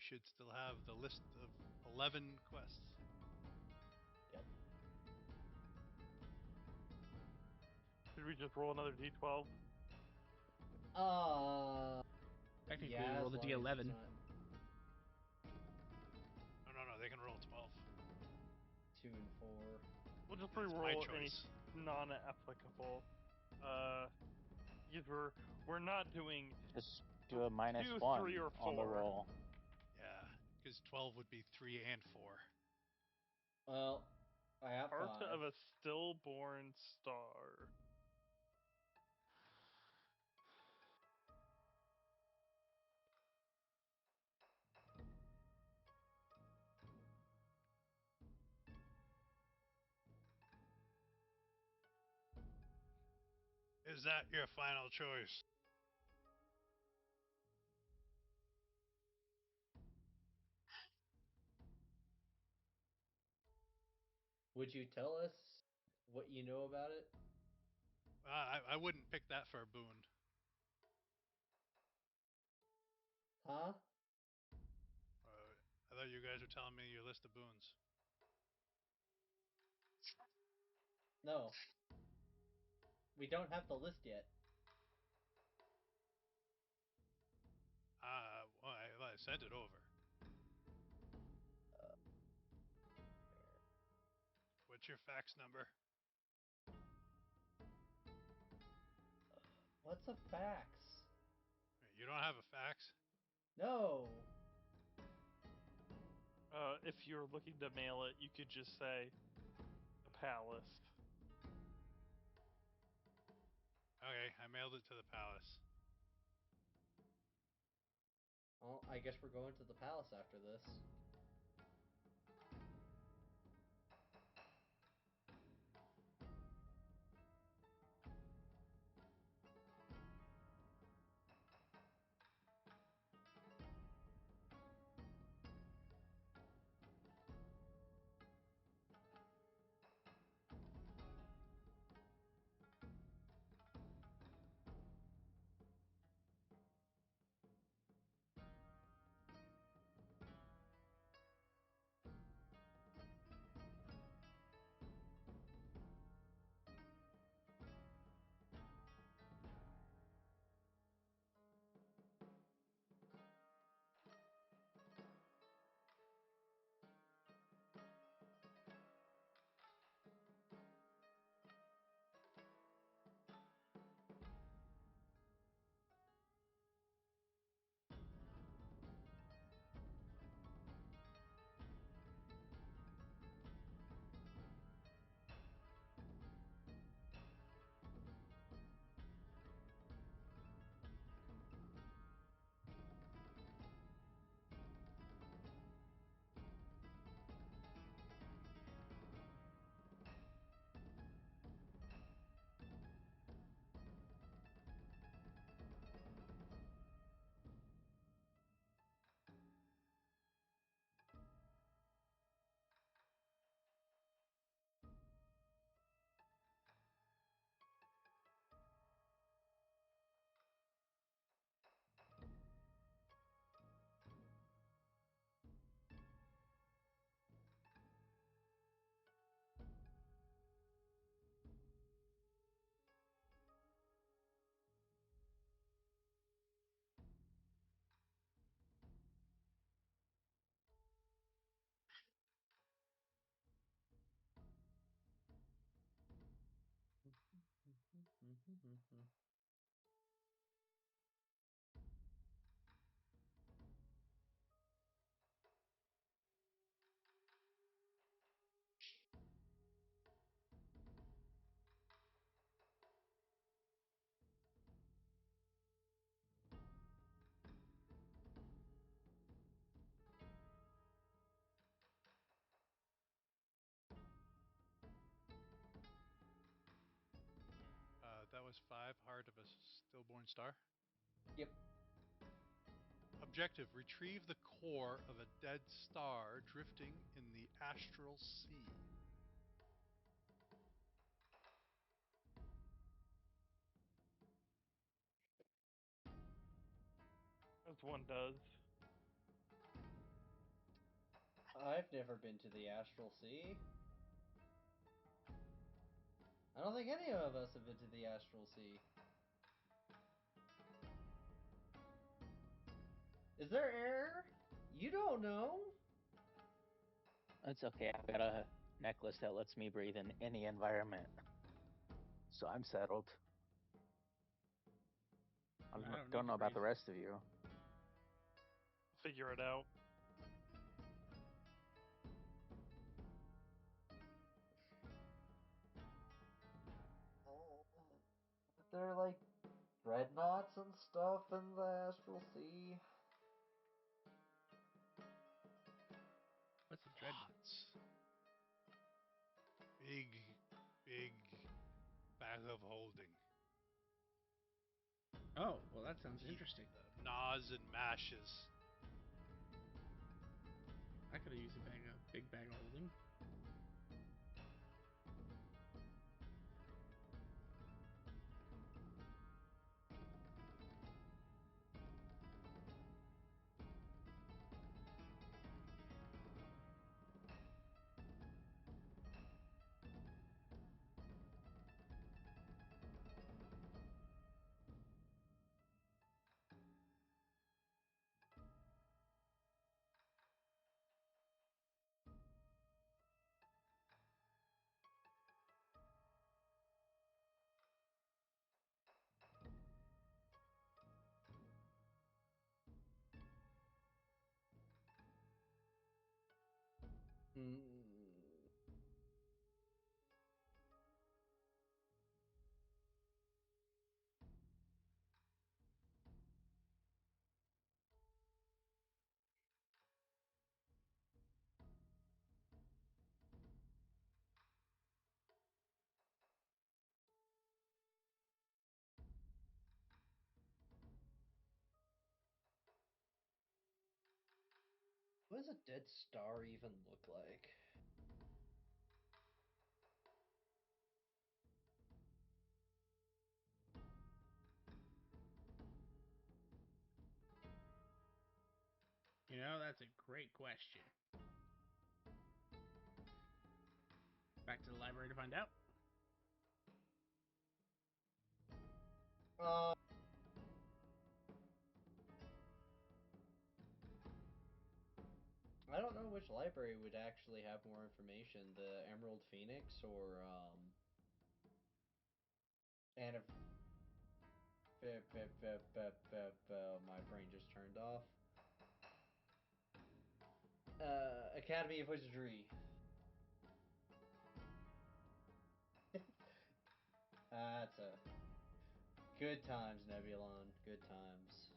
should still have the list of 11 quests. Yep. Should we just roll another d12? Technically, Yeah, roll as the long as it's D11. not No, they can roll 12. 2 and 4. We'll just It's my re-roll any choice. non-applicable. Because we're not doing Just do a -1 2, 3, or on the 4. roll. Yeah, because 12 would be 3 and 4. Well, I have Heart 5. of a Stillborn Star. Is that your final choice? Would you tell us what you know about it? I wouldn't pick that for a boon. Huh? I thought you guys were telling me your list of boons. No. We don't have the list yet. I sent it over. What's your fax number? What's a fax? You don't have a fax? No. If you're looking to mail it, you could just say the palace. Okay, I mailed it to the palace. Well, I guess we're going to the palace after this. That was 5, Heart of a Stillborn Star. Yep. Objective, retrieve the core of a dead star drifting in the astral sea. As one does. I've never been to the Astral Sea. I don't think any of us have been to the Astral Sea. Is there air? You don't know. It's okay. I've got a necklace that lets me breathe in any environment, so I'm settled. I I don't don't need know to about the breathe. rest of you. Figure it out. There are like dreadnoughts and stuff in the Astral Sea. What's a dreadnought? Lots. Big bag of holding. Oh, well, that sounds Keep interesting. the Nas and mashes. I could have used a big bag of holding. What does a dead star even look like? You know, that's a great question. Back to the library to find out. I don't know which library would actually have more information, the Emerald Phoenix or and if my brain just turned off. Academy of Wizardry. That's a good times, Nebulon. Good times.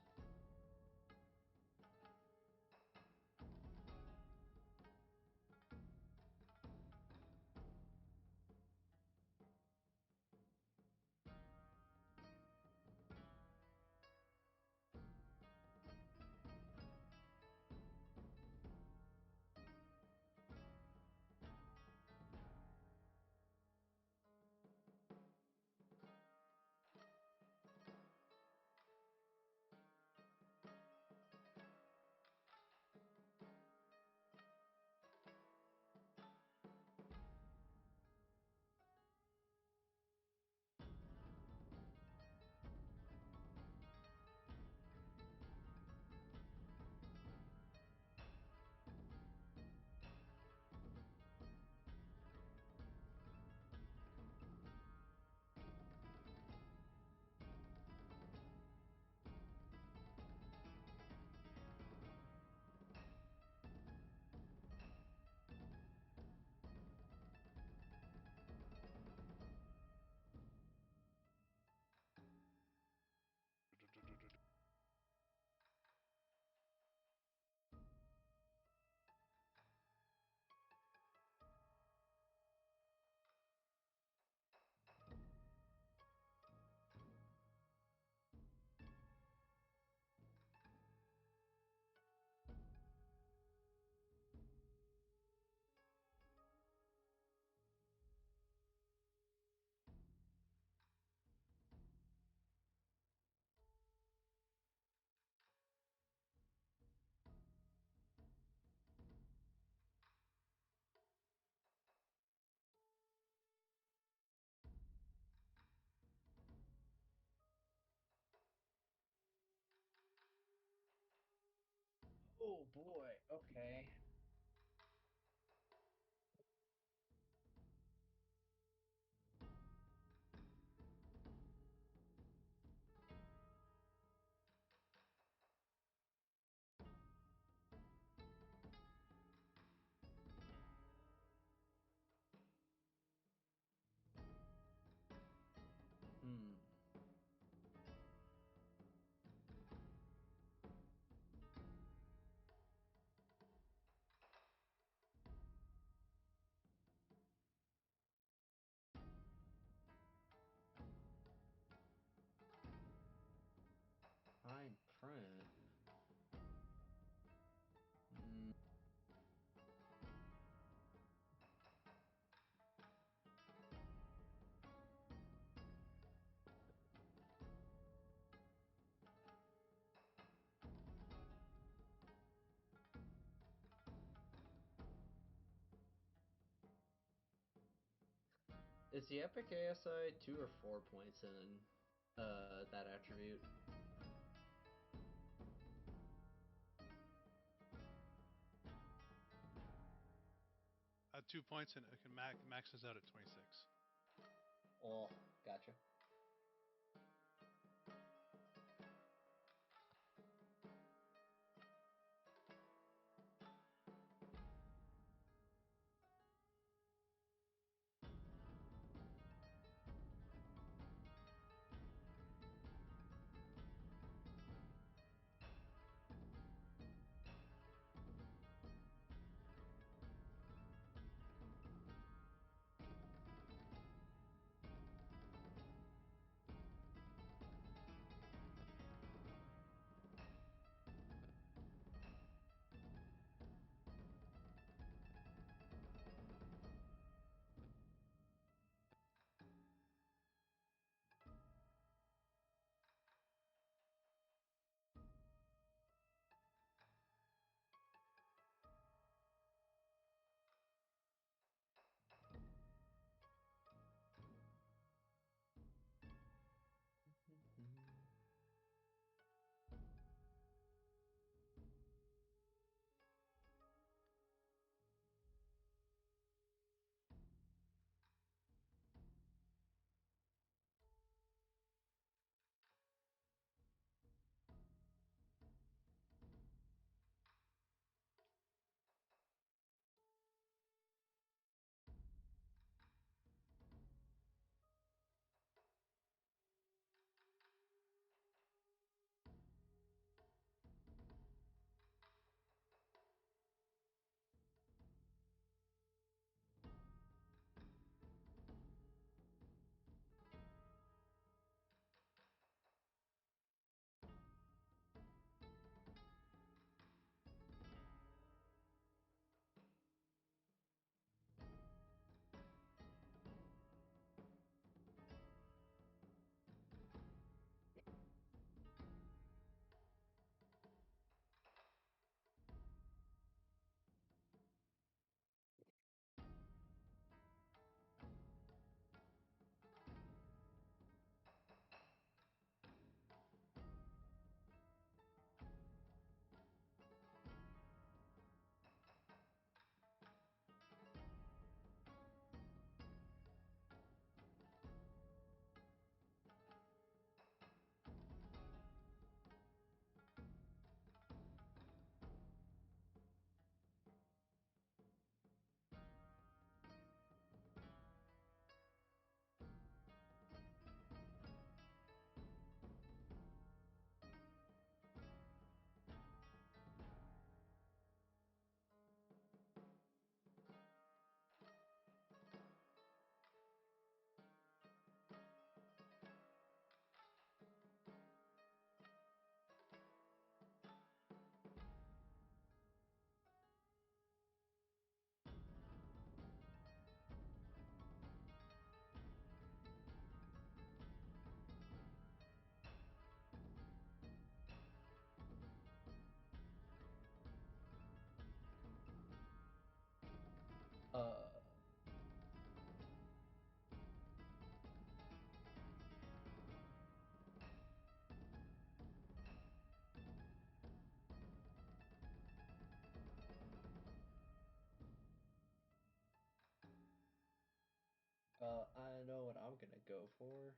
boy. Okay. Hmm. Fine print. Hmm. Is the epic ASI 2 or 4 points in that attribute? 2 points, and it can maxes out at 26. Oh, gotcha. I know what I'm gonna go for.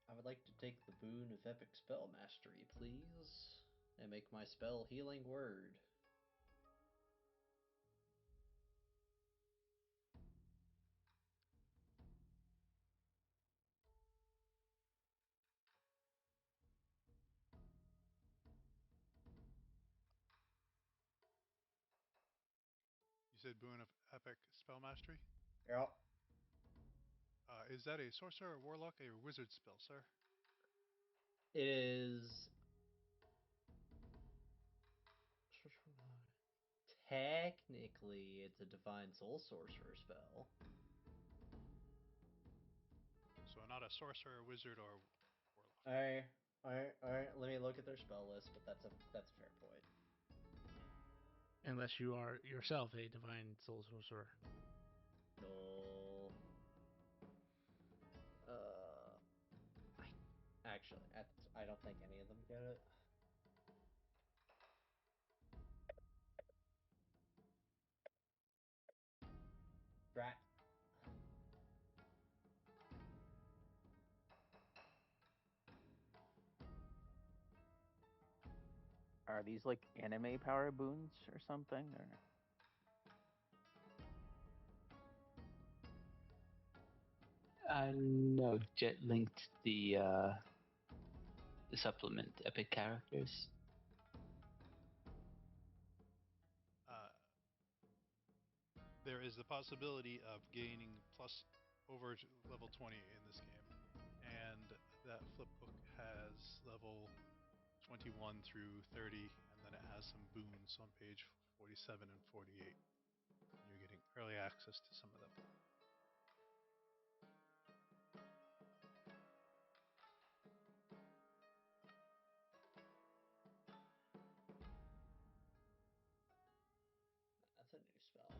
I would like to take the boon of Epic Spell Mastery, please, and make my spell Healing Word. You said Boon of Epic Spell Mastery? Yep. Is that a sorcerer, a warlock, a wizard spell, sir? It is. Technically, it's a Divine Soul Sorcerer spell. So not a sorcerer, wizard, or warlock. Alright. Let me look at their spell list, but that's a fair point. Unless you are yourself a divine soul sorcerer. No. Actually, I don't think any of them get it. Drat. Are these like anime power boons or something? Or No, Jet linked the supplement epic characters. There is the possibility of gaining plus over level 20 in this game, and that flipbook has level 21 through 30, and then it has some boons on page 47 and 48. And you're getting early access to some of them. That's a new spell.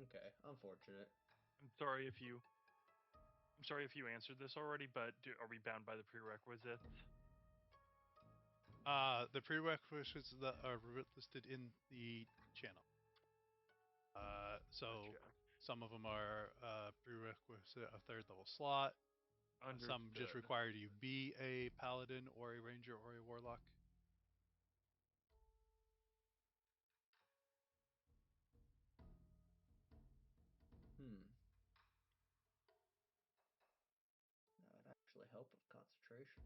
Okay, unfortunate. I'm sorry if you answered this already, but are we bound by the prerequisites? The prerequisites that are listed in the channel. So Gotcha. some of them are prerequisite a third level slot. Some just Understood. require you be a paladin or a ranger or a warlock. That would actually help with concentration.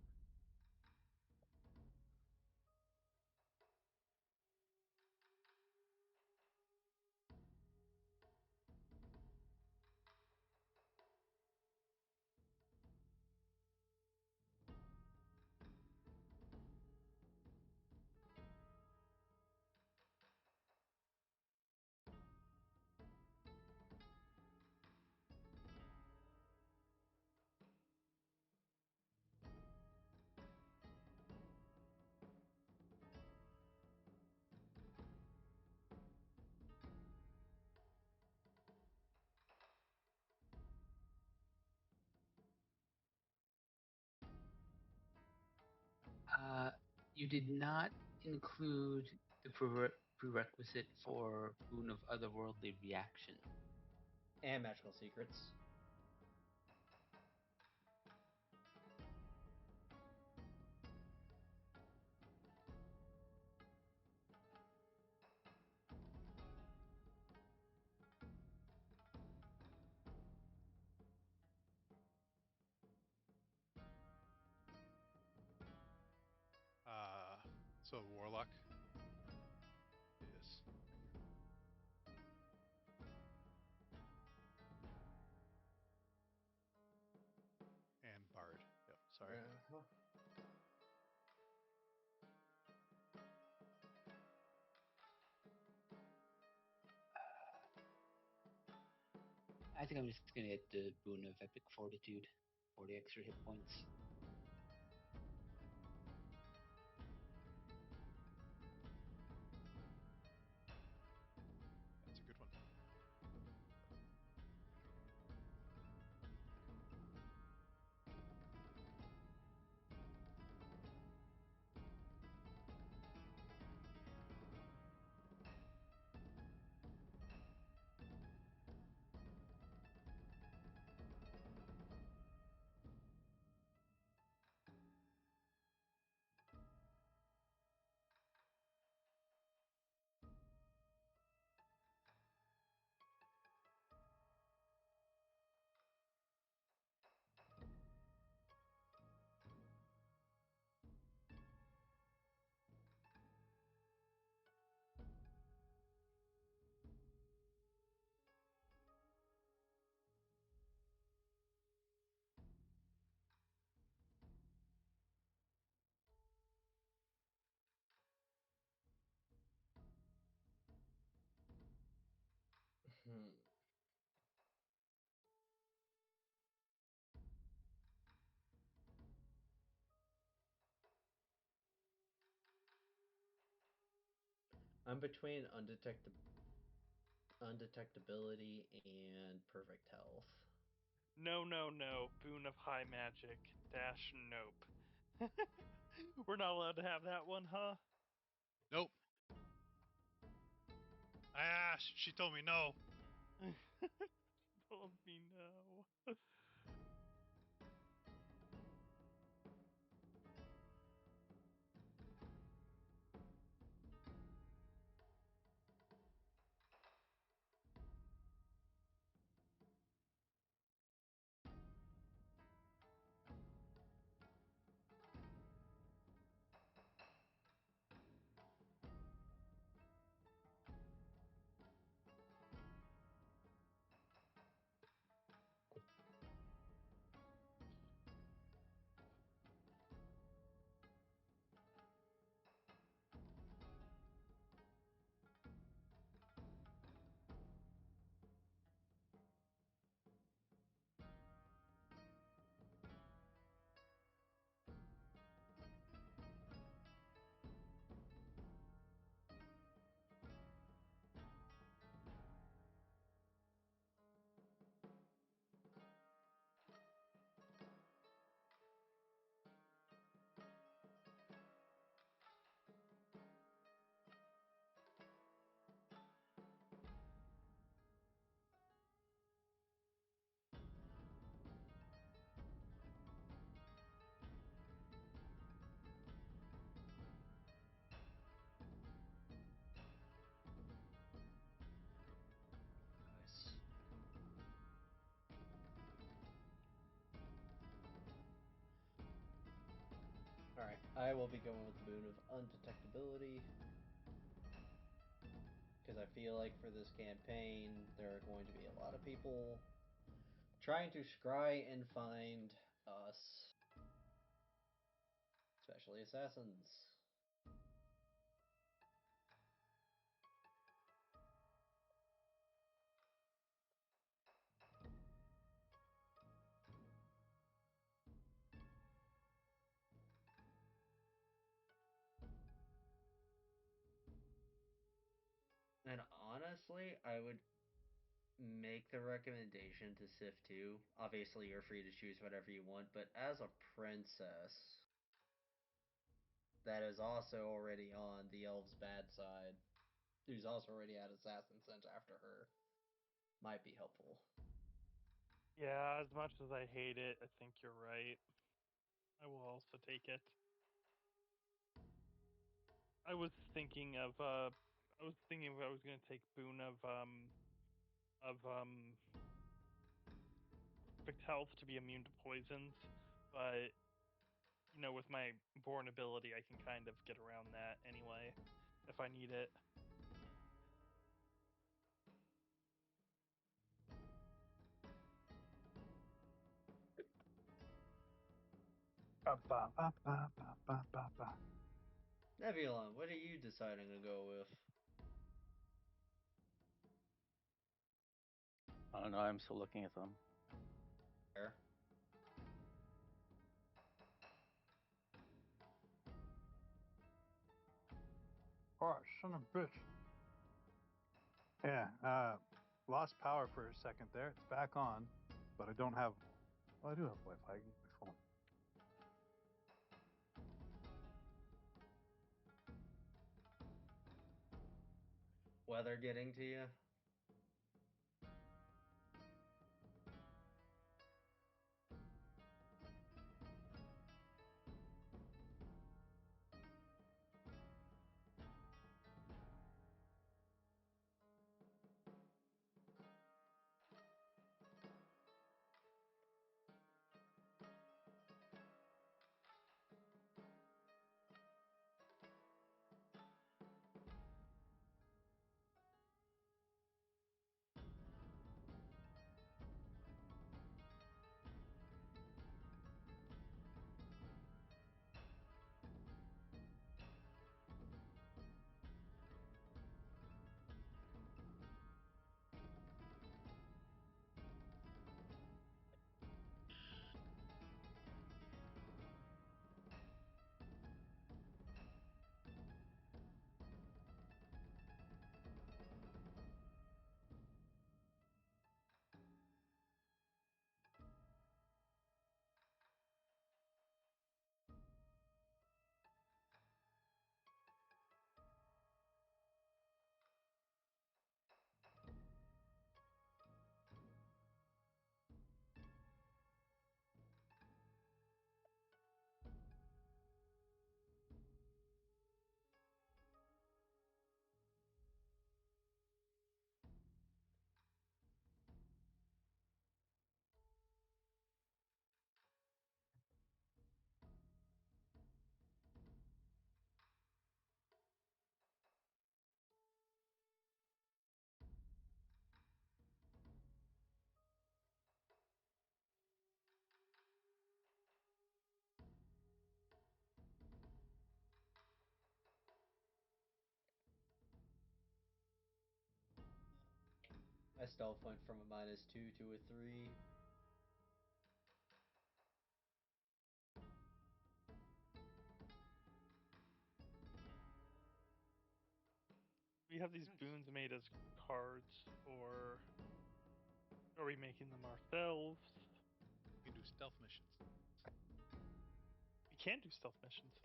You did not include the prerequisite for Boon of Otherworldly Reaction. And magical secrets. So warlock. Yes. I think I'm just gonna get the boon of epic fortitude, 40 extra hit points. That's a good one. Hmm. I'm between undetectability and perfect health. No, no, no. Boon of high magic. Dash nope. We're not allowed to have that one, huh? Nope. I asked. She told me no. Told me no. Nice. Alright, I will be going with the boon of undetectability. Because I feel like for this campaign, there are going to be a lot of people trying to scry and find us. Especially assassins. And honestly, I would make the recommendation to Sif 2. Obviously, you're free to choose whatever you want, but as a princess that is also already on the elf's bad side, who's also already had assassin sent after her, might be helpful. Yeah, as much as I hate it, I think you're right. I will also take it. I was thinking if I was gonna take boon of perfect health to be immune to poisons, but with my born ability, I can kind of get around that anyway if I need it. Nebulon, what are you deciding to go with? I don't know. I'm still looking at them. Fair. Oh, son of a bitch. Yeah, lost power for a second there. It's back on, but I don't have. Well, I do have Wi-Fi. I can use my phone. Weather getting to you? My stealth went from a -2 to a 3. We have these boons made as cards, or are we making them ourselves? You can do stealth missions. We can do stealth missions.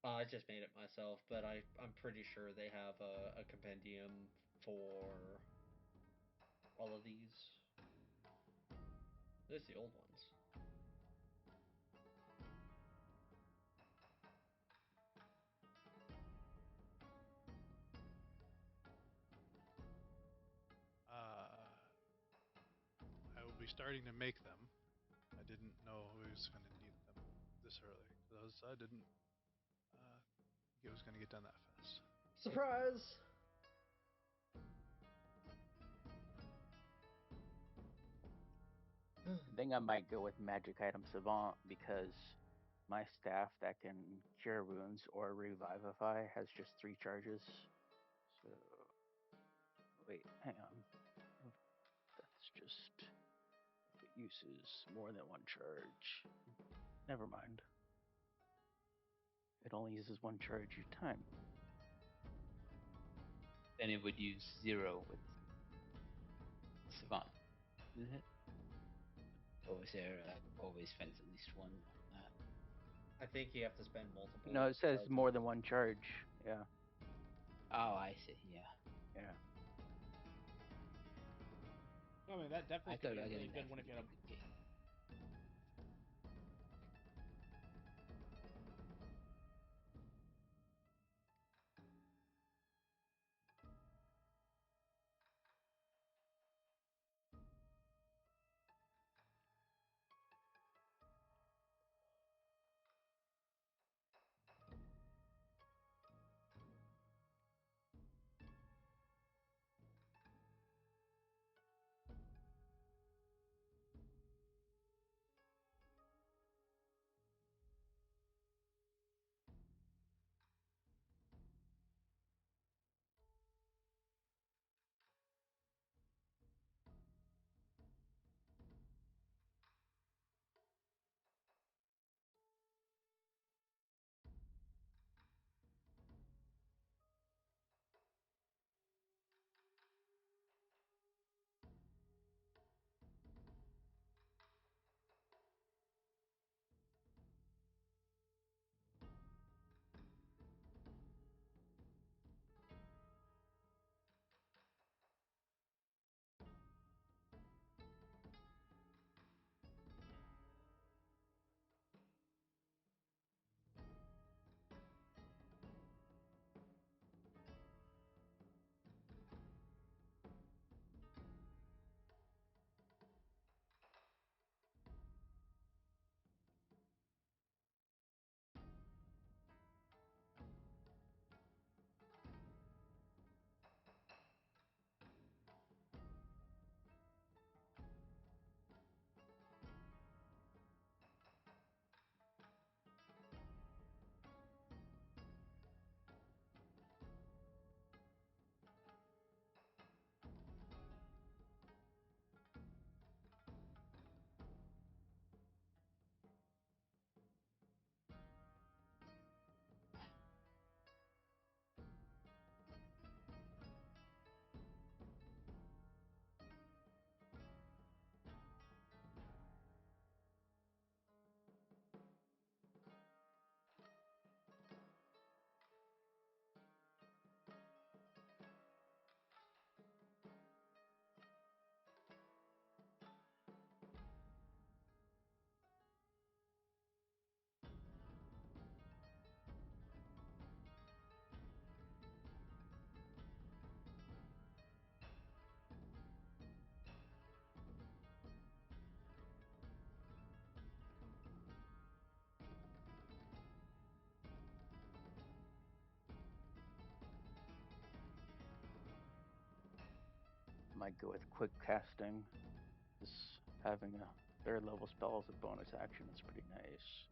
I just made it myself, but I'm pretty sure they have a compendium for all of these. There's the old ones. I will be starting to make them. I didn't know we was going to need them this early because I didn't think it was going to get done that fast. Surprise! I think I might go with Magic Item Savant because my staff that can cure wounds or revivify has just 3 charges. So, wait, hang on. That's just if it uses more than 1 charge. Never mind. It only uses 1 charge each time. Then it would use 0 with Savant, isn't it? Or is there always spends at least 1 on that? I think you have to spend multiple. No, it says charges. more than 1 charge. Yeah, Oh, I see. Yeah. yeah. I mean, that I definitely could thought be a I really got good one if you had a might go with quick casting. Just having a third level spell as a bonus action is pretty nice.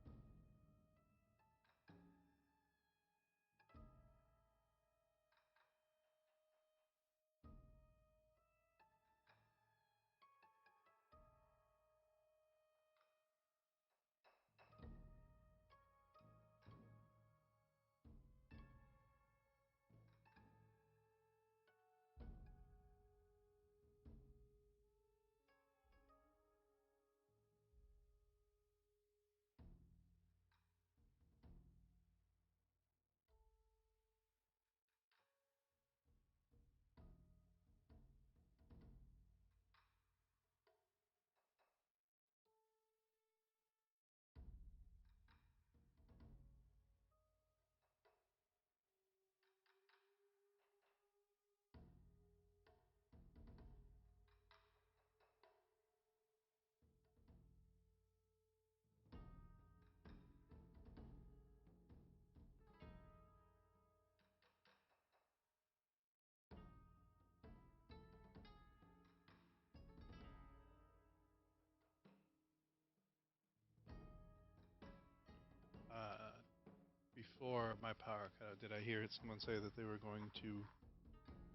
Before my power cut out, did I hear someone say that they were going to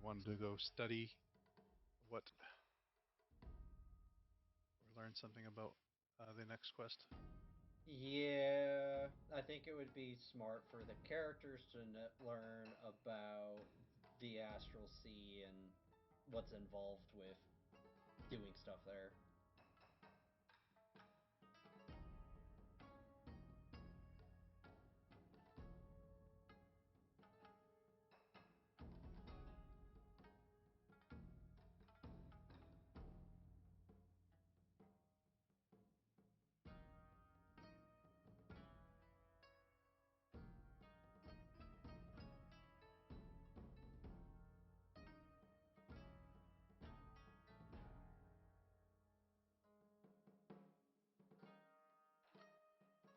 want to go study what or learn something about the next quest? Yeah, I think it would be smart for the characters to learn about the Astral Sea and what's involved with doing stuff there.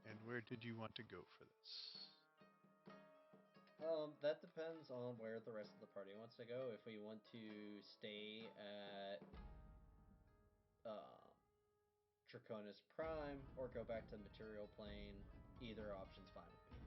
And where did you want to go for this? That depends on where the rest of the party wants to go. If we want to stay at Draconis Prime or go back to the Material Plane, either option's fine with me.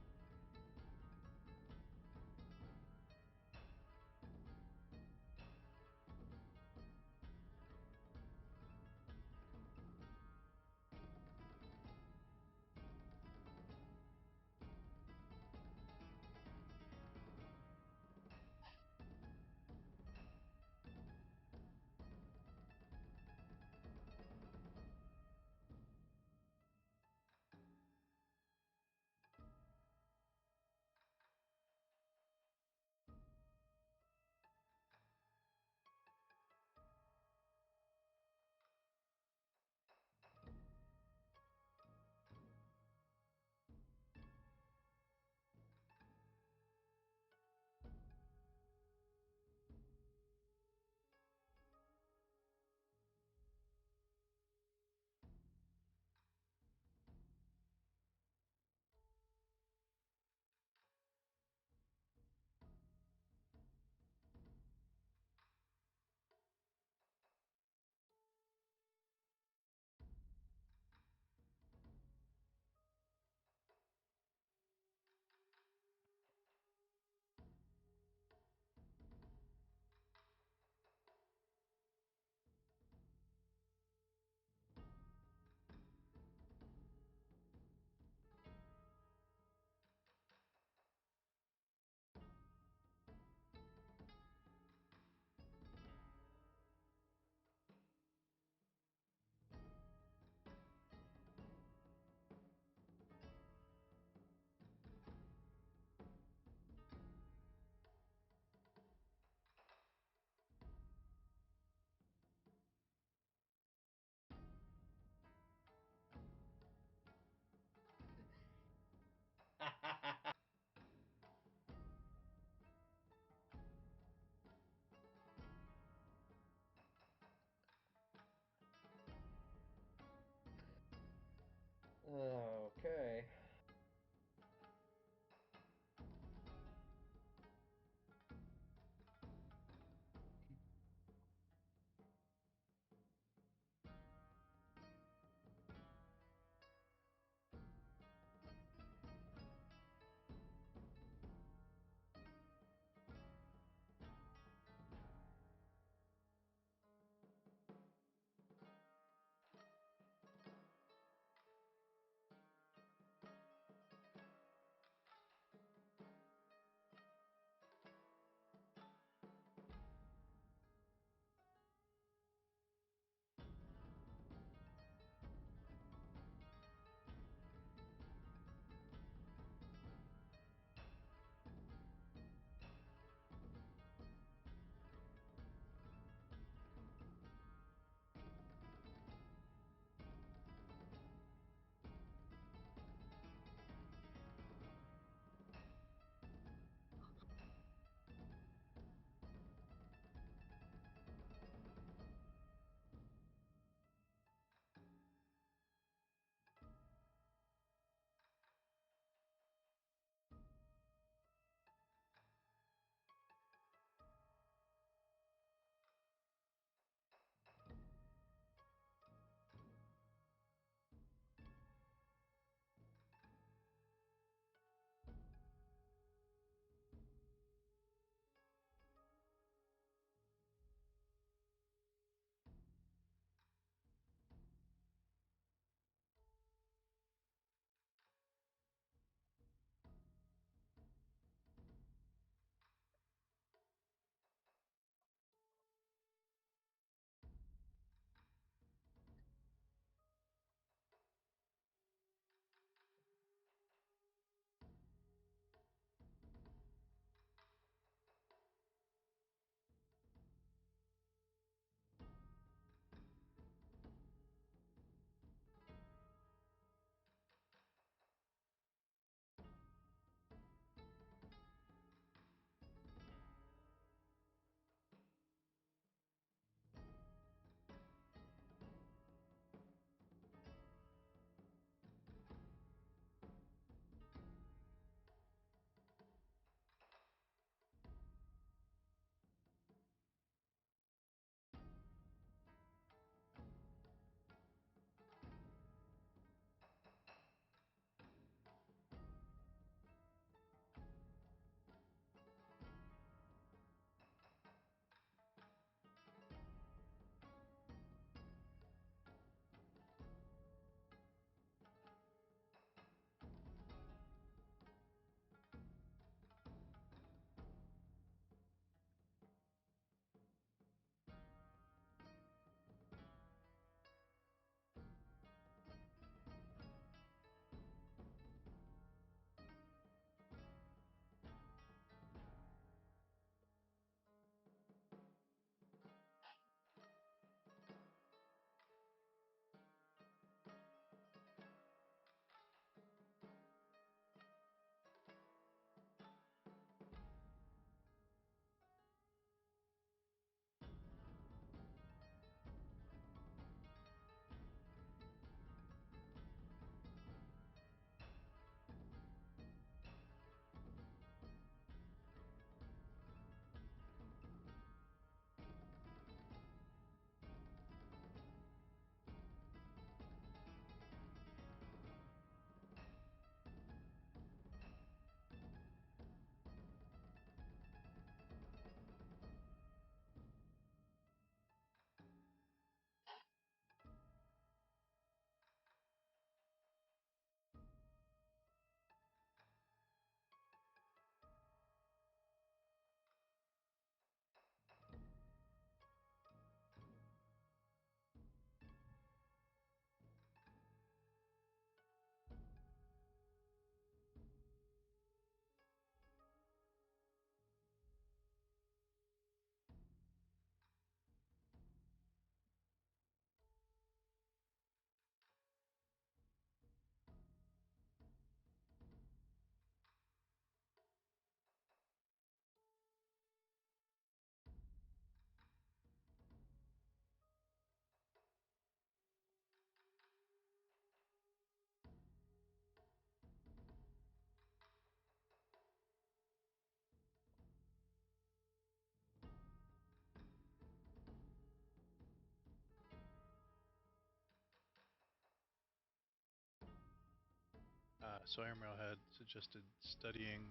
So Emerald had suggested studying.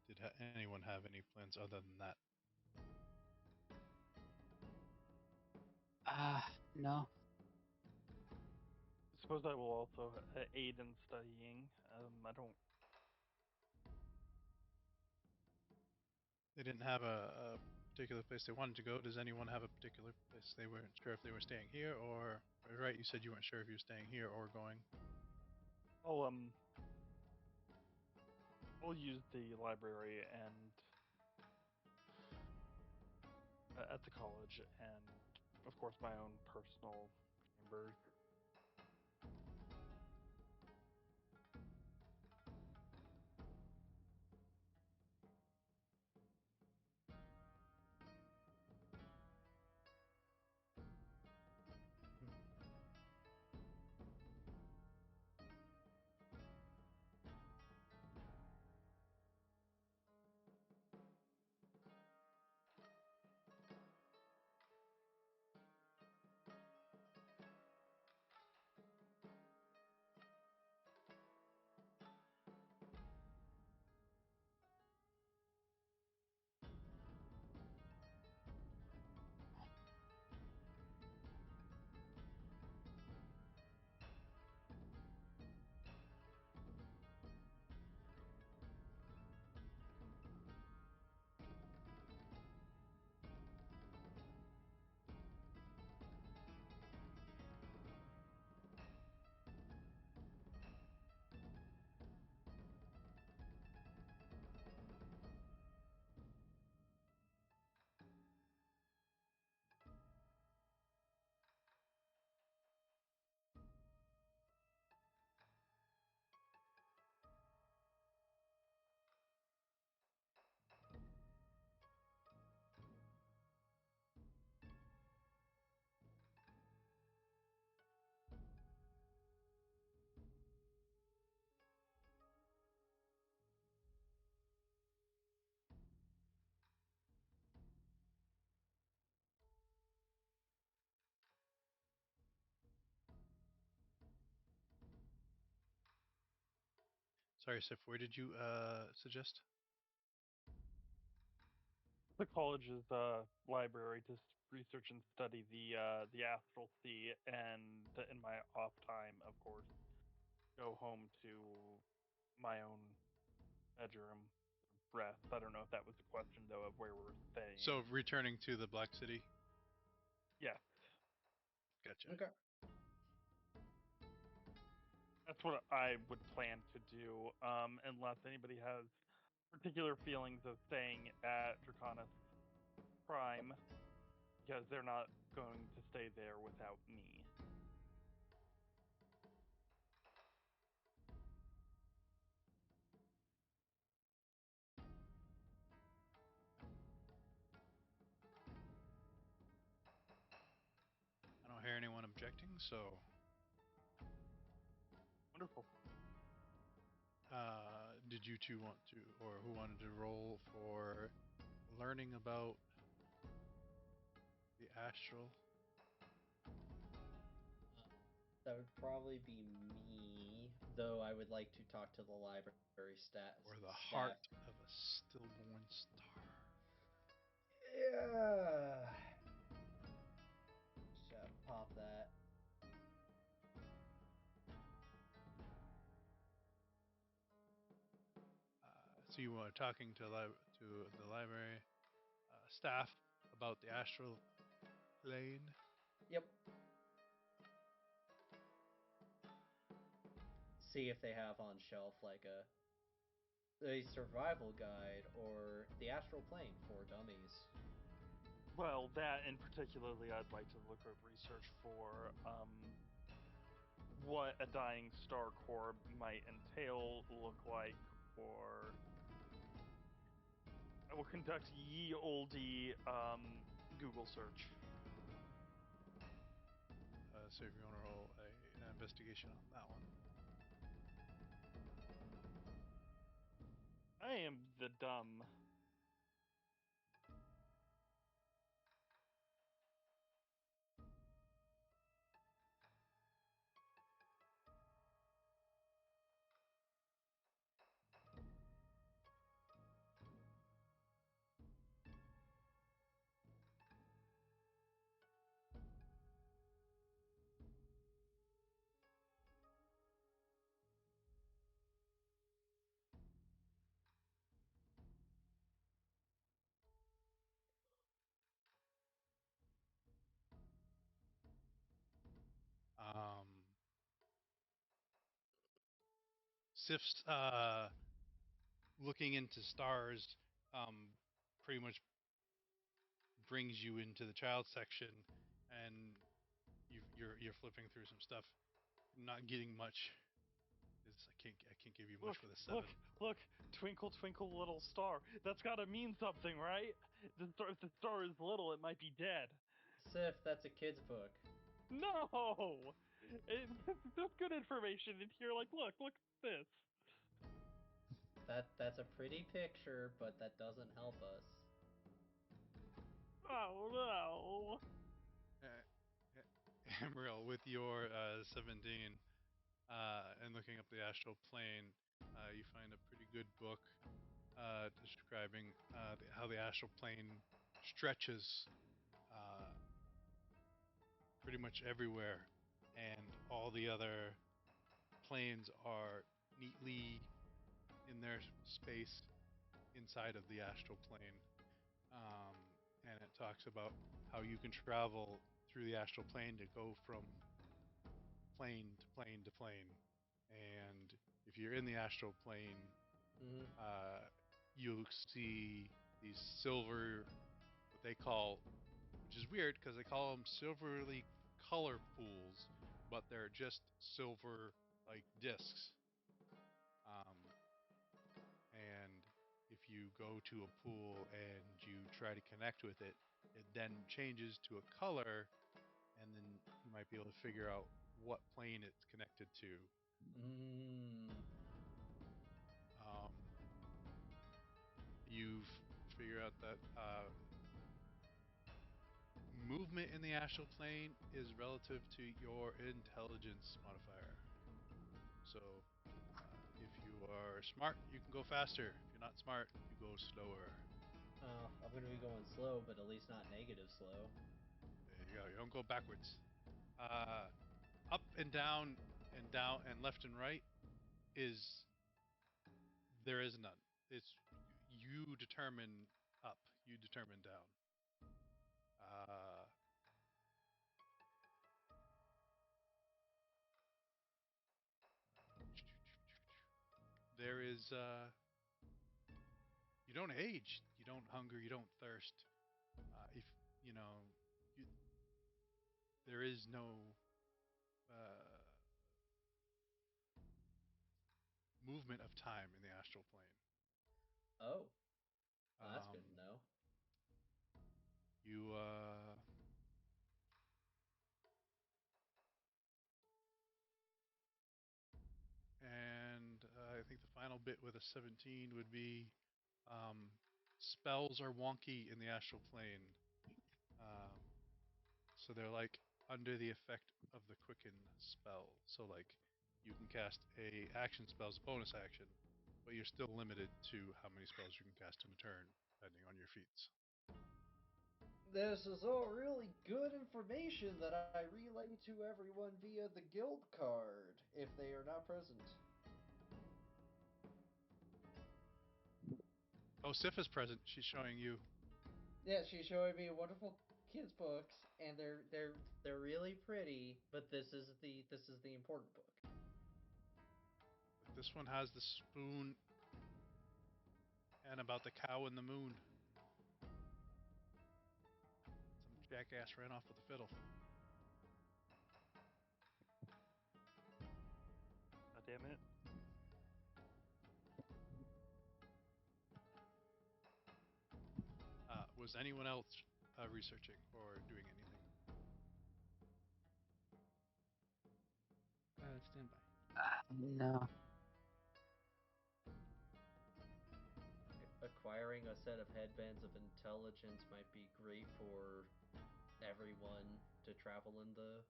Did anyone have any plans other than that? No. I suppose I will also aid in studying. I don't. They didn't have a particular place they wanted to go. Does anyone have a particular place they weren't sure if they were staying here or? Right, you said you weren't sure if you were staying here or going. I'll I'll use the library and at the college, and of course my own personal chambers. Sorry, Sif. Where did you suggest? The college's library to research and study the astral sea, and in my off time, of course, go home to my own bedroom, rest. I don't know if that was a question though of where we're staying. So returning to the Black City. yes, Gotcha. Okay. that's what I would plan to do. Unless anybody has particular feelings of staying at Draconis Prime, because they're not going to stay there without me. I don't hear anyone objecting, so Wonderful. did you two want to, or who wanted to roll for learning about the astral? That would probably be me, though I would like to talk to the library staff. Or the heart of a stillborn star? Yeah. Just pop that. So you were talking to the library staff about the astral plane. Yep. See if they have on shelf like a survival guide or the astral plane for dummies. Well, that in particularly, I'd like to look at research for what a dying star core might entail, look like, or I will conduct ye olde Google search. So if you want to roll an investigation on that one. I am the dumb. Sif's looking into stars pretty much brings you into the child section, and you're flipping through some stuff, not getting much. I can't give you much with a 7. Look! Twinkle, twinkle, little star. That's gotta mean something, right? If the star is little, it might be dead. Sif, that's a kid's book. No! There's good information in here. Like, look at this. That's a pretty picture, but that doesn't help us. Oh no! Emerald, with your 17 and looking up the astral plane, you find a pretty good book describing how the astral plane stretches pretty much everywhere, and all the other planes are neatly in their space inside of the astral plane. And it talks about how you can travel through the astral plane to go from plane to plane to plane. And if you're in the astral plane, you'll see these silver, what they call, which is weird because they call them silverly color pools, but they're just silver like discs. And if you go to a pool and you try to connect with it, it then changes to a color, and then you might be able to figure out what plane it's connected to. You've figured out that movement in the astral plane is relative to your intelligence modifier. So if you are smart, you can go faster. If you're not smart, you go slower. I'm going to be going slow, but at least not negative slow. There you go. You don't go backwards. Up and down and left and right there is none. It's you determine up, you determine down. There is you don't age, you don't hunger, you don't thirst. If you know, there is no movement of time in the astral plane. Oh, that's good to know. You and I think the final bit with a 17 would be spells are wonky in the astral plane. So they're like under the effect of the quicken spell. So like you can cast a action spell as a bonus action, but you're still limited to how many spells you can cast in a turn, depending on your feats. This is all really good information that I relay to everyone via the guild card, if they are not present. Oh, Sif is present. She's showing you. Yeah, she's showing me wonderful kids books, and they're really pretty. But this is the important book. This one has the spoon and about the cow and the moon. Some jackass ran off with a fiddle. God damn it. Was anyone else researching or doing anything? Stand by. No. Acquiring a set of headbands of intelligence might be great for everyone to travel in the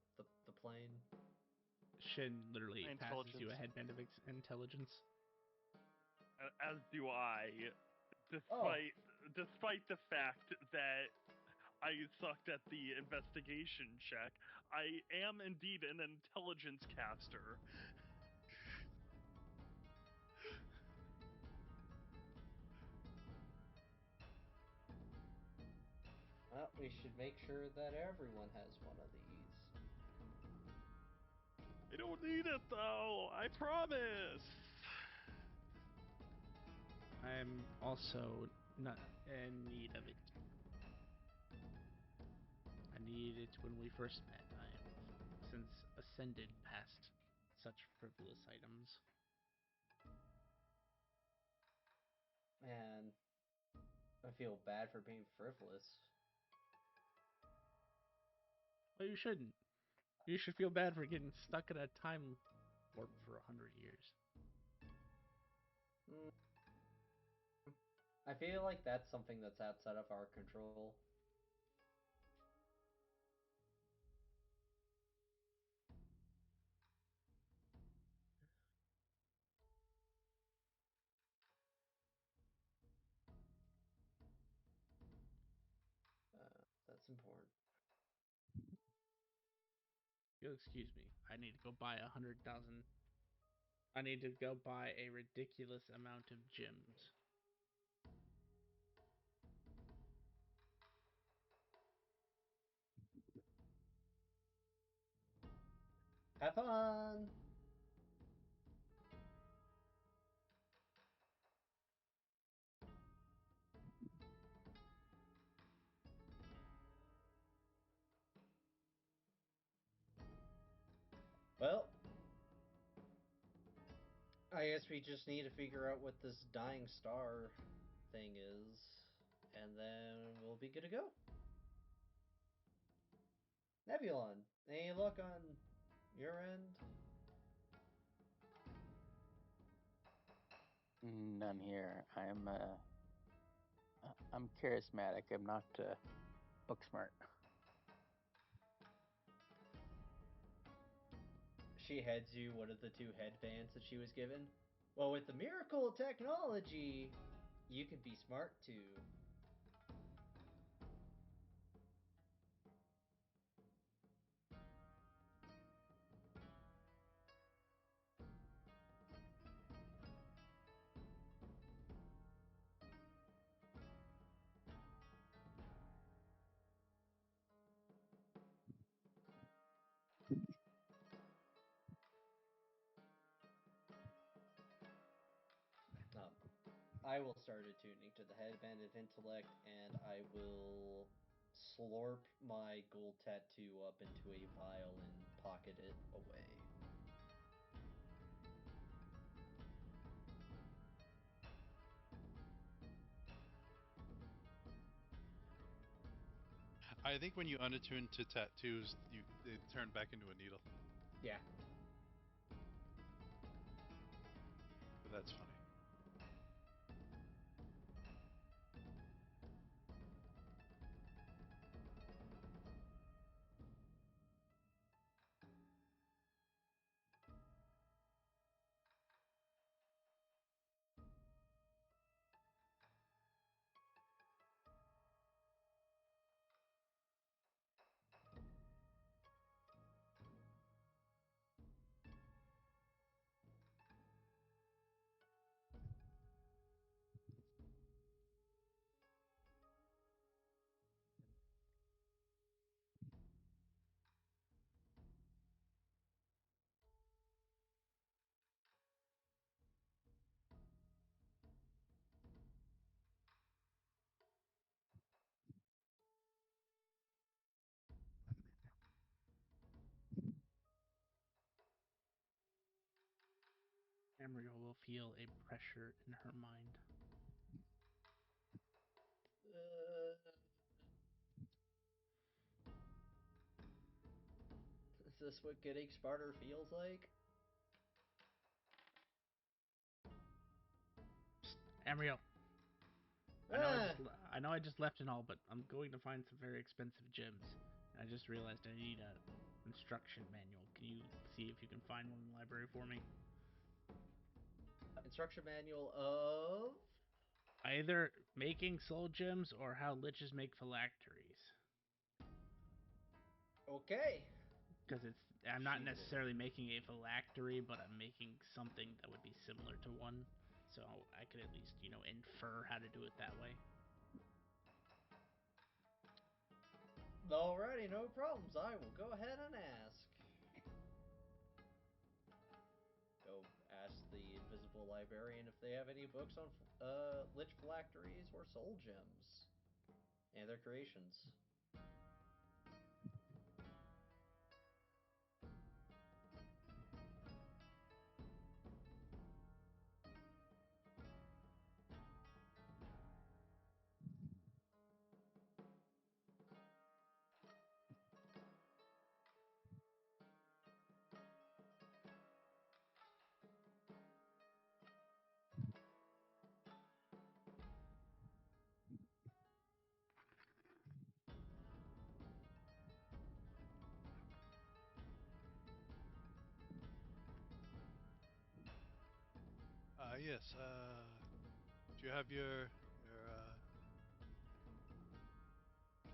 plane. Shin literally passes you a Intelligence. headband of intelligence. As do I. Despite the fact that I sucked at the investigation check, I am indeed an intelligence caster. Well, we should make sure that everyone has one of these. I don't need it though, I promise. I'm also not in need of it. I needed it when we first met. I am since ascended past such frivolous items. Man, I feel bad for being frivolous. Well, you shouldn't. You should feel bad for getting stuck in a time warp for 100 years. Mm. I feel like that's something that's outside of our control. That's important. You'll excuse me. I need to go buy 100,000. I need to go buy a ridiculous amount of gems. Have fun! Well, I guess we just need to figure out what this dying star thing is, and then we'll be good to go. Nebulon, any luck on your end? None here. I'm charismatic. I'm not book smart. She heads you one of the two headbands that she was given. Well, with the miracle of technology, you can be smart too. I will start attuning to the headband of intellect, and I will slurp my gold tattoo up into a vial and pocket it away. I think when you unattune to tattoos, they turn back into a needle. Yeah. But that's funny. Amriel will feel a pressure in her mind. Is this what getting smarter feels like? Psst, Amriel. I know I just left and all, but I'm going to find some very expensive gems. And I just realized I need a instruction manual. Can you see if you can find one in the library for me? Instruction manual of... Either making soul gems or how liches make phylacteries. Okay. Because I'm not She necessarily making a phylactery, but I'm making something that would be similar to one. So I could at least, infer how to do it that way. Alrighty, no problems. I will go ahead and ask. Go ask the invisible the librarian if they have any books on lich phylacteries or soul gems and their creations. Yes. Do you have your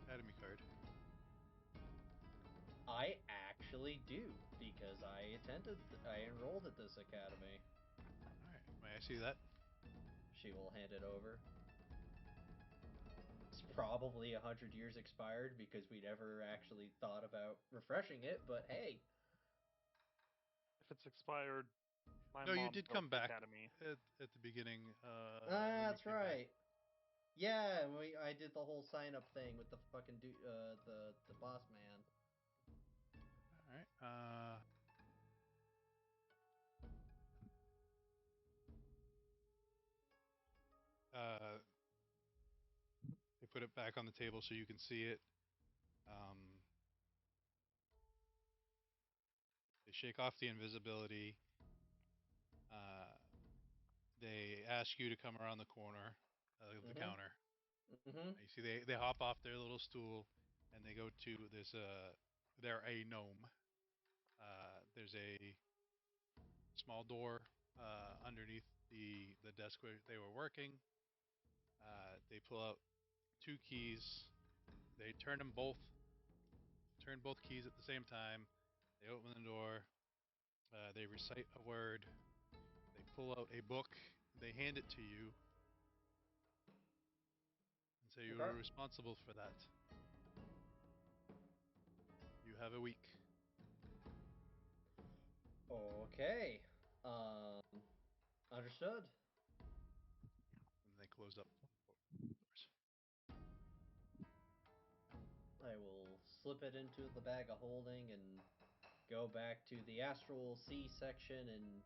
academy card? I actually do, because I enrolled at this academy. All right. May I see that? She will hand it over. It's probably 100 years expired because we never actually thought about refreshing it, but hey. If it's expired, my No, mom you did built come the back academy. at the beginning. When you That's came back. right. Yeah, I did the whole sign up thing with the fucking the boss man. All right. They put it back on the table so you can see it. They shake off the invisibility. They ask you to come around the corner of the Mhm. counter. Mm-hmm. You see, they hop off their little stool and they go to this. They're a gnome. There's a small door underneath the desk where they were working. They pull out 2 keys. They turn both keys at the same time. They open the door. They recite a word. They pull out a book. They hand it to you and say you Okay. are responsible for that. You have a week. Okay. Understood. And they close up doors. I will slip it into the bag of holding and go back to the Astral Sea section and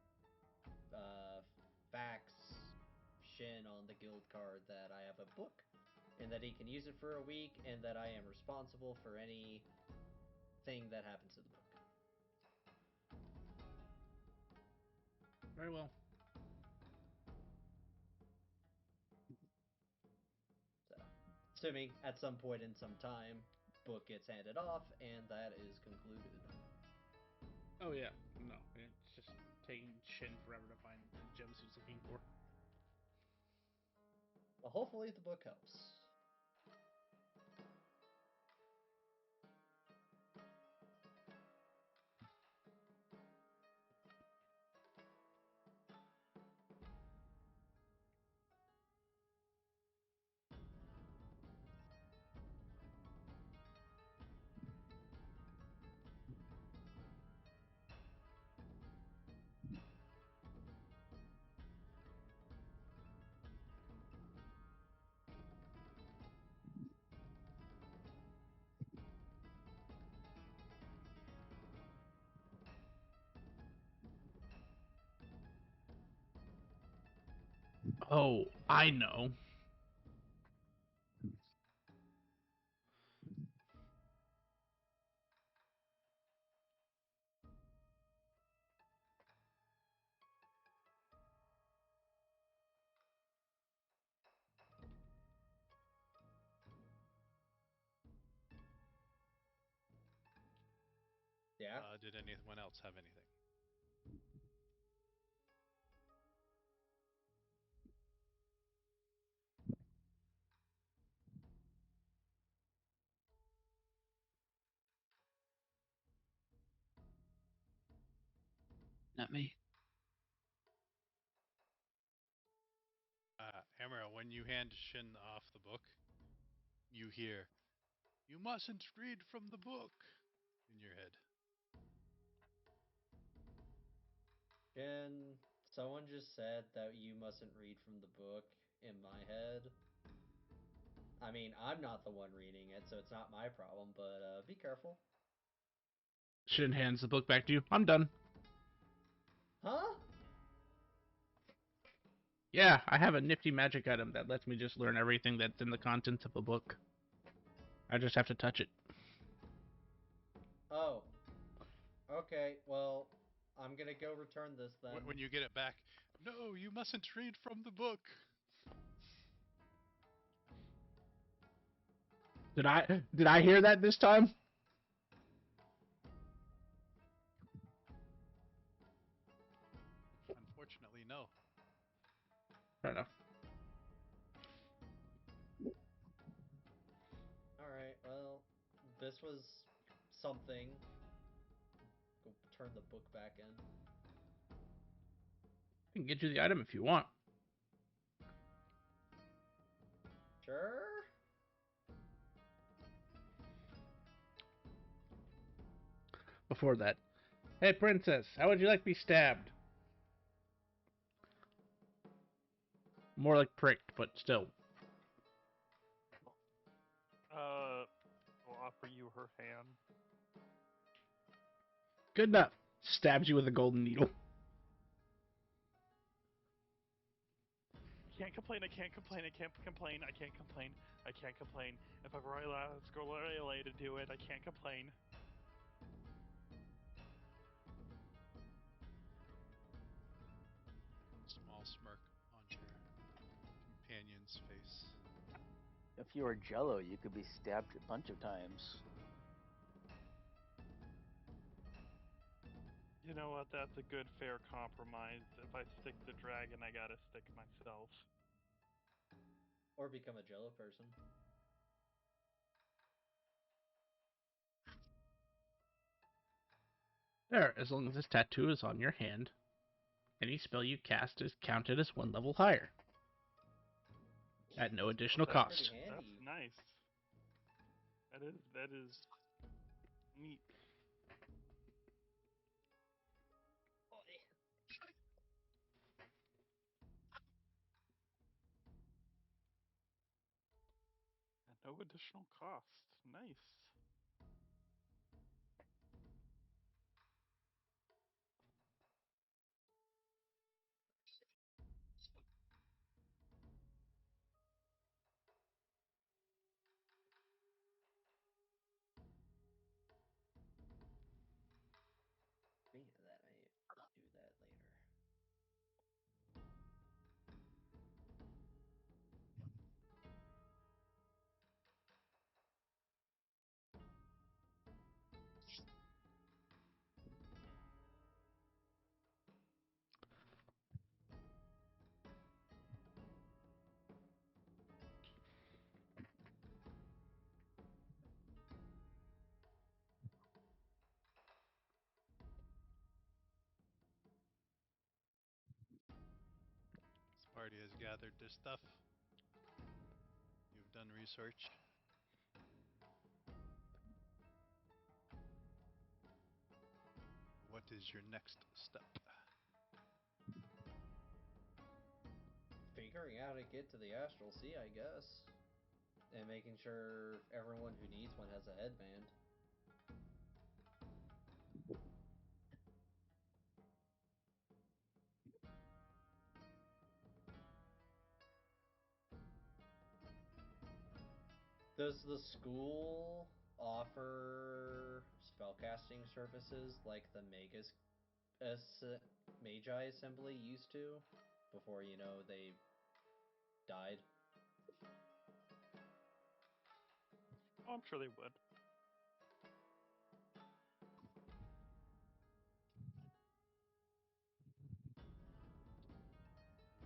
fax Shin on the guild card that I have a book and that he can use it for a week and that I am responsible for anything that happens to the book. Very well. So, assuming at some point in some time, book gets handed off and that is concluded. Oh yeah, no, it's just taking Shin forever to find the gems he's looking for. Well, hopefully the book helps. Oh, I know. Yeah? Did anyone else have anything? Not me. Amara, when you hand Shin off the book, you hear, "You mustn't read from the book," in your head. Shin Someone just said that you mustn't read from the book in my head. I mean, I'm not the one reading it, so it's not my problem, but be careful. Shin hands the book back to you. I'm done. Huh? Yeah, I have a nifty magic item that lets me just learn everything that's in the contents of a book. I just have to touch it. Oh. Okay, well, I'm gonna go return this then. When you get it back, no, you mustn't read from the book. Did I hear that this time? Unfortunately, no. Fair enough. Alright, well, this was something. Go turn the book back in. I can get you the item if you want. Sure? Before that, hey princess, how would you like to be stabbed? More like pricked, but still. I'll offer you her hand. Good enough. Stabs you with a golden needle. I can't complain, I can't complain, I can't complain, I can't complain, I can't complain. If ever I ask Gorlay to do it, I can't complain. Small smirk on your companion's face. If you were Jello, you could be stabbed a bunch of times. You know what? That's a good, fair compromise. If I stick the dragon, I gotta stick myself. Or become a Jello person. There, as long as this tattoo is on your hand, any spell you cast is counted as one level higher. At no additional Well, cost. Pretty That's handy. nice. That is neat. At no additional cost. Nice. Speaking of that, I may do that later. This party has gathered their stuff. You've done research. What is your next step? Figuring out how to get to the Astral Sea, I guess. And making sure everyone who needs one has a headband. Does the school offer spellcasting services like the Magi Assembly used to? Before, they died? Oh, I'm sure they would.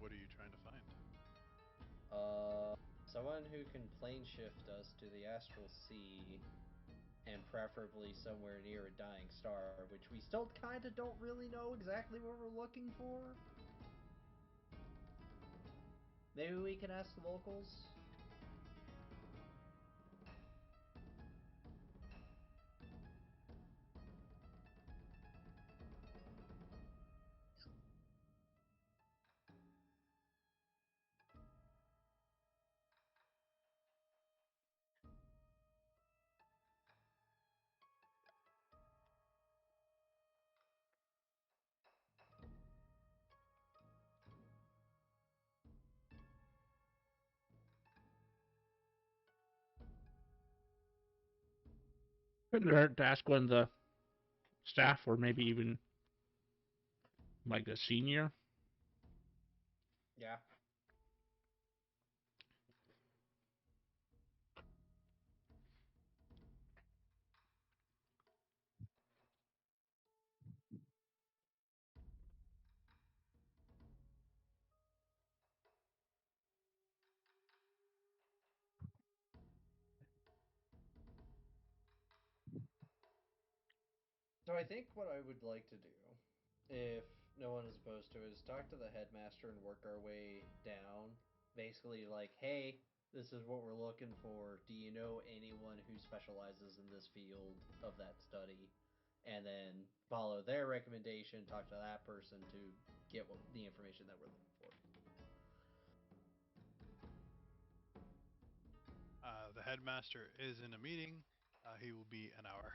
What are you trying to find? Someone who can plane shift us to the Astral Sea, and preferably somewhere near a dying star, which we still kinda don't really know exactly what we're looking for. Maybe we can ask the locals? Couldn't hurt to ask one of the staff, or maybe even like a senior. Yeah. So I think what I would like to do, if no one is opposed to it, is talk to the headmaster and work our way down. Basically, like, hey, this is what we're looking for. Do you know anyone who specializes in this field of that study? And then follow their recommendation, talk to that person to get the information that we're looking for. The headmaster is in a meeting. He will be an hour.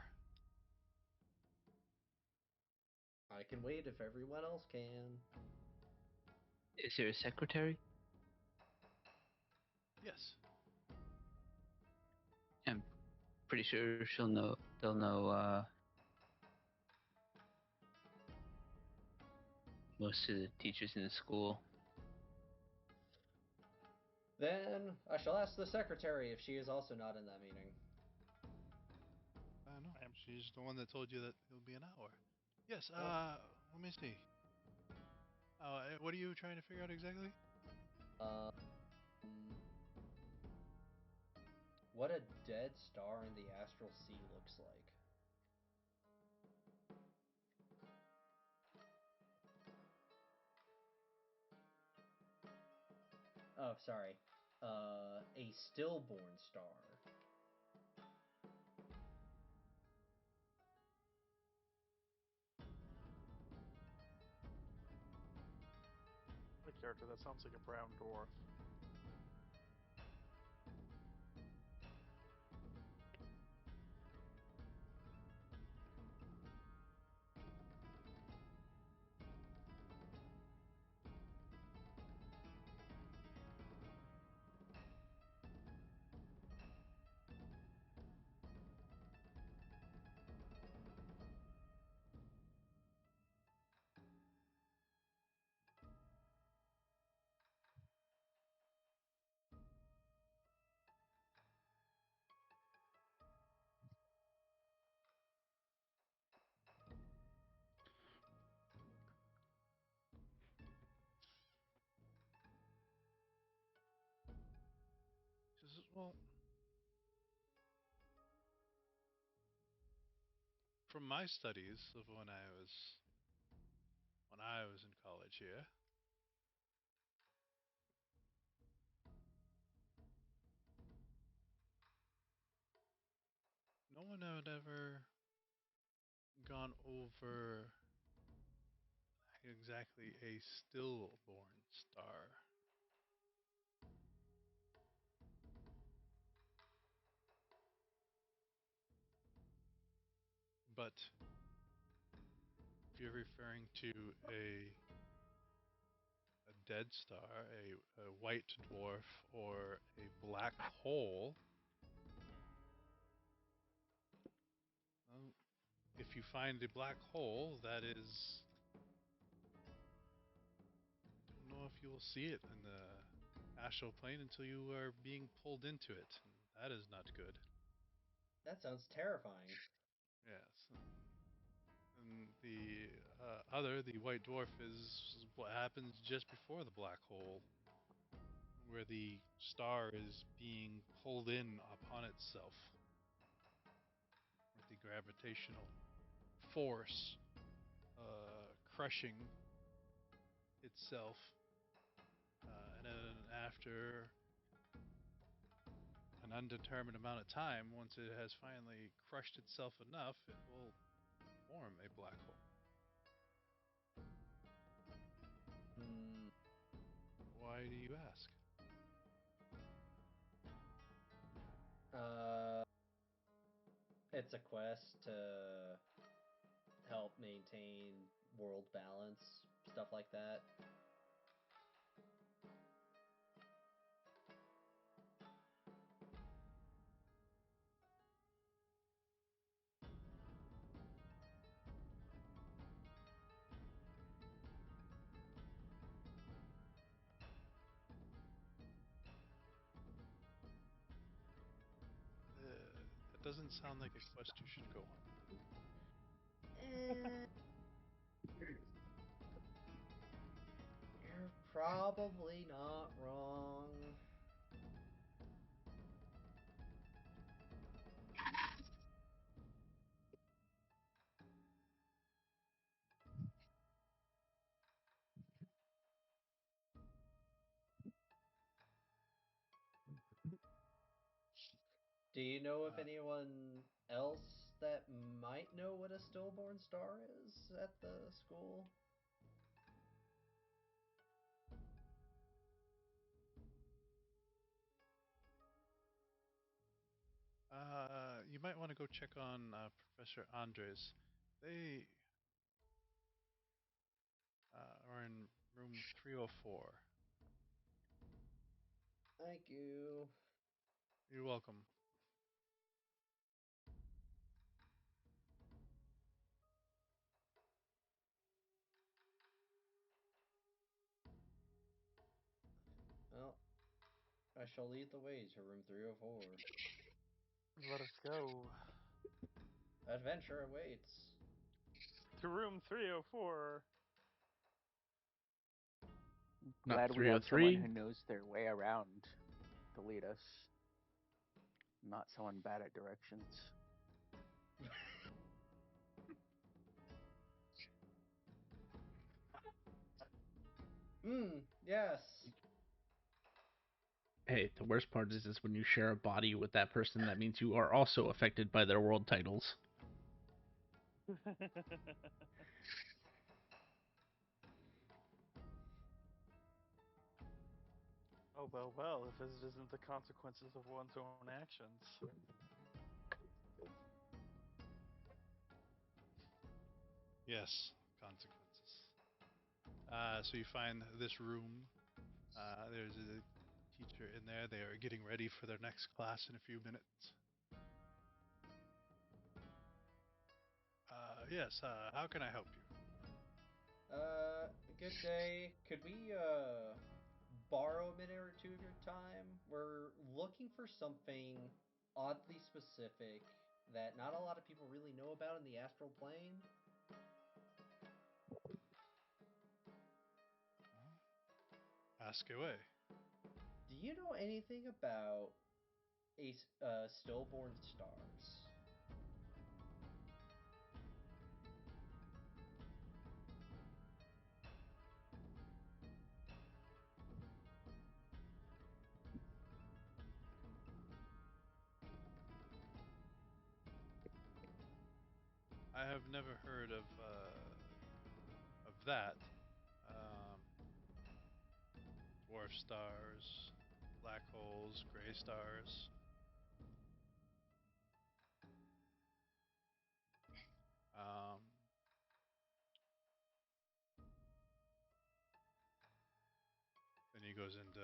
I can wait if everyone else can. Is there a secretary? Yes. I'm pretty sure she'll know. They'll know most of the teachers in the school. Then I shall ask the secretary if she is also not in that meeting. I know. She's the one that told you that it'll be an hour. Yes. Oh. Let me see. What are you trying to figure out exactly? What a dead star in the astral sea looks like. Oh, sorry. A stillborn star. The character that sounds like a brown dwarf. She says, well, from my studies of when I was in college here, no one had ever gone over exactly a stillborn star. But if you're referring to a dead star, a white dwarf, or a black hole, well, if you find a black hole, that is, don't know if you will see it in the astral plane until you are being pulled into it. And that is not good. That sounds terrifying. Yes. And the the white dwarf, is what happens just before the black hole, where the star is being pulled in upon itself with the gravitational force crushing itself. And then after an undetermined amount of time, once it has finally crushed itself enough, it will form a black hole. Hmm. Why do you ask? It's a quest to help maintain world balance, stuff like that. doesn't sound like a quest you should go on. You're probably not wrong. Do you know if Uh, anyone else that might know what a stillborn star is at the school? You might want to go check on Professor Andres. They are in room 304. Thank you. You're welcome. Well, I shall lead the way to room 304. Let us go Adventure awaits. to room 304. Not Glad we have someone 303. who knows their way around to lead us. Not someone bad at directions. Yes. Hey, the worst part is when you share a body with that person, that means you are also affected by their world titles. Oh, well, if this isn't the consequences of one's own actions. Yes, consequences. So you find this room. There's a teacher in there. They are getting ready for their next class in a few minutes. Yes, how can I help you? Good day. Could we, borrow a minute or two of your time? We're looking for something oddly specific that not a lot of people really know about in the astral plane. Ask away. Do you know anything about stillborn stars? I have never heard of that. Um, dwarf stars, black holes, gray stars. Um, then he goes into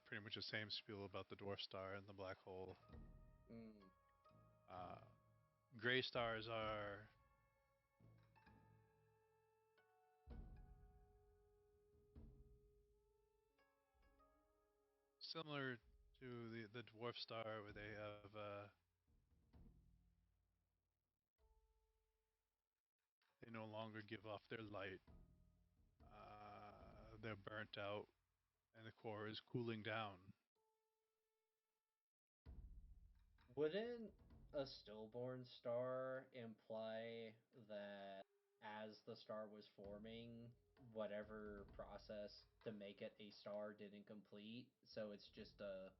pretty much the same spiel about the dwarf star and the black hole. Uh, gray stars are similar to the dwarf star, where they have they no longer give off their light. They're burnt out, and the core is cooling down. Wouldn't a stillborn star imply that as the star was forming, whatever process to make it a star didn't complete, so it's just a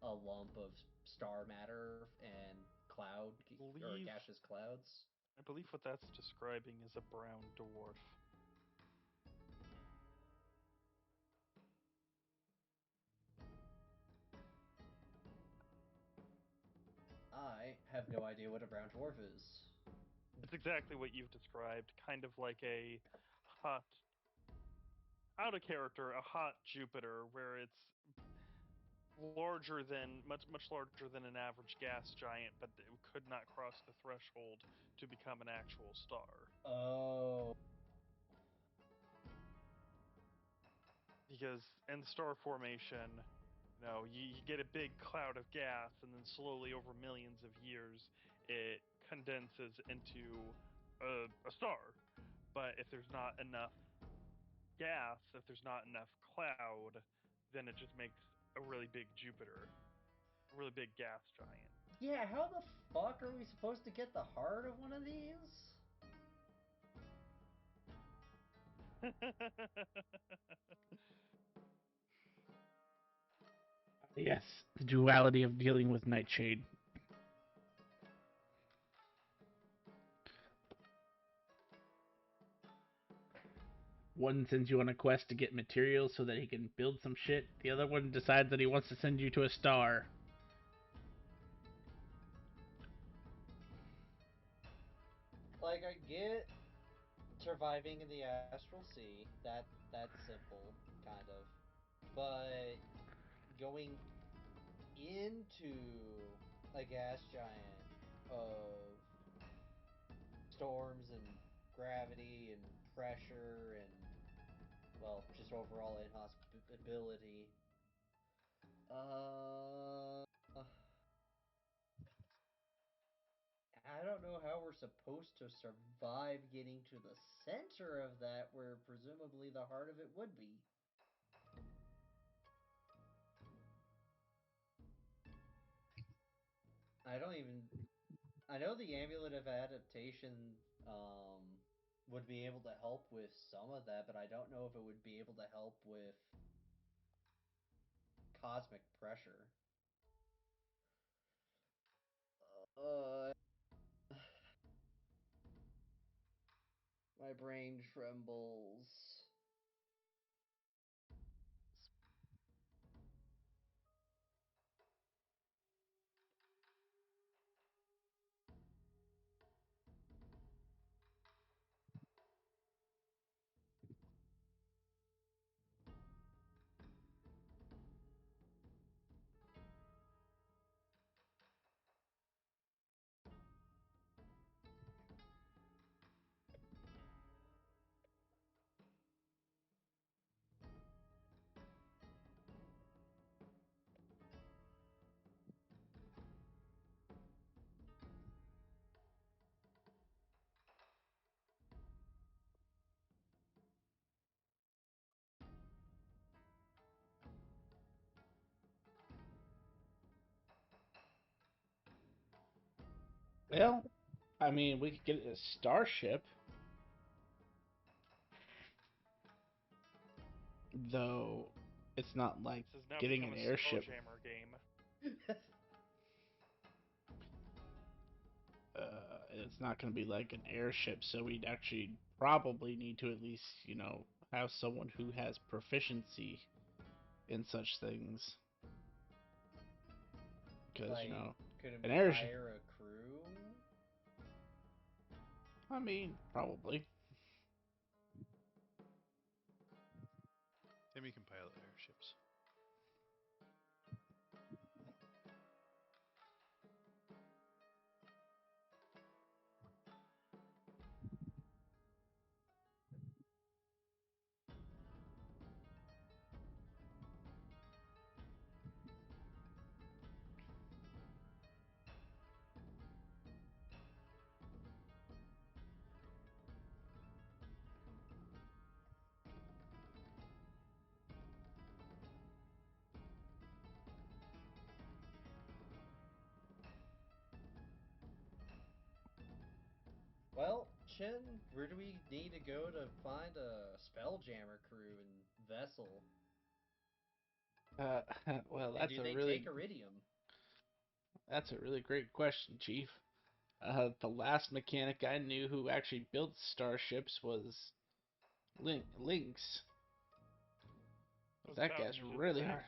lump of star matter and or gaseous clouds? I believe what that's describing is a brown dwarf. I have no idea what a brown dwarf is. It's exactly what you've described, kind of like a hot, out of character, a hot Jupiter, where it's much larger than an average gas giant, but it could not cross the threshold to become an actual star. Oh. Because in star formation, No, you get a big cloud of gas, and then slowly over millions of years, it condenses into a star. But if there's not enough gas, if there's not enough cloud, then it just makes a really big Jupiter, a really big gas giant. Yeah, how the fuck are we supposed to get the heart of one of these? Yes, the duality of dealing with Nightshade. One sends you on a quest to get materials so that he can build some shit. The other one decides that he wants to send you to a star. Like, I get surviving in the astral sea. That's simple, kind of. But going into a gas giant of storms and gravity and pressure and, well, just overall inhospitability. I don't know how we're supposed to survive getting to the center of that, where presumably the heart of it would be. I don't even. I know the amulet of adaptation would be able to help with some of that, but I don't know if it would be able to help with cosmic pressure. My brain trembles. Well, I mean, we could get a starship. Though, it's not like This has now getting become an a airship. Spelljammer game. It's not going to be like an airship, so we'd actually probably need to at least, have someone who has proficiency in such things. Because, Like, could an we airship. hire a crew? I mean, probably. Timmy can pilot airships. Well, Chin, where do we need to go to find a Spelljammer crew and vessel? Well, And do they take iridium? that's a really great question, Chief. The last mechanic I knew who actually built starships was Lynx. Was That about guy's to do the really same. hard.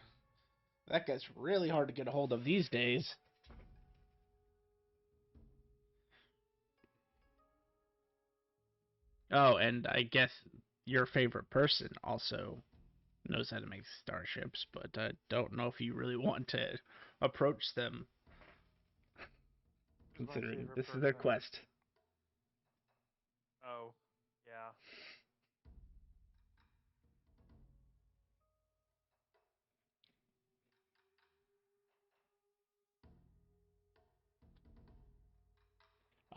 That guy's really hard to get a hold of these days. Oh, and I guess your favorite person also knows how to make starships, but I don't know if you really want to approach them, Who's my considering favorite this person? is their quest. Oh, yeah.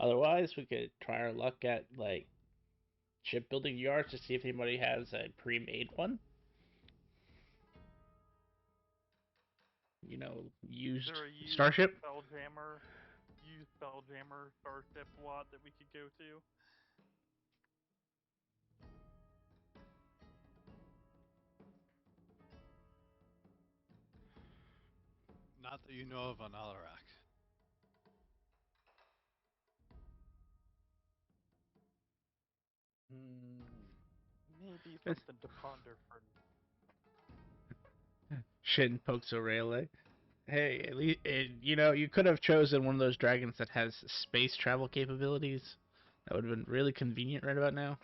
Otherwise, we could try our luck at like shipbuilding yards to see if anybody has a pre-made one. You know, Is used there a used starship. Spelljammer, starship lot that we could go to? Not that you know of on Alarak. Maybe something to ponder for. Shin pokes Aurelie. Hey, at least you know you could have chosen one of those dragons that has space travel capabilities. That would have been really convenient right about now.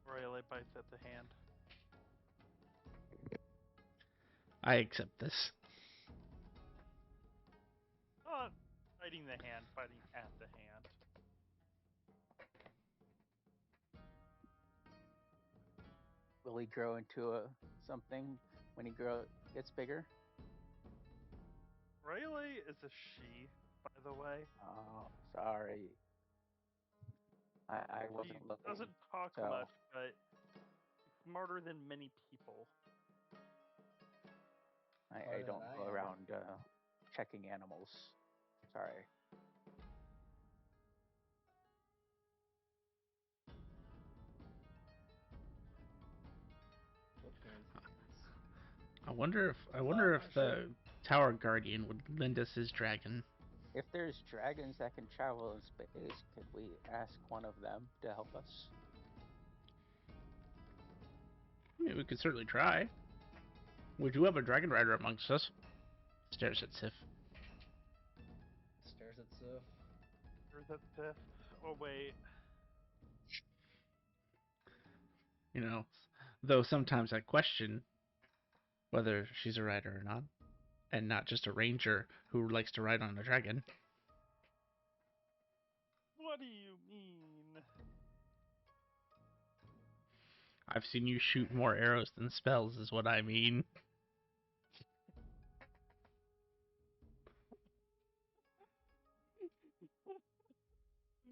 Rayleigh bites at the hand. I accept this. Not biting the hand, biting at the hand. Will he grow into something when he gets bigger? Rayleigh is a she, by the way. Oh, sorry. I She wasn't looking. doesn't talk so- much, but she's smarter than many people. I Smarter don't than I go am. around checking animals. Sorry. What coincidence. I wonder if the Tower Guardian would lend us his dragon. If there's dragons that can travel in space, could we ask one of them to help us? I mean, we could certainly try. We do have a dragon rider amongst us. Stares at Sif. Stares at Sif. There's that Sif. Oh wait. You know, though sometimes I question whether she's a rider or not, and not just a ranger who likes to ride on a dragon. What do you mean? I've seen you shoot more arrows than spells, is what I mean.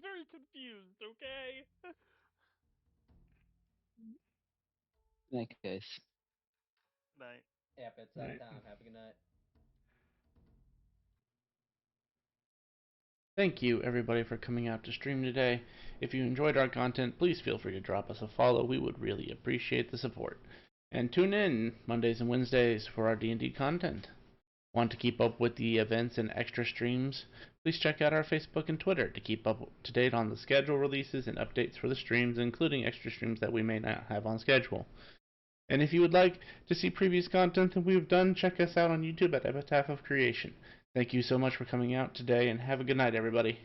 Very confused, okay? In that case, Night. Yep, it's Right. that time. Have a good night. Thank you, everybody, for coming out to stream today. If you enjoyed our content, please feel free to drop us a follow. We would really appreciate the support. And tune in Mondays and Wednesdays for our D&D content. Want to keep up with the events and extra streams? Please check out our Facebook and Twitter to keep up to date on the schedule releases and updates for the streams, including extra streams that we may not have on schedule. And if you would like to see previous content that we've done, check us out on YouTube at Epitaph of Creation. Thank you so much for coming out today, and have a good night, everybody.